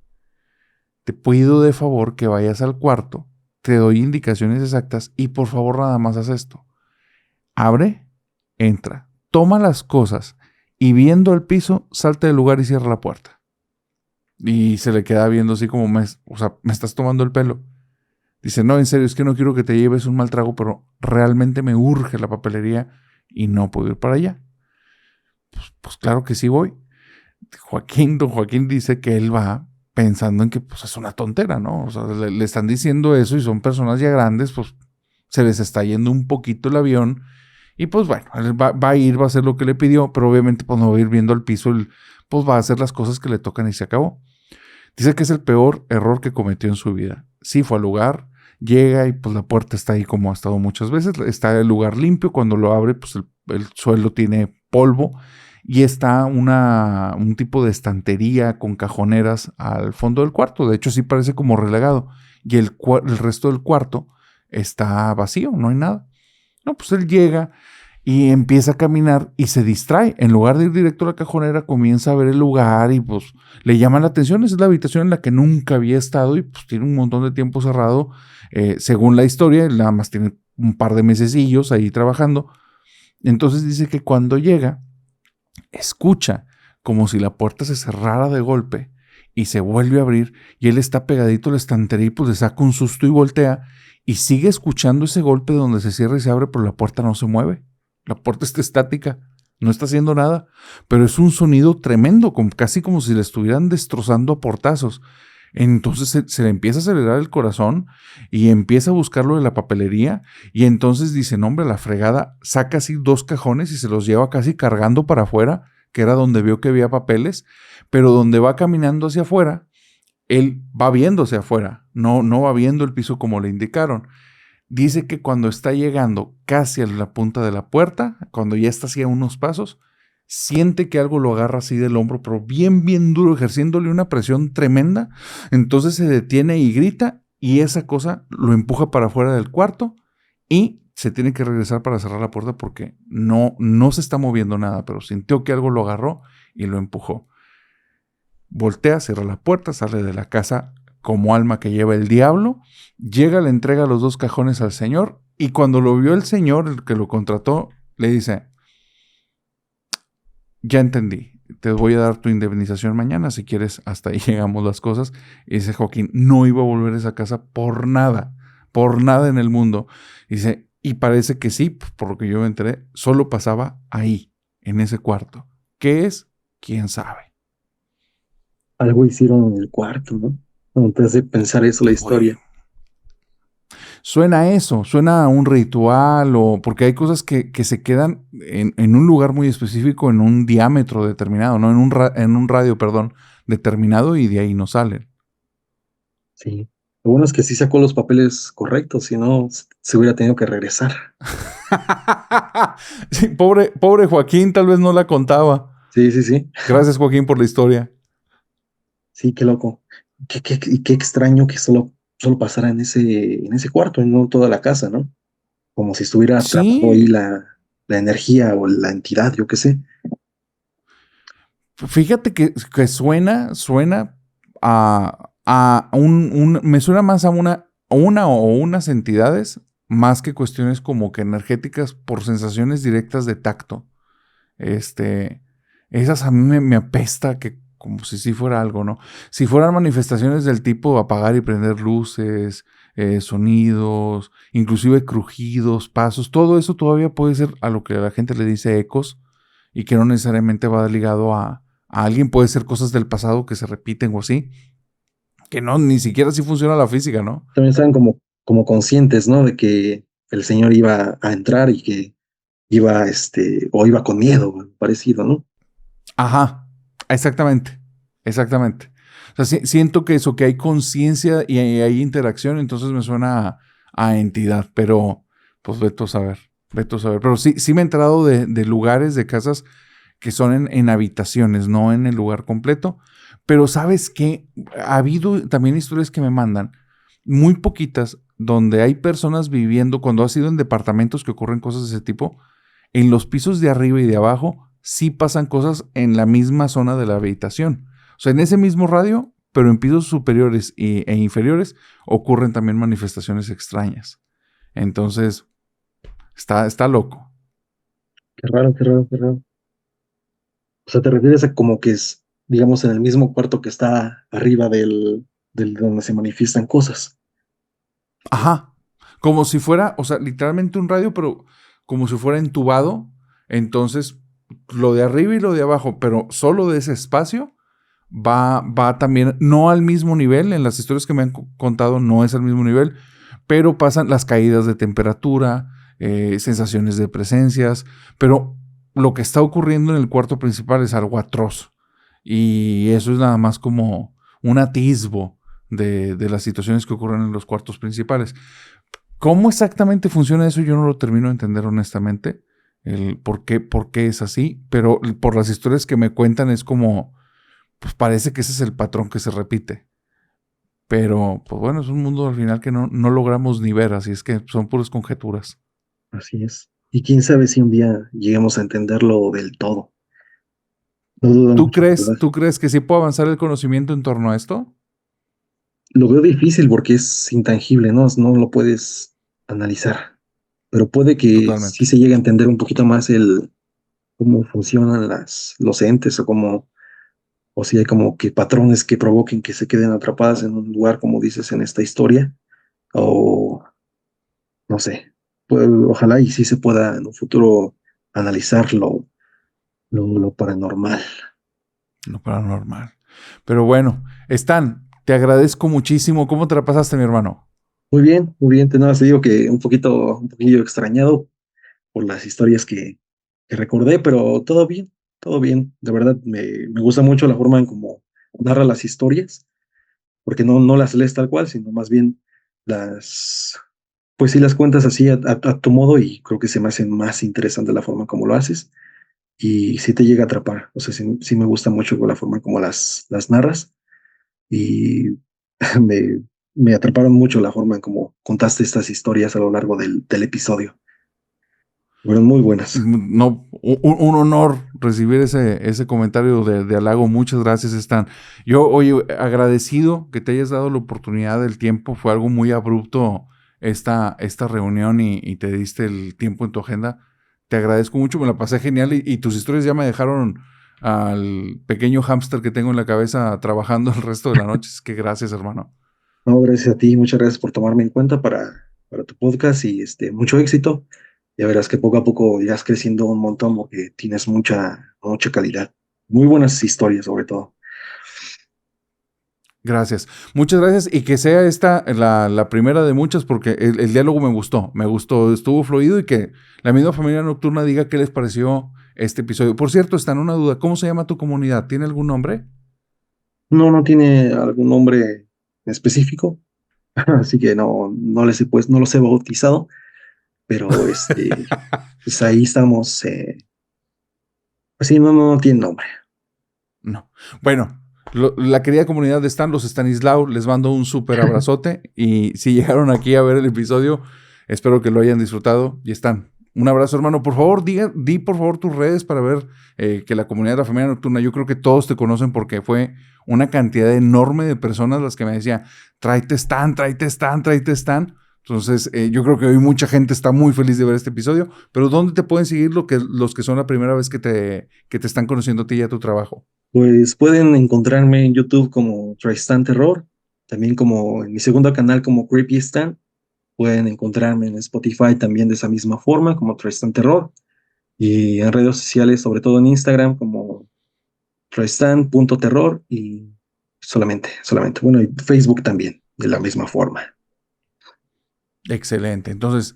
te pido de favor que vayas al cuarto, te doy indicaciones exactas y por favor nada más haz esto. Abre, entra, toma las cosas y viendo el piso, salte del lugar y cierra la puerta. Y se le queda viendo así como, o sea, me estás tomando el pelo. Dice, no, en serio, es que no quiero que te lleves un mal trago, pero realmente me urge la papelería y no puedo ir para allá. Pues claro que sí voy. Don Joaquín dice que él va pensando en que pues es una tontera, ¿no? O sea, le están diciendo eso y son personas ya grandes, pues se les está yendo un poquito el avión y pues bueno, él va a ir, va a hacer lo que le pidió, pero obviamente pues no va a ir viendo al piso, pues va a hacer las cosas que le tocan y se acabó. Dice que es el peor error que cometió en su vida. Sí, fue al lugar, llega y pues la puerta está ahí como ha estado muchas veces, está el lugar limpio, cuando lo abre pues el suelo tiene polvo y está un tipo de estantería con cajoneras al fondo del cuarto. De hecho sí parece como relegado y el resto del cuarto está vacío, no hay nada. No, pues él llega y empieza a caminar y se distrae. En lugar de ir directo a la cajonera, comienza a ver el lugar y pues le llama la atención. Esa es la habitación en la que nunca había estado y pues tiene un montón de tiempo cerrado. Según la historia, él nada más tiene un par de mesecillos ahí trabajando. Entonces dice que cuando llega, escucha como si la puerta se cerrara de golpe y se vuelve a abrir y él está pegadito a la estantería y pues le saca un susto y voltea y sigue escuchando ese golpe donde se cierra y se abre, pero la puerta no se mueve. La puerta está estática, no está haciendo nada, pero es un sonido tremendo, casi como si le estuvieran destrozando a portazos. Entonces se le empieza a acelerar el corazón y empieza a buscar lo de la papelería y entonces dice, no hombre, la fregada, saca así 2 cajones y se los lleva casi cargando para afuera, que era donde vio que había papeles, pero donde va caminando hacia afuera, él va viendo hacia afuera, no va viendo el piso como le indicaron. Dice que cuando está llegando casi a la punta de la puerta, cuando ya está hacia unos pasos, siente que algo lo agarra así del hombro, pero bien duro, ejerciéndole una presión tremenda. Entonces se detiene y grita y esa cosa lo empuja para afuera del cuarto y se tiene que regresar para cerrar la puerta porque no se está moviendo nada, pero sintió que algo lo agarró y lo empujó. Voltea, cierra la puerta, sale de la casa como alma que lleva el diablo, llega, le entrega los 2 cajones al señor y cuando lo vio el señor, el que lo contrató, le dice, ya entendí, te voy a dar tu indemnización mañana, si quieres, hasta ahí llegamos las cosas. Y dice Joaquín, no iba a volver a esa casa por nada en el mundo. Dice, y parece que sí, por lo que yo me enteré, solo pasaba ahí, en ese cuarto. ¿Qué es? ¿Quién sabe? Algo hicieron en el cuarto, ¿no? No te hace pensar eso la Pues, historia. suena a eso, suena a un ritual o porque hay cosas que se quedan en un lugar muy específico, en un diámetro determinado, ¿no? En un radio, perdón, determinado y de ahí no salen. Sí. Lo bueno es que sí sacó los papeles correctos, si no, se hubiera tenido que regresar. Sí, pobre Joaquín, tal vez no la contaba. Sí, sí, sí. Gracias, Joaquín, por la historia. Sí, qué loco. Y qué extraño que solo pasara en ese cuarto y no toda la casa, ¿no? Como si estuviera atrapado ahí Sí, la energía o la entidad, yo qué sé. fíjate que suena me suena más a una o unas entidades más que cuestiones como que energéticas por sensaciones directas de tacto. Este, esas a mí me apesta que como si sí fuera algo, ¿no? Si fueran manifestaciones del tipo apagar y prender luces, sonidos, inclusive crujidos, pasos, todo eso todavía puede ser a lo que la gente le dice ecos y que no necesariamente va ligado a alguien, puede ser cosas del pasado que se repiten o así, que no, ni siquiera así funciona la física, ¿no? También estaban como conscientes, ¿no? De que el señor iba a entrar y que o iba con miedo, parecido, ¿no? Ajá, exactamente, exactamente. O sea, siento que eso, que hay conciencia y hay interacción, entonces me suena a entidad, pero pues veto a saber. Pero sí me he enterado de lugares, de casas que son en habitaciones, no en el lugar completo. Pero ¿sabes qué? Ha habido también historias que me mandan, muy poquitas, donde hay personas viviendo, cuando ha sido en departamentos que ocurren cosas de ese tipo, en los pisos de arriba y de abajo sí pasan cosas en la misma zona de la habitación. O sea, en ese mismo radio, pero en pisos superiores e inferiores ocurren también manifestaciones extrañas. Entonces, está loco. Qué raro, qué raro, qué raro. O sea, ¿te refieres a como que digamos, en el mismo cuarto que está arriba del donde se manifiestan cosas. Ajá. Como si fuera, o sea, literalmente un radio, pero como si fuera entubado. Entonces, lo de arriba y lo de abajo, pero solo de ese espacio, va también, no al mismo nivel. En las historias que me han contado no es al mismo nivel, pero pasan las caídas de temperatura, sensaciones de presencias, pero lo que está ocurriendo en el cuarto principal es algo atroz. Y eso es nada más como un atisbo de las situaciones que ocurren en los cuartos principales. ¿Cómo exactamente funciona eso? Yo no lo termino de entender honestamente, el por qué es así, pero por las historias que me cuentan es como, pues parece que ese es el patrón que se repite. Pero, pues bueno, es un mundo al final que no logramos ni ver, así es que son puras conjeturas. Así es. Y quién sabe si un día lleguemos a entenderlo del todo. No dudo mucho, ¿verdad? ¿Tú crees que sí puede avanzar el conocimiento en torno a esto? Lo veo difícil porque es intangible, ¿no? No lo puedes analizar, pero puede que sí Totalmente. se llegue a entender un poquito más el cómo funcionan los entes o si hay como que patrones que provoquen que se queden atrapadas en un lugar, como dices en esta historia, o no sé, pues, ojalá y sí se pueda en un futuro analizar lo paranormal. Lo paranormal. Pero bueno, Stan, te agradezco muchísimo. ¿Cómo te la pasaste, mi hermano? Muy bien, te nada, más te digo que un poquillo extrañado por las historias que recordé, pero todo bien, todo bien. De verdad, me gusta mucho la forma en cómo narra las historias, porque no las lees tal cual, sino más bien las, pues sí las cuentas así a tu modo y creo que se me hace más interesante la forma como lo haces y sí te llega a atrapar. O sea, sí me gusta mucho la forma como las narras y me, me atraparon mucho la forma en cómo contaste estas historias a lo largo del episodio. Fueron muy buenas. No, un honor recibir ese comentario de halago. Muchas gracias, Stan. Yo, oye, agradecido que te hayas dado la oportunidad del tiempo. Fue algo muy abrupto esta reunión y te diste el tiempo en tu agenda. Te agradezco mucho, me la pasé genial y tus historias ya me dejaron al pequeño hámster que tengo en la cabeza trabajando el resto de la noche. Es que gracias, hermano. No, gracias a ti, muchas gracias por tomarme en cuenta para tu podcast y mucho éxito. Ya verás que poco a poco irás creciendo un montón porque tienes mucha calidad. Muy buenas historias, sobre todo. Gracias. Muchas gracias y que sea esta la primera de muchas porque el diálogo me gustó, estuvo fluido y que la misma familia nocturna diga qué les pareció este episodio. Por cierto, está en una duda, ¿cómo se llama tu comunidad? ¿Tiene algún nombre? No tiene algún nombre específico, así que no les he pues, no los he bautizado, pero pues ahí estamos. Pues sí, no tiene nombre. No. Bueno, la querida comunidad de Stan, los Stanislao, les mando un súper abrazote y si llegaron aquí a ver el episodio, espero que lo hayan disfrutado y Stan. Un abrazo, hermano. Por favor, di por favor tus redes para ver que la comunidad de la familia nocturna, yo creo que todos te conocen porque fue una cantidad enorme de personas las que me decían, tráete Stan, tráete Stan, tráete Stan. Entonces, yo creo que hoy mucha gente está muy feliz de ver este episodio, pero ¿dónde te pueden seguir los que son la primera vez que te están conociendo a ti y a tu trabajo? Pues pueden encontrarme en YouTube como Tristan Terror, también como en mi segundo canal como Creepy Stan. Pueden encontrarme en Spotify también de esa misma forma como Tristan Terror y en redes sociales, sobre todo en Instagram como Tristan.terror y solamente. Bueno, y Facebook también de la misma forma. Excelente. Entonces,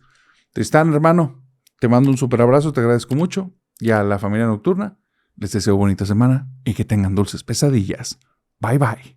Tristán, hermano, te mando un súper abrazo, te agradezco mucho. Y a la familia nocturna, les deseo bonita semana y que tengan dulces pesadillas. Bye bye.